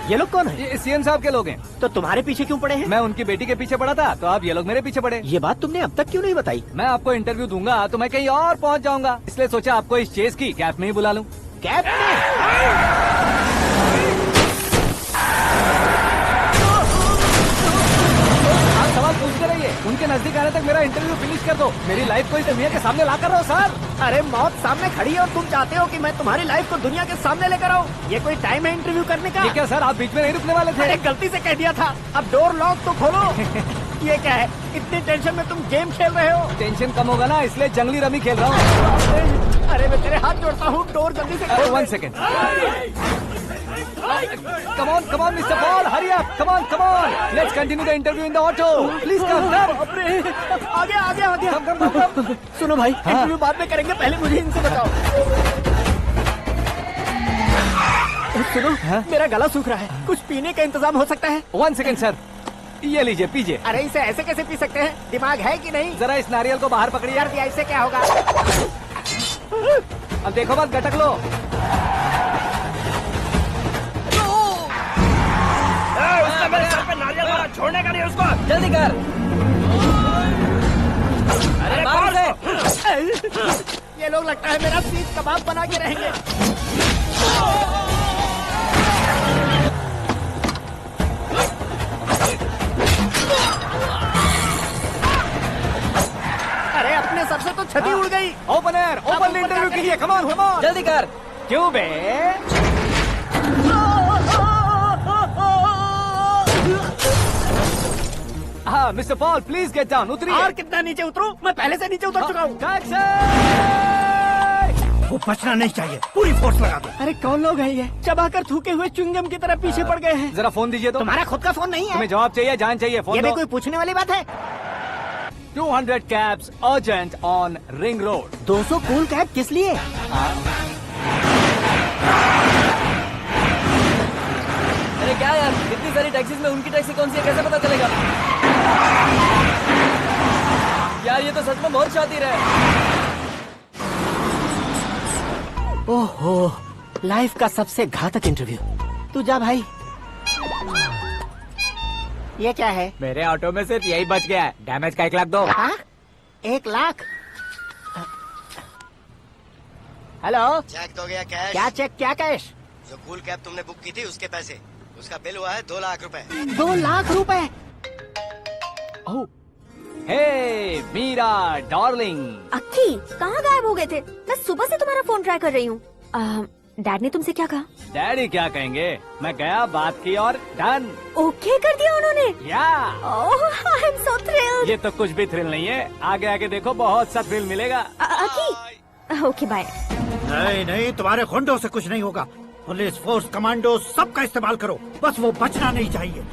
Speaker 10: ये लोग कौन है?
Speaker 2: ये सीएम साहब के लोग हैं।
Speaker 10: तो तुम्हारे पीछे क्यों पड़े हैं?
Speaker 2: मैं उनकी बेटी के पीछे पड़ा था, तो आप ये लोग मेरे पीछे पड़े।
Speaker 10: ये बात तुमने अब तक क्यों नहीं बताई?
Speaker 2: मैं आपको इंटरव्यू दूंगा तो मैं कहीं और पहुंच जाऊंगा, इसलिए सोचा आपको इस चेस की कैब में ही बुला लूं।
Speaker 10: कैब में?
Speaker 2: आप सवाल पूछते रहिए, उनके नजदीक आने तक मेरा इंटरव्यू फिनिश कर दो। मेरी लाइफ को इस दुनिया के सामने ला कर रहो सर।
Speaker 10: अरे मौत सामने खड़ी है और तुम चाहते हो कि मैं तुम्हारी लाइफ को दुनिया के सामने लेकर आऊं? ये कोई टाइम है इंटरव्यू करने का?
Speaker 2: ठीक है सर, आप बीच में नहीं रुकने वाले थे।
Speaker 10: अरे गलती से कह दिया था, अब डोर लॉक तो खोलो। ये क्या है? इतनी टेंशन में तुम गेम खेल रहे हो?
Speaker 2: टेंशन कम होगा ना, इसलिए जंगली रमी खेल रहा हूँ।
Speaker 10: अरे मैं तेरे हाथ जोड़ता हूँ, डोर जल्दी से खोलो।
Speaker 2: 1 second. Come on, Mr. Paul, hurry up! Come on! Let's continue the interview in the auto. Please come.
Speaker 10: आ गया। सुनो भाई, इंटरव्यू बाद में करेंगे, पहले मुझे इनसे बताओ। सुनो, मेरा गला सूख रहा है, कुछ पीने का इंतजाम हो सकता है?
Speaker 2: 1 सेकेंड सर, ये लीजिए पीजिए।
Speaker 10: अरे इसे ऐसे कैसे पी सकते हैं? दिमाग है कि नहीं?
Speaker 2: जरा इस नारियल को बाहर पकड़िए।
Speaker 10: कर दिया, इससे क्या होगा?
Speaker 2: अब देखो मत, गटक लो।
Speaker 8: मेरे सर पे नारियल मारा, छोड़ने का नहीं उसको। जल्दी कर। अरे बाहर से।
Speaker 10: ये लोग लगता है मेरा सीख कबाब बना के रहेंगे। अरे अपने सर से तो छती उड़ गई।
Speaker 2: ओपन इंटरव्यू कीजिए। कम ऑन
Speaker 8: जल्दी कर।
Speaker 2: क्यों बे? हाँ mister Paul, please get down. उतरिए।
Speaker 10: और कितना नीचे उतरूं? मैं पहले से नीचे उतर चुका हूँ।
Speaker 13: वो बचना नहीं चाहिए, पूरी फोर्स लगा दो।
Speaker 10: अरे कौन लोग हैं ये? चबाकर थूके हुए च्युइंगम की तरह पीछे पड़ गए हैं।
Speaker 2: जरा फोन दीजिए तो।
Speaker 10: तुम्हारा खुद का फोन नहीं है?
Speaker 2: तुम्हें जवाब चाहिए, जान चाहिए, फोन
Speaker 10: ये
Speaker 2: दो।
Speaker 10: भी कोई पूछने वाली बात है?
Speaker 2: 200 cabs urgent on Ring Road.
Speaker 10: 200 cool cab किस लिए?
Speaker 8: अरे क्या यार, इतनी सारी टैक्सीज में उनकी टैक्सी कौन सी है, कैसे पता चलेगा? यार ये तो सच में बहुत शातिर है।
Speaker 10: ओहो, लाइफ का सबसे घातक इंटरव्यू। तू जा भाई। ये क्या है?
Speaker 3: मेरे ऑटो में सिर्फ यही बच गया है, डैमेज का 1 लाख दो।
Speaker 10: 1 लाख? हेलो,
Speaker 14: चेक तो गया कैश।
Speaker 10: क्या चेक, क्या कैश?
Speaker 14: जो कूल कैब तुमने बुक की थी उसके पैसे, उसका बिल हुआ है 2 लाख रुपए।
Speaker 10: 2 लाख रुपए?
Speaker 2: हे मीरा डार्लिंग।
Speaker 15: अक्की, कहाँ गायब हो गए थे? मैं सुबह से तुम्हारा फोन ट्राई कर रही हूँ। डैड ने तुमसे क्या कहा?
Speaker 2: डैडी क्या कहेंगे, मैं गया, बात की और डन।
Speaker 15: ओके कर दिया उन्होंने?
Speaker 2: या।
Speaker 15: I am so thrilled.
Speaker 2: ये तो कुछ भी थ्रिल नहीं है, आगे आगे देखो बहुत सा थ्रिल मिलेगा।
Speaker 15: अक्की, ओके बाय।
Speaker 13: नहीं, तुम्हारे गुंडों से कुछ नहीं होगा। पुलिस फोर्स, कमांडो, सबका इस्तेमाल करो, बस वो बचना नहीं चाहिए।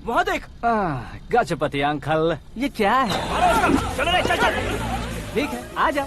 Speaker 2: वहाँ देख। गजपति अंकल, ये क्या है?
Speaker 8: चलो रे, चल।
Speaker 2: ठीक है, आ जा।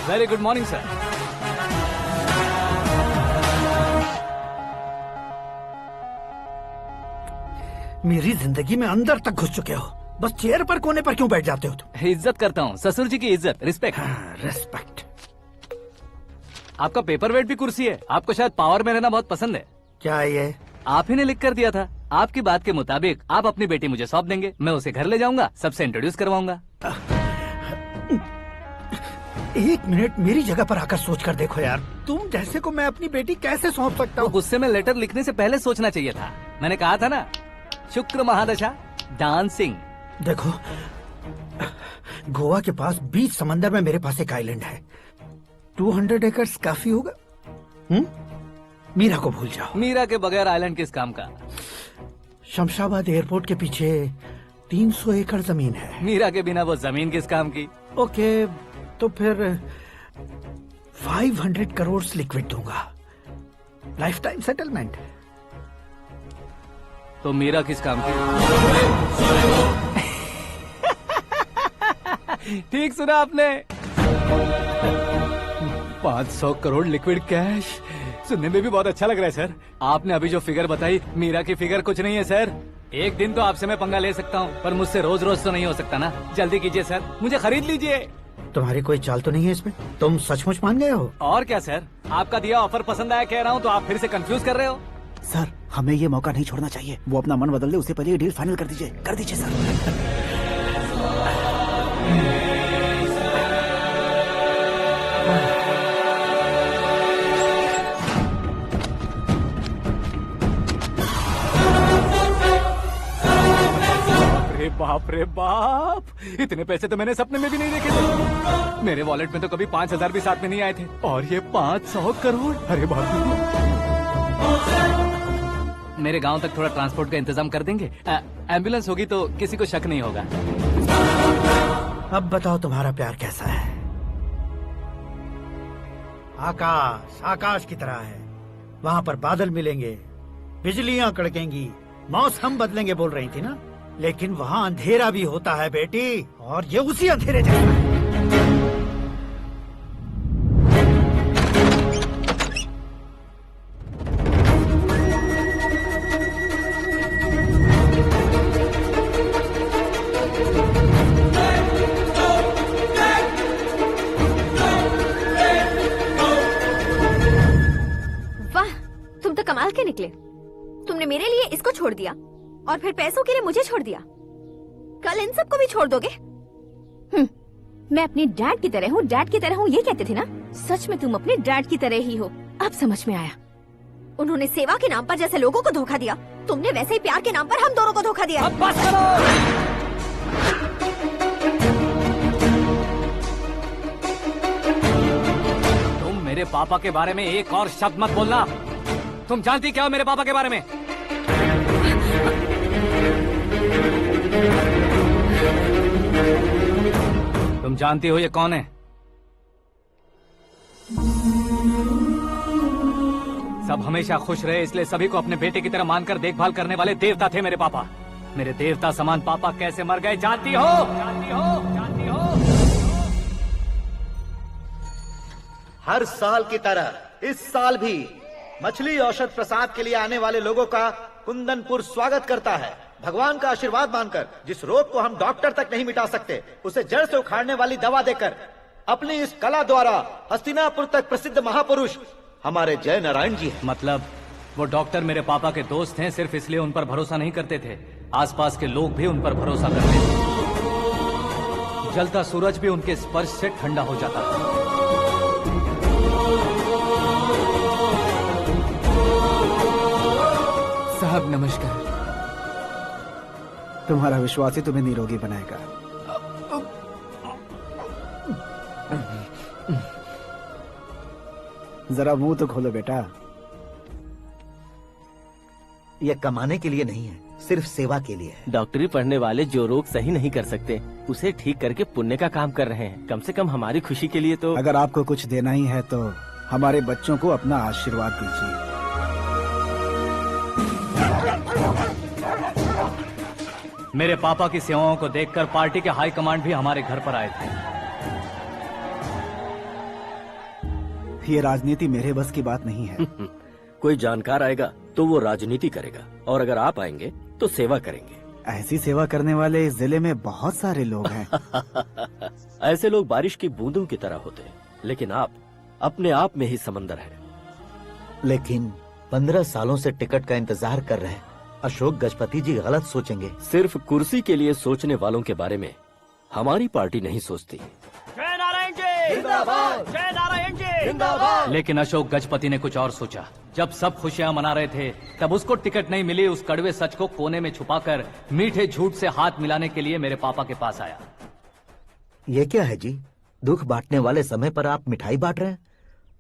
Speaker 2: Very good morning sir.
Speaker 13: मेरी जिंदगी में अंदर तक घुस चुके हो, बस चेयर पर कोने पर क्यों बैठ जाते हो तुम?
Speaker 2: इज्जत करता हूँ, ससुर जी की इज्जत, रिस्पेक्ट।
Speaker 13: रिस्पेक्ट।
Speaker 2: आपका पेपर वेट भी कुर्सी है। आपको शायद पावर में रहना बहुत पसंद है।
Speaker 13: क्या ये?
Speaker 2: आप ही ने लिख कर दिया था। आपकी बात के मुताबिक आप अपनी बेटी मुझे सौंप देंगे, मैं उसे घर ले जाऊंगा, सबसे इंट्रोड्यूस करवाऊंगा।
Speaker 13: एक मिनट मेरी जगह पर आकर सोच कर देखो यार, तुम जैसे को मैं अपनी बेटी कैसे सौंप सकता हूँ?
Speaker 2: गुस्से में लेटर लिखने से पहले सोचना चाहिए था। मैंने कहा था ना, शुक्र महादशा डांसिंग।
Speaker 13: देखो, गोवा के पास बीच समंदर में मेरे पास एक आइलैंड है, 200 एकर्स काफी होगा। मीरा को भूल जाओ।
Speaker 2: मीरा के बगैर आइलैंड किस काम का?
Speaker 13: शमशाबाद एयरपोर्ट के पीछे 300 एकड़ जमीन है।
Speaker 2: मीरा के बिना वो जमीन किस काम की?
Speaker 13: ओके, तो फिर 500 करोड़ लिक्विड दूंगा, लाइफ टाइम सेटलमेंट।
Speaker 2: तो मीरा किस काम की? ठीक सुना आपने, 500 करोड़ लिक्विड कैश। सुनने में भी बहुत अच्छा लग रहा है सर। आपने अभी जो फिगर बताई, मीरा की फिगर कुछ नहीं है सर। एक दिन तो आपसे मैं पंगा ले सकता हूँ, पर मुझसे रोज रोज तो नहीं हो सकता ना। जल्दी कीजिए सर, मुझे खरीद लीजिए।
Speaker 13: तुम्हारी कोई चाल तो नहीं है इसमें? तुम सचमुच मान गए हो?
Speaker 2: और क्या सर, आपका दिया ऑफर पसंद आया कह रहा हूँ, तो आप फिर से कंफ्यूज कर रहे हो।
Speaker 11: सर, हमें ये मौका नहीं छोड़ना चाहिए। वो अपना मन बदल दे, उससे पहले ये डील फाइनल कर दीजिए। कर दीजिए सर।
Speaker 2: बाप रे बाप, इतने पैसे तो मैंने सपने में भी नहीं देखे थे। मेरे वॉलेट में तो कभी 5000 भी साथ में नहीं आए थे, और ये 500 करोड़। अरे बाप रे। मेरे गांव तक थोड़ा ट्रांसपोर्ट का इंतजाम कर देंगे? एम्बुलेंस होगी तो किसी को शक नहीं होगा।
Speaker 13: अब बताओ तुम्हारा प्यार कैसा है? आकाश आकाश की तरह है, वहाँ पर बादल मिलेंगे, बिजलियाँ कड़केंगी, मौसम बदलेंगे बोल रही थी ना, लेकिन वहाँ अंधेरा भी होता है बेटी, और ये उसी अंधेरे जैसा है।
Speaker 15: निकले। तुमने मेरे लिए इसको छोड़ दिया और फिर पैसों के लिए मुझे छोड़ दिया। कल इन सबको भी छोड़ दोगे? मैं अपने डैड की तरह हूँ, डैड की तरह हूँ, ये कहते थे ना? सच में तुम अपने डैड की तरह ही हो। अब समझ में आया। उन्होंने सेवा के नाम पर जैसे लोगों को धोखा दिया, तुमने वैसे ही प्यार के नाम पर हम दोनों को धोखा दिया।
Speaker 2: अब बस करो। तुम मेरे पापा के बारे में एक और शब्द मत बोलना। तुम जानती क्या हो मेरे पापा के बारे में? तुम जानती हो ये कौन है? सब हमेशा खुश रहे इसलिए सभी को अपने बेटे की तरह मानकर देखभाल करने वाले देवता थे मेरे पापा। मेरे देवता समान पापा कैसे मर गए जानती हो? जानती हो? जानती हो?
Speaker 5: हर साल की तरह इस साल भी मछली औषध प्रसाद के लिए आने वाले लोगों का कुंदनपुर स्वागत करता है। भगवान का आशीर्वाद मानकर जिस रोग को हम डॉक्टर तक नहीं मिटा सकते, उसे जड़ से उखाड़ने वाली दवा देकर अपनी इस कला द्वारा हस्तिनापुर तक प्रसिद्ध महापुरुष हमारे जय नारायण जी हैं।
Speaker 2: मतलब वो डॉक्टर मेरे पापा के दोस्त हैं, सिर्फ इसलिए उन पर भरोसा नहीं करते थे, आसपास के लोग भी उन पर भरोसा करते थे। जलता सूरज भी उनके स्पर्श से ठंडा हो जाता था।
Speaker 11: साहब नमस्कार। तुम्हारा विश्वास ही तुम्हें निरोगी बनाएगा। जरा मुंह तो खोलो बेटा।
Speaker 5: यह कमाने के लिए नहीं है, सिर्फ सेवा के लिए है।
Speaker 1: डॉक्टरी पढ़ने वाले जो रोग सही नहीं कर सकते उसे ठीक करके पुण्य का काम कर रहे हैं। कम से कम हमारी खुशी के लिए तो।
Speaker 11: अगर आपको कुछ देना ही है तो हमारे बच्चों को अपना आशीर्वाद दीजिए।
Speaker 2: मेरे पापा की सेवाओं को देखकर पार्टी के हाई कमांड भी हमारे घर पर आए थे।
Speaker 11: ये राजनीति मेरे बस की बात नहीं है।
Speaker 12: कोई जानकार आएगा तो वो राजनीति करेगा, और अगर आप आएंगे तो सेवा करेंगे।
Speaker 11: ऐसी सेवा करने वाले इस जिले में बहुत सारे लोग हैं।
Speaker 12: ऐसे लोग बारिश की बूंदों की तरह होते हैं, लेकिन आप अपने आप में ही समंदर हैं।
Speaker 5: लेकिन 15 सालों से टिकट का इंतजार कर रहे अशोक गजपति जी गलत सोचेंगे।
Speaker 12: सिर्फ कुर्सी के लिए सोचने वालों के बारे में हमारी पार्टी नहीं सोचती।
Speaker 4: जय नारायण जी जिंदाबाद, जय नारायण जी जिंदाबाद।
Speaker 2: लेकिन अशोक गजपति ने कुछ और सोचा। जब सब खुशियां मना रहे थे तब उसको टिकट नहीं मिली। उस कड़वे सच को कोने में छुपाकर मीठे झूठ से हाथ मिलाने के लिए मेरे पापा के पास आया।
Speaker 5: ये क्या है जी? दुख बांटने वाले समय पर आप मिठाई बांट रहे हैं।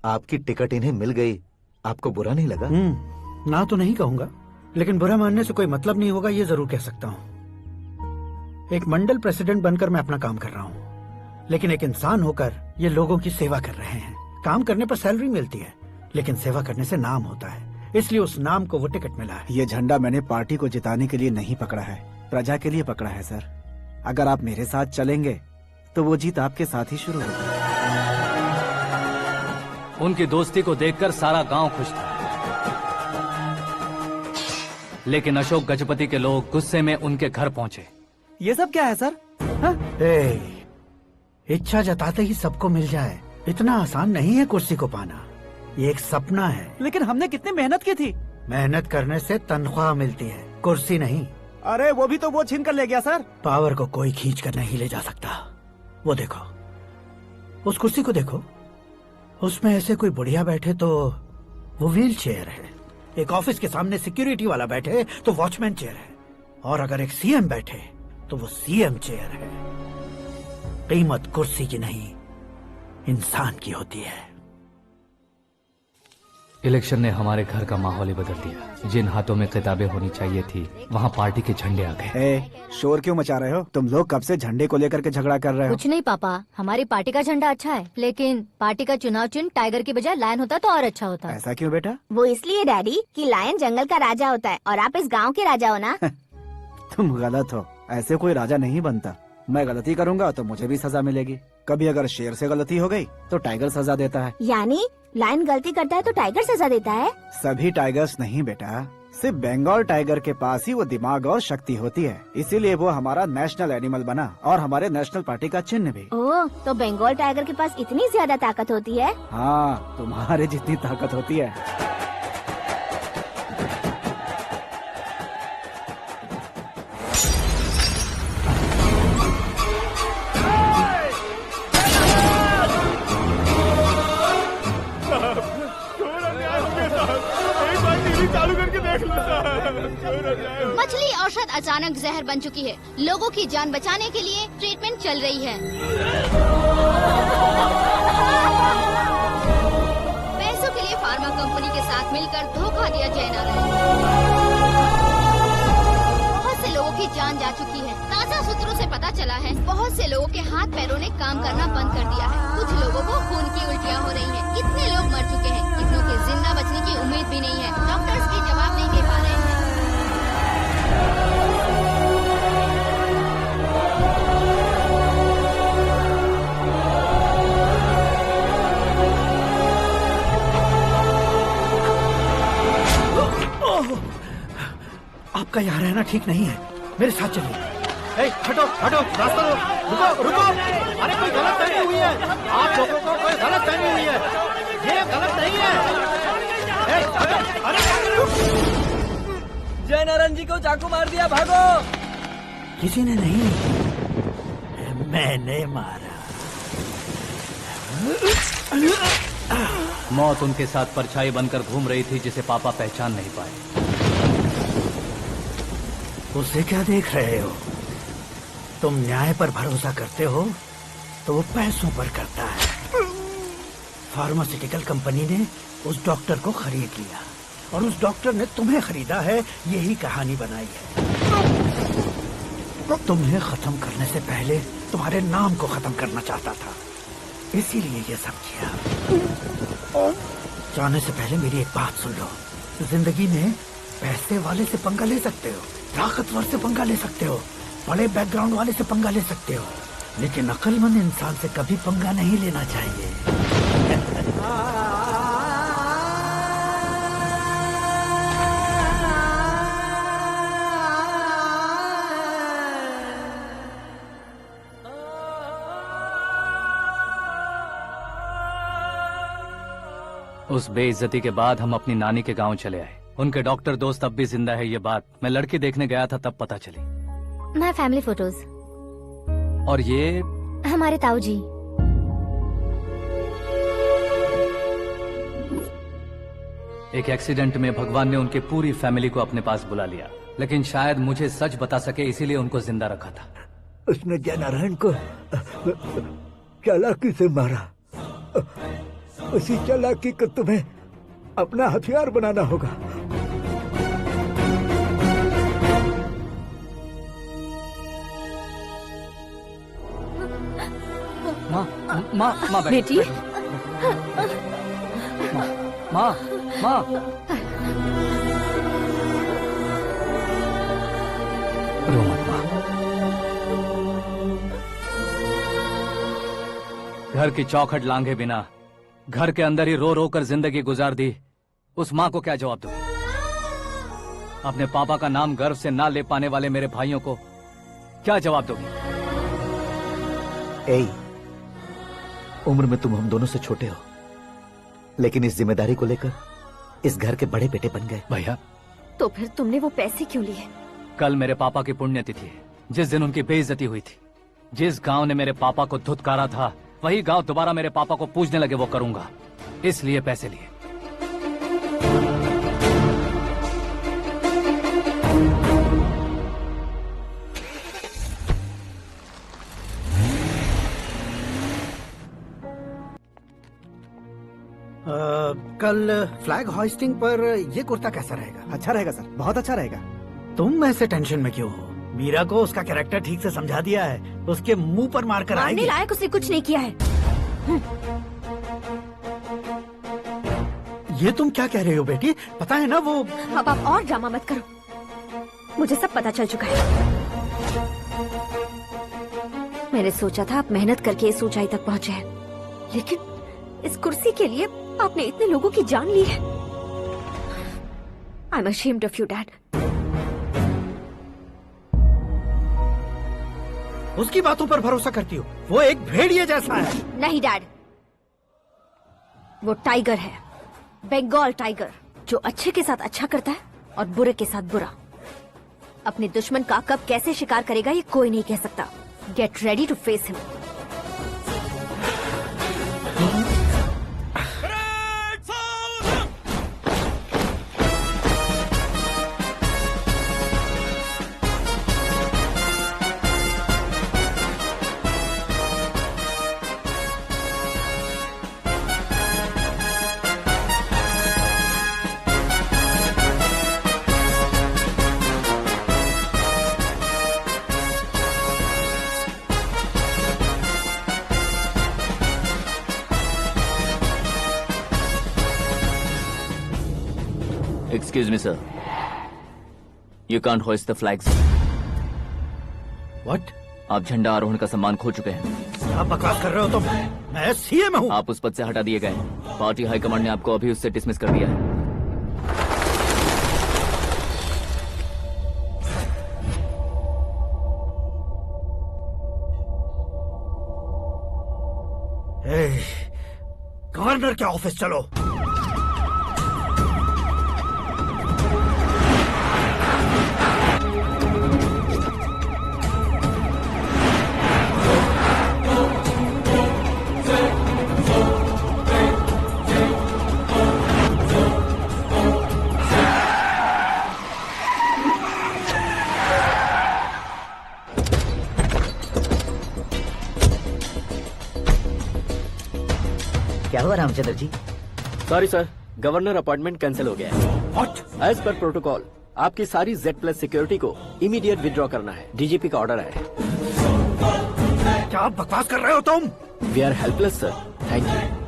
Speaker 5: आपकी टिकट इन्हें मिल गई, आपको बुरा नहीं लगा?
Speaker 13: ना तो नहीं कहूंगा, लेकिन बुरा मानने से कोई मतलब नहीं होगा, ये जरूर कह सकता हूँ। एक मंडल प्रेसिडेंट बनकर मैं अपना काम कर रहा हूँ, लेकिन एक इंसान होकर ये लोगों की सेवा कर रहे हैं। काम करने पर सैलरी मिलती है, लेकिन सेवा करने से नाम होता है, इसलिए उस नाम को वो टिकट मिला है।
Speaker 11: ये झंडा मैंने पार्टी को जिताने के लिए नहीं पकड़ा है, प्रजा के लिए पकड़ा है सर। अगर आप मेरे साथ चलेंगे तो वो जीत आपके साथ ही शुरू होगी।
Speaker 2: उनकी दोस्ती को देखकर सारा गांव खुश था, लेकिन अशोक गजपति के लोग गुस्से में उनके घर पहुंचे।
Speaker 11: ये सब क्या है सर?
Speaker 13: इच्छा जताते ही सबको मिल जाए, इतना आसान नहीं है कुर्सी को पाना। ये एक सपना है।
Speaker 11: लेकिन हमने कितनी मेहनत की थी।
Speaker 13: मेहनत करने से तनख्वाह मिलती है, कुर्सी नहीं।
Speaker 11: अरे वो भी तो वो छीन कर ले गया सर।
Speaker 13: पावर को कोई खींच कर नहीं ले जा सकता। वो देखो, उस कुर्सी को देखो, उसमें ऐसे कोई बुढ़िया बैठे तो वो व्हील चेयर है। एक ऑफिस के सामने सिक्योरिटी वाला बैठे तो वॉचमैन चेयर है, और अगर एक सीएम बैठे तो वो सीएम चेयर है। कीमत कुर्सी की नहीं, इंसान की होती है।
Speaker 2: इलेक्शन ने हमारे घर का माहौल ही बदल दिया। जिन हाथों में किताबें होनी चाहिए थी वहाँ पार्टी के झंडे आ गए।
Speaker 11: शोर क्यों मचा रहे हो? तुम लोग कब से झंडे को लेकर के झगड़ा कर रहे हो?
Speaker 7: कुछ नहीं पापा, हमारी पार्टी का झंडा अच्छा है, लेकिन पार्टी का चुनाव चिन्ह टाइगर की बजाय लायन होता तो और अच्छा होता।
Speaker 11: ऐसा क्यों बेटा?
Speaker 15: वो इसलिए डैडी कि लायन जंगल का राजा होता है और आप इस गांव के राजा हो ना।
Speaker 11: तुम गलत हो, ऐसे कोई राजा नहीं बनता। मैं गलती करूंगा तो मुझे भी सजा मिलेगी। कभी अगर शेर से गलती हो गई तो टाइगर सजा देता है।
Speaker 15: यानी लायन गलती करता है तो टाइगर सजा देता है?
Speaker 11: सभी टाइगर्स नहीं बेटा, सिर्फ बंगाल टाइगर के पास ही वो दिमाग और शक्ति होती है, इसीलिए वो हमारा नेशनल एनिमल बना और हमारे नेशनल पार्टी का चिन्ह भी।
Speaker 15: ओह, तो बंगाल टाइगर के पास इतनी ज्यादा ताकत होती है?
Speaker 11: हाँ, तुम्हारे जितनी ताकत होती है।
Speaker 16: मछली औषध अचानक जहर बन चुकी है। लोगों की जान बचाने के लिए ट्रीटमेंट चल रही है। पैसों के लिए फार्मा कंपनी के साथ मिलकर धोखा दिया जयनारायण। बहुत से लोगों की जान जा चुकी है। ताज़ा सूत्रों से पता चला है बहुत से लोगों के हाथ पैरों ने काम करना बंद कर दिया है। कुछ लोगों को खून की उल्टियाँ हो रही हैं। कितने लोग मर चुके हैं, कितनों के जिंदा बचने की उम्मीद भी नहीं है। डॉक्टर्स भी जवाब नहीं दे पा रहे हैं।
Speaker 13: आपका यहाँ रहना ठीक नहीं है, मेरे साथ चलिए। हटो हटो, रास्ता दो, रुको रुको। अरे कोई गलत फहमी हुई है, आप लोगों को कोई गलत फहमी हुई है, ये गलत नहीं है। अरे
Speaker 8: जयनारायण जी को चाकू मार दिया, भागो।
Speaker 13: किसी ने नहीं, मैंने मारा।
Speaker 2: मौत उनके साथ परछाई बनकर घूम रही थी जिसे पापा पहचान नहीं पाए।
Speaker 13: उसे क्या देख रहे हो? तुम न्याय पर भरोसा करते हो तो वो पैसों पर करता है। फार्मास्यूटिकल कंपनी ने उस डॉक्टर को खरीद लिया और उस डॉक्टर ने तुम्हें खरीदा है, यही कहानी बनाई है। तुम्हें खत्म करने से पहले तुम्हारे नाम को खत्म करना चाहता था, इसीलिए ये सब किया। जाने से पहले मेरी एक बात सुन लो। जिंदगी में पैसे वाले से पंगा ले सकते हो, ताकतवर से पंगा ले सकते हो, बड़े बैकग्राउंड वाले से पंगा ले सकते हो, लेकिन अक्लमंद इंसान से कभी पंगा नहीं लेना चाहिए।
Speaker 2: उस बेइज्जती के बाद हम अपनी नानी के गांव चले आए। उनके डॉक्टर दोस्त अब भी जिंदा है, ये बात मैं लड़की देखने गया था तब पता चली।
Speaker 7: My family photos.
Speaker 2: और ये
Speaker 7: हमारे ताऊ जी।
Speaker 2: एक एक्सीडेंट में भगवान ने उनकी पूरी फैमिली को अपने पास बुला लिया, लेकिन शायद मुझे सच बता सके इसीलिए उनको जिंदा रखा था।
Speaker 5: उसने जयनारायण को चालाकी से मारा। उसी चालाकी को तुम्हें अपना हथियार बनाना होगा।
Speaker 2: माँ
Speaker 15: बेटी।
Speaker 2: माँ रो मत माँ। घर की चौखट लांघे बिना घर के अंदर ही रो रो कर जिंदगी गुजार दी उस माँ को क्या जवाब दूं? अपने पापा का नाम गर्व से ना ले पाने वाले मेरे भाइयों को क्या जवाब दोगी?
Speaker 5: उम्र में तुम हम दोनों से छोटे हो, लेकिन इस जिम्मेदारी को लेकर इस घर के बड़े बेटे बन गए।
Speaker 2: भैया,
Speaker 15: तो फिर तुमने वो पैसे क्यों लिए?
Speaker 2: कल मेरे पापा की पुण्यतिथि है, जिस दिन उनकी बेइज्जती हुई थी। जिस गांव ने मेरे पापा को धुतकारा था, वही गांव दोबारा मेरे पापा को पूजने लगे वो करूंगा, इसलिए पैसे लिए।
Speaker 13: कल फ्लैग होइस्टिंग पर ये कुर्ता कैसा रहेगा?
Speaker 11: अच्छा रहेगा सर, बहुत अच्छा रहेगा।
Speaker 13: तुम ऐसे टेंशन में क्यों हो? मीरा को उसका कैरेक्टर ठीक से समझा दिया है, उसके मुंह पर मारकर आएगी।
Speaker 15: मारने लायक उसने कुछ नहीं किया है।
Speaker 13: ये तुम क्या कह रहे हो बेटी? पता है ना वो।
Speaker 15: अब आप और ड्रामा मत करो, मुझे सब पता चल चुका है। मैंने सोचा था आप मेहनत करके इस ऊंचाई तक पहुंचे हैं, लेकिन इस कुर्सी के लिए आपने इतने लोगों की जान ली है। I am ashamed of you, Dad.
Speaker 13: उसकी बातों पर भरोसा करती हो? वो एक भेड़िए जैसा है।
Speaker 15: नहीं डैड, वो टाइगर है, बंगाल टाइगर, जो अच्छे के साथ अच्छा करता है और बुरे के साथ बुरा। अपने दुश्मन का कब कैसे शिकार करेगा ये कोई नहीं कह सकता। Get ready to face him.
Speaker 8: Excuse me, sir. You can't hoist the flags.
Speaker 13: What?
Speaker 8: आप झंडा आरोहण का सम्मान खो चुके हैं।
Speaker 13: क्या बकवास कर रहे हो तुम? मैं सीएम हूँ।
Speaker 8: आप उस पद से हटा दिए गए। पार्टी हाईकमांड ने आपको अभी उससे डिसमिस कर दिया है।
Speaker 13: गवर्नर के ऑफिस चलो।
Speaker 5: क्या हुआ Ramchandra ji?
Speaker 12: Sorry sir, governor appointment cancel हो गया है।
Speaker 13: What?
Speaker 12: एज पर प्रोटोकॉल आपकी सारी Z+ सिक्योरिटी को इमीडिएट विड्रॉ करना है। डीजीपी का ऑर्डर है।
Speaker 13: क्या बकवास कर रहे हो तुम?
Speaker 12: We are helpless sir, thank you.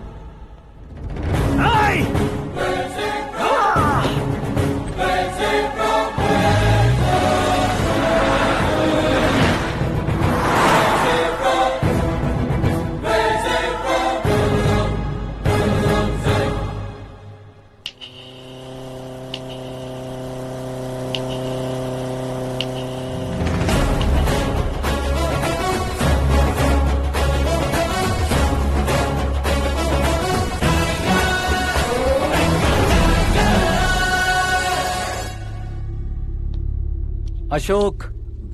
Speaker 2: Ashok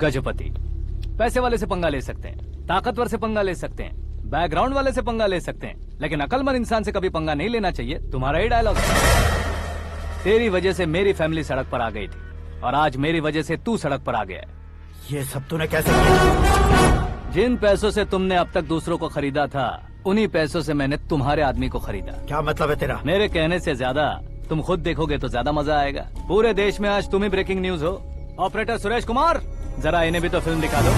Speaker 2: Gajapati पैसे वाले से पंगा ले सकते हैं, ताकतवर से पंगा ले सकते हैं, बैकग्राउंड वाले से पंगा ले सकते हैं, लेकिन अकलमंद इंसान से कभी पंगा नहीं लेना चाहिए। तुम्हारा ही डायलॉग। तेरी वजह से मेरी फैमिली सड़क पर आ गई थी और आज मेरी वजह से तू सड़क पर आ गया है।
Speaker 13: ये सब तूने कैसे किया?
Speaker 2: जिन पैसों से तुमने अब तक दूसरों को खरीदा था, उन्हीं पैसों से मैंने तुम्हारे आदमी को खरीदा।
Speaker 13: क्या मतलब है तेरा?
Speaker 2: मेरे कहने से ज्यादा तुम खुद देखोगे तो ज्यादा मजा आएगा। पूरे देश में आज तुम ही ब्रेकिंग न्यूज हो। ऑपरेटर सुरेश कुमार, जरा इन्हें भी तो फिल्म दिखा दो।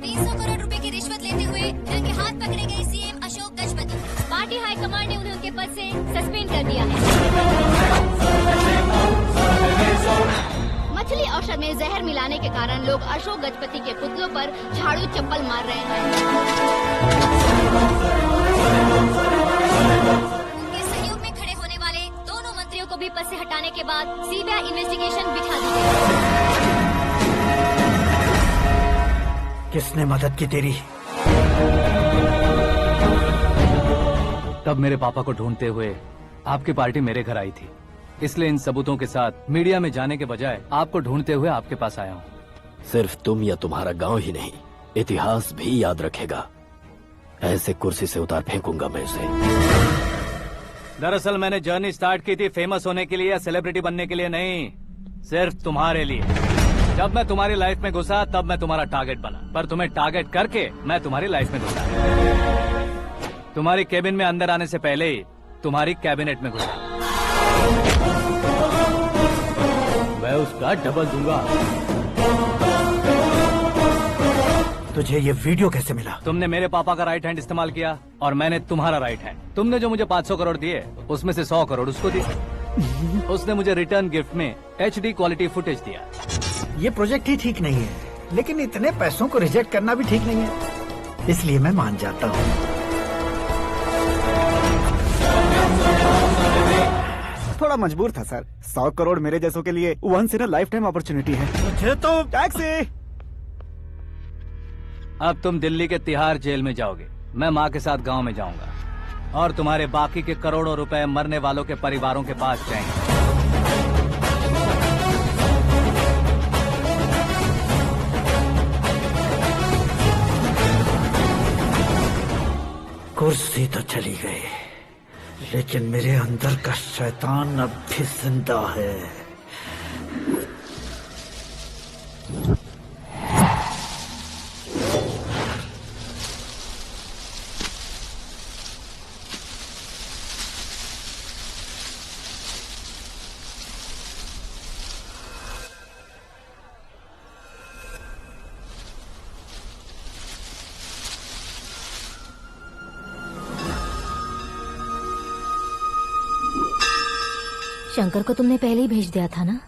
Speaker 7: 300 करोड़ रुपए की रिश्वत लेते हुए रंगे हाथ पकड़े गए CM Ashok Gajapati. Party high command ने उन्हें उनके पद से सस्पेंड कर दिया है। मछली औषध में जहर मिलाने के कारण लोग अशोक गजपति के पुतलों पर झाड़ू चप्पल मार रहे हैं। उनके सहयोग में खड़े होने वाले दोनों मंत्रियों को भी पद से हटाने के बाद सीबीआई इन्वेस्टिगेशन बिठा दी गई।
Speaker 13: किसने मदद की तेरी?
Speaker 2: तब मेरे पापा को ढूंढते हुए आपकी पार्टी मेरे घर आई थी, इसलिए इन सबूतों के साथ मीडिया में जाने के बजाय आपको ढूंढते हुए आपके पास आया हूँ।
Speaker 12: सिर्फ तुम या तुम्हारा गांव ही नहीं, इतिहास भी याद रखेगा। ऐसे कुर्सी से उतार फेंकूंगा मैं उसे।
Speaker 2: दरअसल मैंने जर्नी स्टार्ट की थी फेमस होने के लिए या सेलिब्रिटी बनने के लिए नहीं, सिर्फ तुम्हारे लिए। जब मैं तुम्हारी लाइफ में घुसा तब मैं तुम्हारा टारगेट बना, पर तुम्हें टारगेट करके मैं तुम्हारी लाइफ में घुसा। तुम्हारी केबिन में अंदर आने से पहले ही तुम्हारी कैबिनेट में घुसा। मैं उसका डबल दूंगा।
Speaker 13: तुझे ये वीडियो कैसे मिला?
Speaker 2: तुमने मेरे पापा का राइट हैंड इस्तेमाल किया और मैंने तुम्हारा राइट हैंड। तुमने जो मुझे 500 करोड़ दिए उसमें से 100 करोड़ उसको दिए। उसने मुझे रिटर्न गिफ्ट में HD क्वालिटी फुटेज दिया।
Speaker 13: ये प्रोजेक्ट ही ठीक नहीं है, लेकिन इतने पैसों को रिजेक्ट करना भी ठीक नहीं है, इसलिए मैं मान जाता हूँ।
Speaker 11: थोड़ा मजबूर था सर। 100 करोड़ मेरे जैसों के लिए once in a lifetime opportunity है।
Speaker 13: मुझे तो
Speaker 11: टैक्सी।
Speaker 2: अब तुम दिल्ली के तिहाड़ जेल में जाओगे, मैं माँ के साथ गांव में जाऊंगा और तुम्हारे बाकी के करोड़ों रुपए मरने वालों के परिवारों के पास जाएंगे।
Speaker 13: कुर्सी तो चली गई, लेकिन मेरे अंदर का शैतान अब भी जिंदा है।
Speaker 7: शंकर को तुमने पहले ही भेज दिया था ना?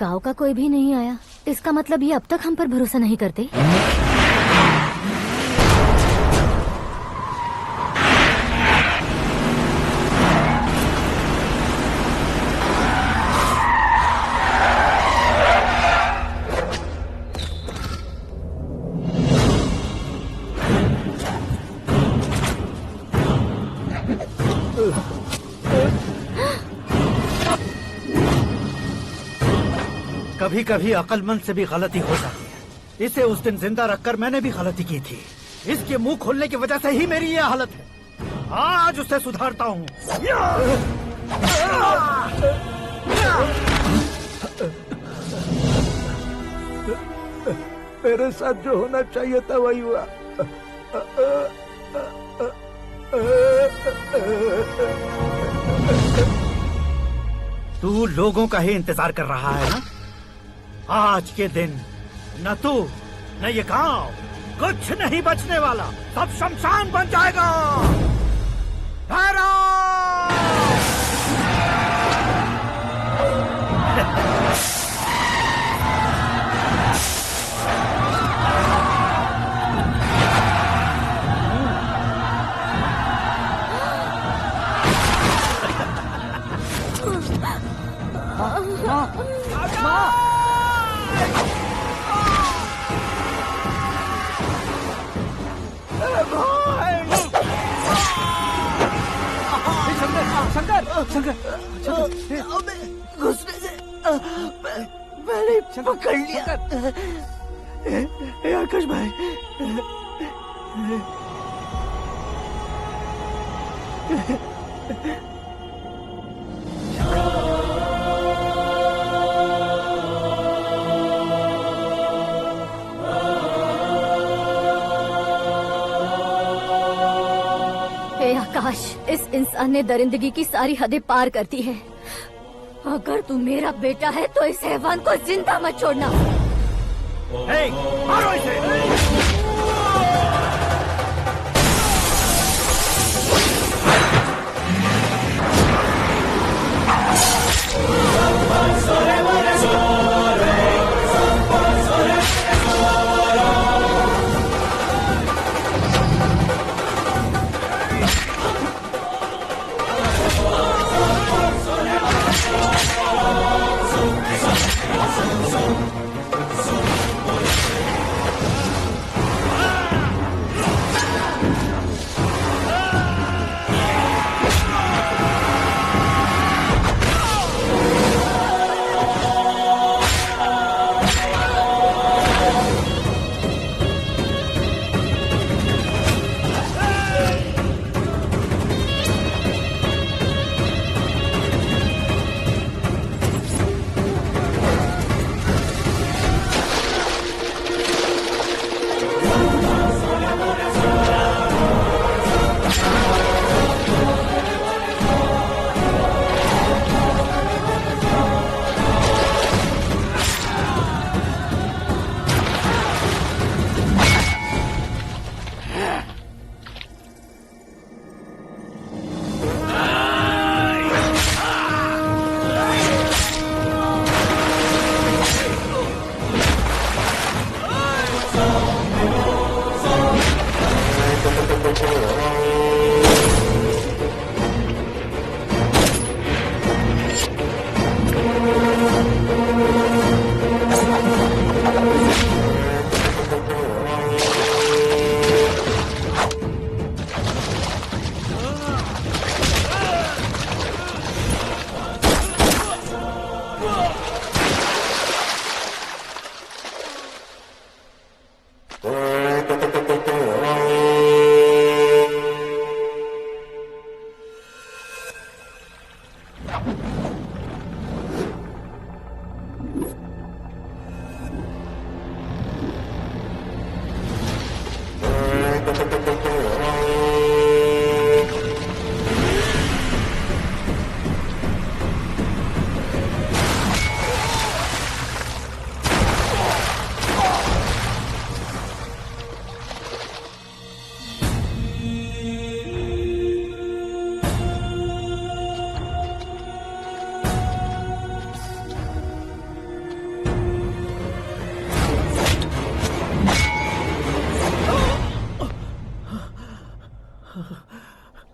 Speaker 7: गांव का कोई भी नहीं आया, इसका मतलब ये अब तक हम पर भरोसा नहीं करते।
Speaker 13: कभी कभी अक्लमंद से भी गलती हो जाती है। इसे उस दिन जिंदा रखकर मैंने भी गलती की थी। इसके मुंह खोलने की वजह से ही मेरी ये हालत है। आज उसे सुधारता हूँ।
Speaker 5: मेरे साथ जो होना चाहिए था वही हुआ।
Speaker 13: तू लोगों का ही इंतजार कर रहा है ना? आज के दिन न तू न ये गांव कुछ नहीं बचने वाला, सब शमशान बन जाएगा।
Speaker 14: घुसने से मैंने पकड़ लिया। आकाश भाई,
Speaker 7: हे आकाश, इस इंसान ने दरिंदगी की सारी हदें पार कर दी है। अगर तू मेरा बेटा है तो इस हैवान को जिंदा मत छोड़ना।
Speaker 13: मारो इसे।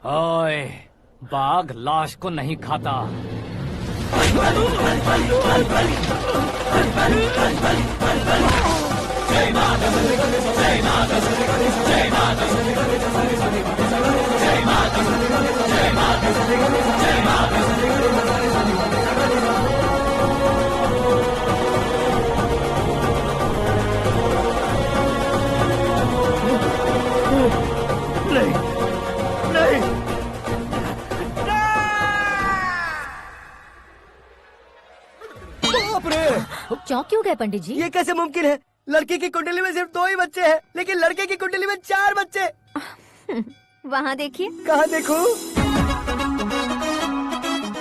Speaker 2: ओए, बाघ लाश को नहीं खाता।
Speaker 14: नहीं नहीं बाप रे!
Speaker 7: चौंक क्यों गए पंडित जी?
Speaker 14: ये कैसे मुमकिन है? लड़की की कुंडली में सिर्फ 2 ही बच्चे हैं, लेकिन लड़के की कुंडली में 4 बच्चे।
Speaker 15: वहाँ देखिए।
Speaker 14: कहाँ देखूं?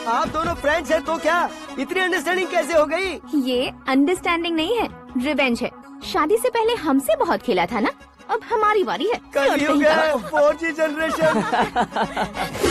Speaker 14: आप दोनों फ्रेंड्स हैं तो क्या इतनी अंडरस्टैंडिंग कैसे हो गई?
Speaker 15: ये अंडरस्टैंडिंग नहीं है, रिवेंज है। शादी से पहले हमसे बहुत खेला था ना, अब हमारी बारी है।
Speaker 14: कलयुग है, 4G जनरेशन।